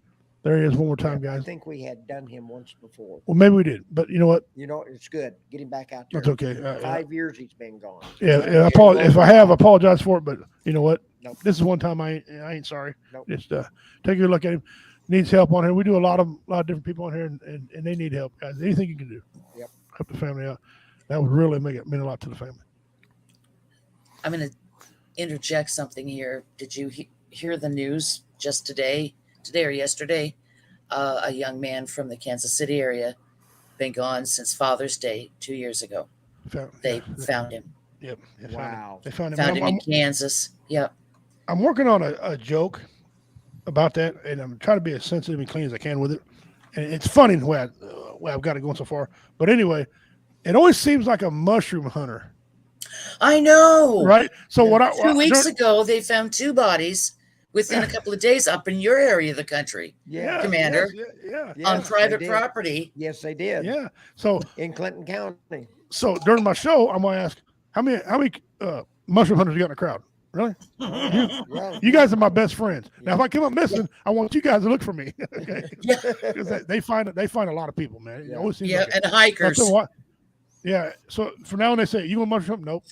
S2: There he is one more time, guys.
S1: I think we had done him once before.
S2: Well, maybe we did, but you know what?
S1: It's good. Get him back out there.
S2: That's okay.
S1: 5 years he's been gone.
S2: Yeah, if I have, I apologize for it, but you know what? Nope. This is one time I ain't sorry.
S1: Nope.
S2: Just take a look at him. Needs help on here. We do a lot of different people on here, and they need help, guys. Anything you can do.
S1: Yep.
S2: Help the family out. That would really mean a lot to the family.
S4: I'm going to interject something here. Did you hear the news just today or yesterday? A young man from the Kansas City area, been gone since Father's Day 2 years ago. They found him.
S2: Yep.
S1: Wow.
S2: They found him.
S4: Found him in Kansas. Yep.
S2: I'm working on a joke about that, and I'm trying to be as sensitive and clean as I can with it. and it's funny the way I've got it going so far. But anyway, it always seems like a mushroom hunter.
S4: I know.
S2: Right. So what?
S4: 2 weeks ago, they found 2 bodies within a couple of days up in your area of the country.
S1: Yeah,
S4: Commander.
S2: Yeah.
S4: On
S1: Yes,
S4: private
S1: they did.
S4: property.
S1: Yes, they did.
S2: Yeah. So
S1: in Clinton County.
S2: So during my show, I'm gonna ask how many mushroom hunters you got in the crowd? Really? You guys are my best friends. Now, if I come up missing, I want you guys to look for me. Okay? Because they find a lot of people, man. It always seems like it.
S4: and hikers.
S2: Yeah. So from now on, they say, "You gonna mushroom?" Nope.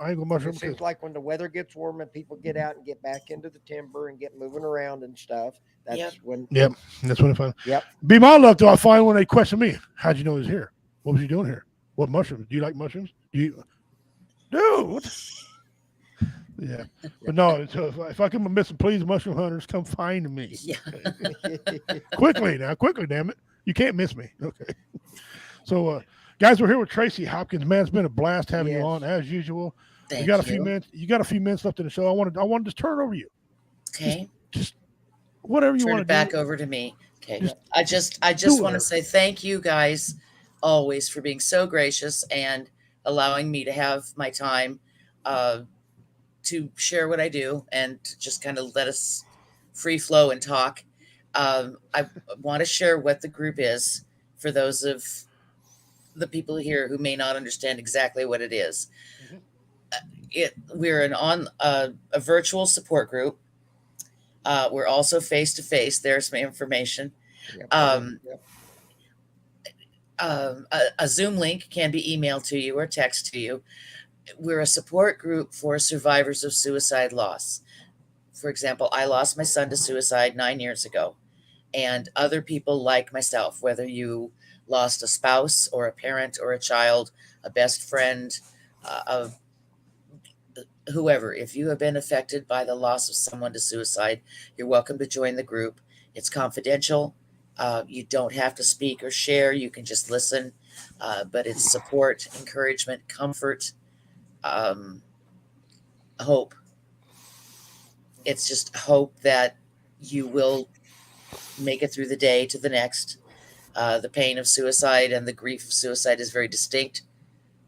S2: I ain't gonna mushroom.
S1: It seems like when the weather gets warm and people get out and get back into the timber and get moving around and stuff, that's when.
S2: Yep. That's when I find.
S1: Yep.
S2: Be my luck, though. I find when they question me, "How'd you know he was here? What was he doing here? What mushrooms? Do you like mushrooms? Dude, what?" Yeah, but no. So if I come missing, please, mushroom hunters, come find me.
S4: Yeah.
S2: quickly, damn it! You can't miss me. Okay. So, guys, we're here with Tracy Hopkins. Man, it's been a blast having you on as usual.
S4: Thank
S2: you got a
S4: you.
S2: few minutes. You got a few minutes left in the show. I want to just turn it over to you.
S4: Okay.
S2: Just whatever you
S4: Turn
S2: want
S4: it
S2: to
S4: back
S2: do.
S4: over to me. Okay. I just want to say thank you guys always for being so gracious and allowing me to have my time to share what I do and just kind of let us free flow and talk. I want to share what the group is for those of the people here who may not understand exactly what it is. We're a virtual support group. We're also face-to-face. There's my information. A Zoom link can be emailed to you or text to you. We're a support group for survivors of suicide loss. For example, I lost my son to suicide 9 years ago, and other people like myself, whether you lost a spouse or a parent or a child, a best friend, whoever, if you have been affected by the loss of someone to suicide, you're welcome to join the group. It's confidential. You don't have to speak or share. You can just listen, but it's support, encouragement, comfort, hope. It's just hope that you will make it through the day to the next. The pain of suicide and the grief of suicide is very distinct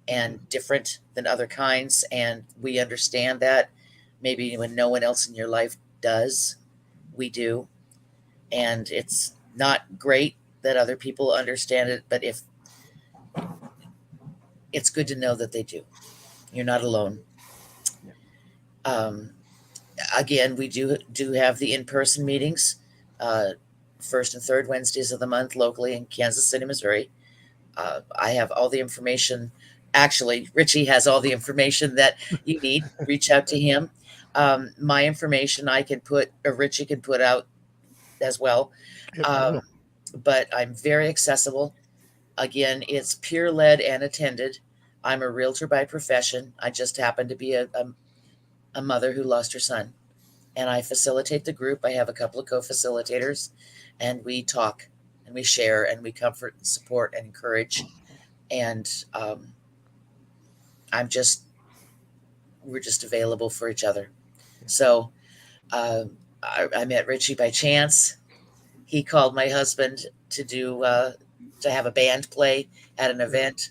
S4: and different than other kinds, and we understand that. Maybe when no one else in your life does, we do. And it's not great that other people understand it, but if it's good to know that they do. You're not alone. Again, we do have the in-person meetings, first and third Wednesdays of the month locally in Kansas City, Missouri. I have all the information. Actually, Richie has all the information that you need. Reach out to him. My information Richie can put out as well. But I'm very accessible. Again, it's peer-led and attended. I'm a realtor by profession. I just happen to be a mother who lost her son. And I facilitate the group. I have a couple of co-facilitators, and we talk and we share and we comfort and support and encourage. And we're just available for each other. So I met Richie by chance. He called my husband to have a band play at an event,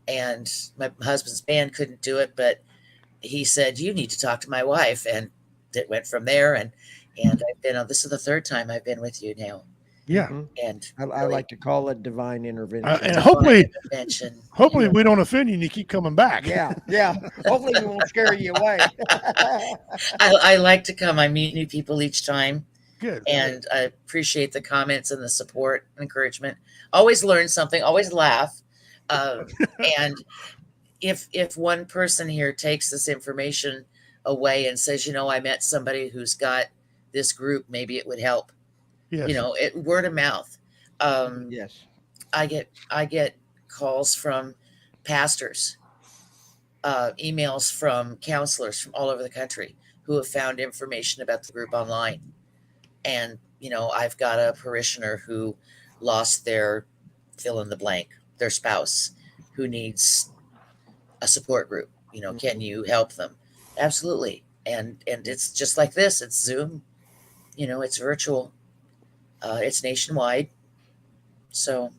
S4: and my husband's band couldn't do it, but he said, "You need to talk to my wife," and it went from there. And I've been on. This is the third time I've been with you now.
S2: Yeah,
S1: and I like to call it divine intervention.
S2: And hopefully we don't offend you and you keep coming back.
S1: Yeah. Hopefully we won't scare you away.
S4: I like to come. I meet new people each time.
S2: Good.
S4: And I appreciate the comments and the support and encouragement. Always learn something. Always laugh. And if one person here takes this information away and says, I met somebody who's got this group, maybe it would help.
S2: Yes.
S4: Word of mouth.
S1: Yes.
S4: I get calls from pastors, emails from counselors from all over the country who have found information about the group online. And, I've got a parishioner who lost their fill in the blank, their spouse, who needs a support group. Can you help them? Absolutely. And it's just like this. It's Zoom. It's virtual. It's nationwide. So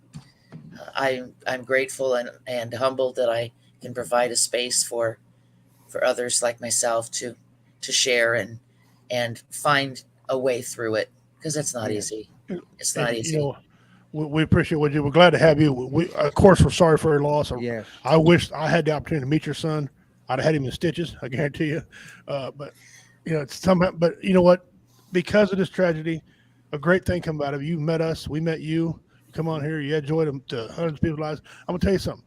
S4: I'm grateful and humbled that I can provide a space for others like myself to share and find a way through it, because it's not easy. It's not
S2: And,
S4: easy.
S2: We appreciate what you. We're glad to have you. We, of course, we're sorry for your loss.
S1: Yes.
S2: I wish I had the opportunity to meet your son. I'd have had him in stitches, I guarantee you. But it's somehow. But you know what? Because of this tragedy, a great thing come out of it. You met us. We met you. You come on here. You add joy to hundreds of people's lives. I'm gonna tell you something.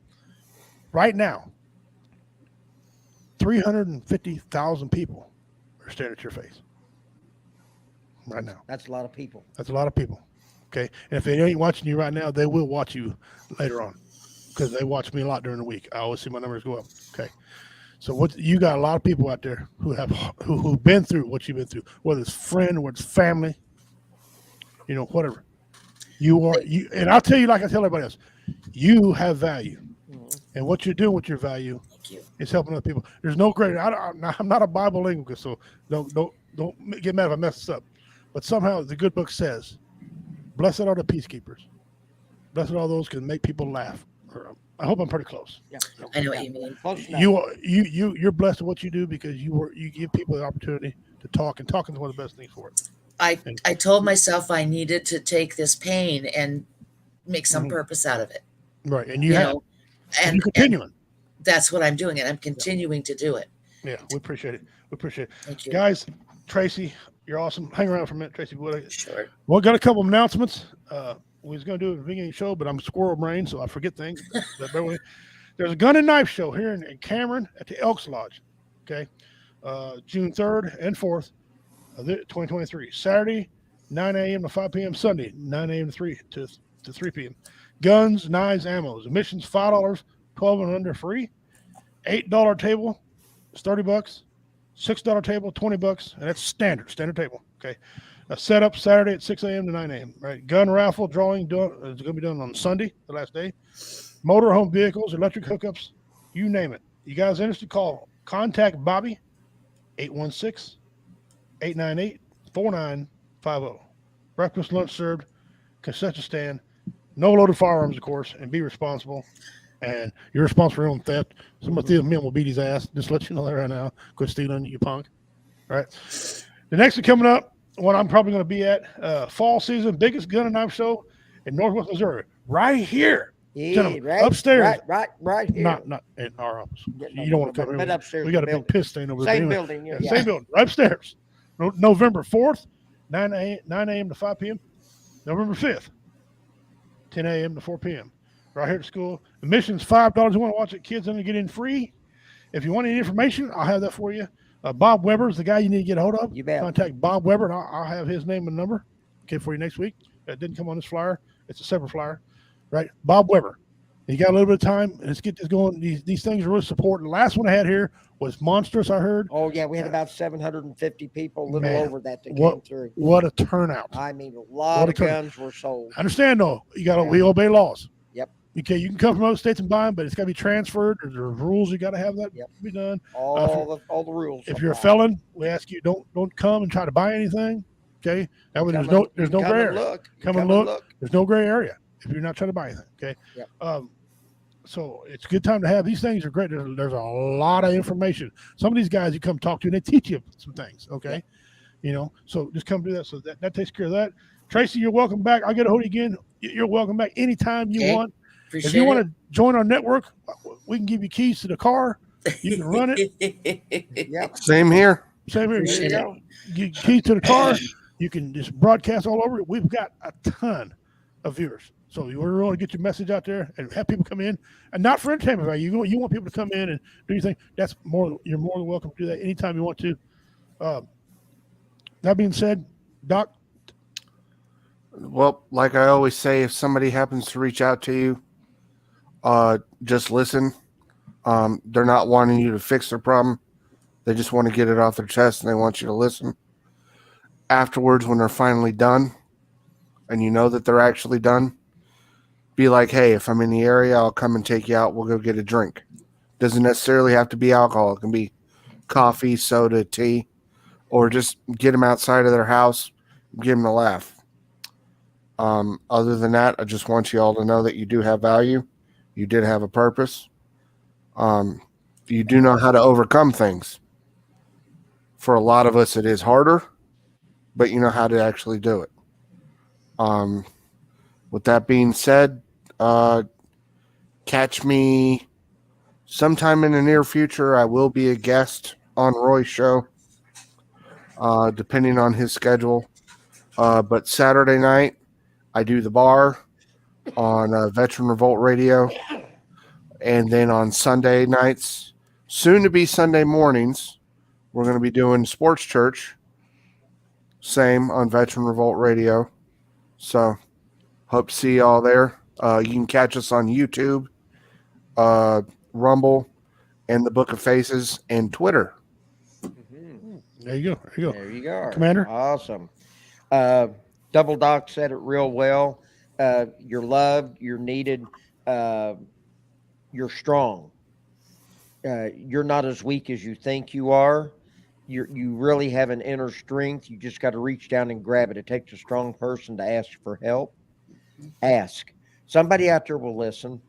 S2: Right now, 350,000 people are staring at your face. Right now.
S1: That's a lot of people.
S2: That's a lot of people. Okay. And if they ain't watching you right now, they will watch you later on, because they watch me a lot during the week. I always see my numbers go up. Okay. So you got a lot of people out there who've been through what you've been through, whether it's friend, whether it's family, whatever. And I'll tell you, like I tell everybody else, you have value. And what you're doing with your value is helping other people. There's no greater. I'm not a Bible linguist, so don't get mad if I mess this up. But somehow the good book says, "Blessed are the peacekeepers. Blessed are all those who can make people laugh." I hope I'm pretty close.
S1: Yeah,
S4: I know what you mean.
S2: You're blessed with what you do, because you give people the opportunity to talk, and talking is one of the best things for it.
S4: I told myself I needed to take this pain and make some purpose out of it.
S2: Right, and you have, and you're continuing.
S4: And that's what I'm doing, and I'm continuing to do it.
S2: Yeah, we appreciate it.
S4: Thank you,
S2: guys. Tracy, you're awesome. Hang around for a minute, Tracy.
S4: Sure.
S2: Well, got a couple of announcements. We was going to do it at the beginning of the show, but I'm squirrel brain, so I forget things. There's a gun and knife show here in Cameron at the Elks Lodge. Okay, June 3rd and 4th, 2023. Saturday, 9 a.m. to 5 p.m. Sunday, 9 a.m. to 3 p.m. Guns, knives, ammo. Admissions $5, 12 and under free. $8 table is $30. $6 table, $20, and that's standard table. Okay, a setup Saturday at 6 a.m. to 9 a.m. Right, gun raffle drawing is going to be done on Sunday, the last day. Motorhome vehicles, electric hookups, you name it. You guys interested? Contact Bobby, 816-898-4950. Breakfast, lunch served, concession stand, no loaded firearms, of course, and be responsible. And you're responsible for your own theft. Somebody steals men will beat his ass. Just let you know that right now. Quit stealing, you punk. All right. The next one coming up, what I'm probably going to be at, fall season, biggest gun and knife show in Northwest Missouri. Right here. Gentlemen,
S1: right,
S2: upstairs.
S1: Right here.
S2: Not in our office. You don't want to come
S1: but
S2: here.
S1: Upstairs.
S2: We got a big piss stain over there.
S1: Same building. Yeah.
S2: Same building. Right upstairs. November 4th, 9 a.m. to 5 p.m. November 5th, 10 a.m. to 4 p.m. Right here at school. Admission's $5. You want to watch it, kids, and get in free. If you want any information, I'll have that for you. Bob Weber is the guy you need to get a hold of.
S1: You bet.
S2: Contact Bob Weber, and I'll have his name and number. Okay, for you next week. That didn't come on this flyer. It's a separate flyer, right? Bob Weber. You got a little bit of time, and let's get this going. These things are really supporting. The last one I had here was monstrous. I heard.
S1: Oh yeah, we had about 750 people, a little over that came through.
S2: What a turnout!
S1: I mean, a lot of guns were sold.
S2: I understand though. We obey laws.
S1: Yep.
S2: Okay, you can come from other states and buy them, but it's got to be transferred. There's rules. You got to have that be done.
S1: All the rules.
S2: If you're a felon, we ask you don't come and try to buy anything. Okay, that way there's no gray area. Come and look. There's no gray area if you're not trying to buy anything. Okay.
S1: Yep.
S2: So it's a good time to have. These things are great. There's a lot of information. Some of these guys you come talk to, and they teach you some things. Okay, so just come do that. So that takes care of that. Tracy, you're welcome back. I'll get a hold of you again. You're welcome back anytime you want.
S4: Appreciate
S2: if you want to join our network, we can give you keys to the car. You can run it.
S1: Yep.
S3: Same here.
S2: Same here. You keys to the car. You can just broadcast all over it. We've got a ton of viewers. So you really want to get your message out there and have people come in, and not for entertainment value. You want people to come in and do your thing. You're more than welcome to do that anytime you want to. That being said, Doc.
S3: Well, like I always say, if somebody happens to reach out to you, just listen. They're not wanting you to fix their problem. They just want to get it off their chest, and they want you to listen. Afterwards, when they're finally done, and you know that they're actually done, be like, hey, if I'm in the area, I'll come and take you out. We'll go get a drink. Doesn't necessarily have to be alcohol. It can be coffee, soda, tea, or just get them outside of their house, give them a laugh. Other than that, I just want you all to know that you do have value. You did have a purpose. You do know how to overcome things. For a lot of us, it is harder, but you know how to actually do it. With that being said, catch me sometime in the near future. I will be a guest on Roy's show, depending on his schedule. But Saturday night, I do the bar on Veteran Revolt Radio. And then on Sunday nights, soon to be Sunday mornings, we're going to be doing Sports Church. Same on Veteran Revolt Radio. So hope to see y'all there. You can catch us on YouTube, Rumble, and the Book of Faces, and Twitter.
S2: There you go. There you go.
S1: There you go.
S2: Commander.
S1: Awesome. Double Doc said it real well. You're loved. You're needed. You're strong. You're not as weak as you think you are. You really have an inner strength. You just got to reach down and grab it. It takes a strong person to ask for help. Ask. Somebody out there will listen.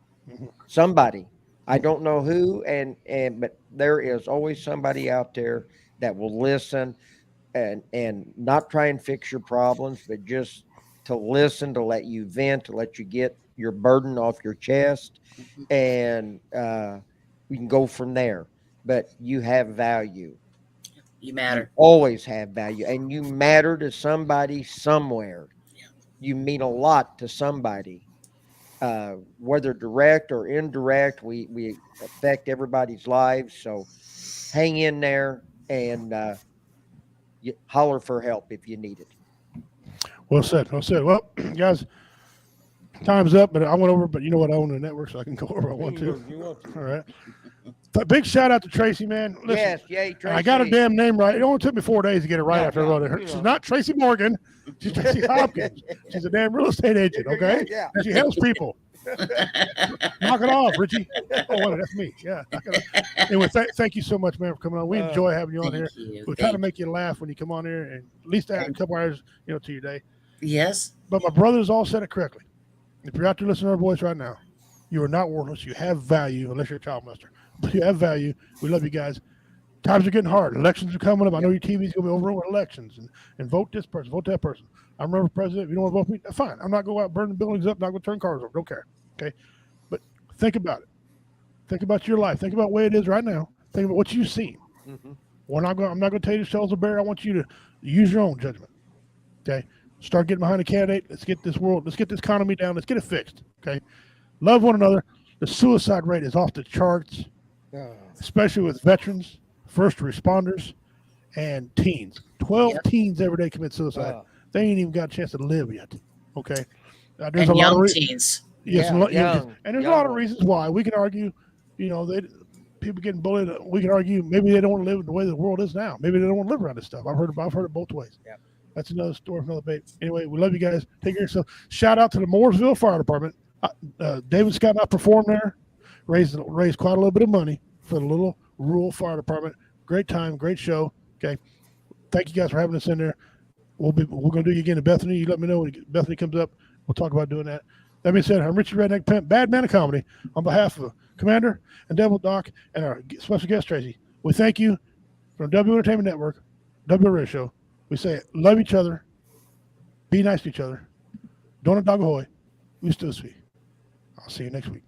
S1: Somebody. I don't know who, but there is always somebody out there that will listen and not try and fix your problems, but just to listen, to let you vent, to let you get your burden off your chest, and we can go from there. But you have value.
S4: You matter.
S1: You always have value, and you matter to somebody somewhere. You mean a lot to somebody, whether direct or indirect. We affect everybody's lives. So hang in there and you holler for help if you need it.
S2: Well said. Well said. Well, guys, time's up, but I went over. But you know what? I own the network, so I can go over. I want to. All right. Big shout out to Tracy, man. Listen,
S1: yes, yay, Tracy.
S2: I got her damn name right. It only took me 4 days to get it right after I wrote it. She's not Tracy Morgan. She's Tracy Hopkins. She's a damn real estate agent, okay?
S1: Yeah.
S2: And she helps people. Knock it off, Richie. Oh, wait, that's me. Yeah. Anyway, thank you so much, man, for coming on. We enjoy having you on here. We try to make you laugh when you come on here, and at least add a couple hours, to your day.
S4: Yes.
S2: But my brothers all said it correctly. If you're out there listening to our voice right now, you are not worthless. You have value, unless you're a child molester. But you have value. We love you guys. Times are getting hard. Elections are coming up. I know your TV's going to be overrun with elections and vote this person, vote that person. I'm running for president. If you don't want to vote for me, that's fine. I'm not going out burning buildings up, not going to turn cars over. Don't care. Okay? But think about it. Think about your life. Think about the way it is right now. Think about what you've seen. Mm-hmm. I'm not going to tell you to sell the bear. I want you to use your own judgment. Okay? Start getting behind a candidate. Let's get this economy down. Let's get it fixed. Okay? Love one another. The suicide rate is off the charts, especially with veterans, first responders, and teens. 12 teens every day commit suicide. They ain't even got a chance to live yet. Okay? There's
S4: and
S2: a
S4: young
S2: lot of
S4: teens.
S2: Yes, and there's a lot of reasons why. We can argue, people getting bullied. We can argue maybe they don't want to live the way the world is now. Maybe they don't want to live around this stuff. I've heard it both ways. Yep. That's another story for another debate. Anyway, we love you guys. Take care of yourself. Shout out to the Mooresville Fire Department. David Scott and I performed there. Raised quite a little bit of money for the little rural fire department. Great time, great show. Okay, thank you guys for having us in there. We're gonna do you again in Bethany. You let me know when Bethany comes up. We'll talk about doing that. That being said, I'm Richie Redneck Pimp, Bad Man of Comedy, on behalf of Commander and Devil Doc and our special guest Tracy. We thank you from W Entertainment Network, W Radio Show. We say love each other, be nice to each other. Don't dog ahoy. We still speak. I'll see you next week.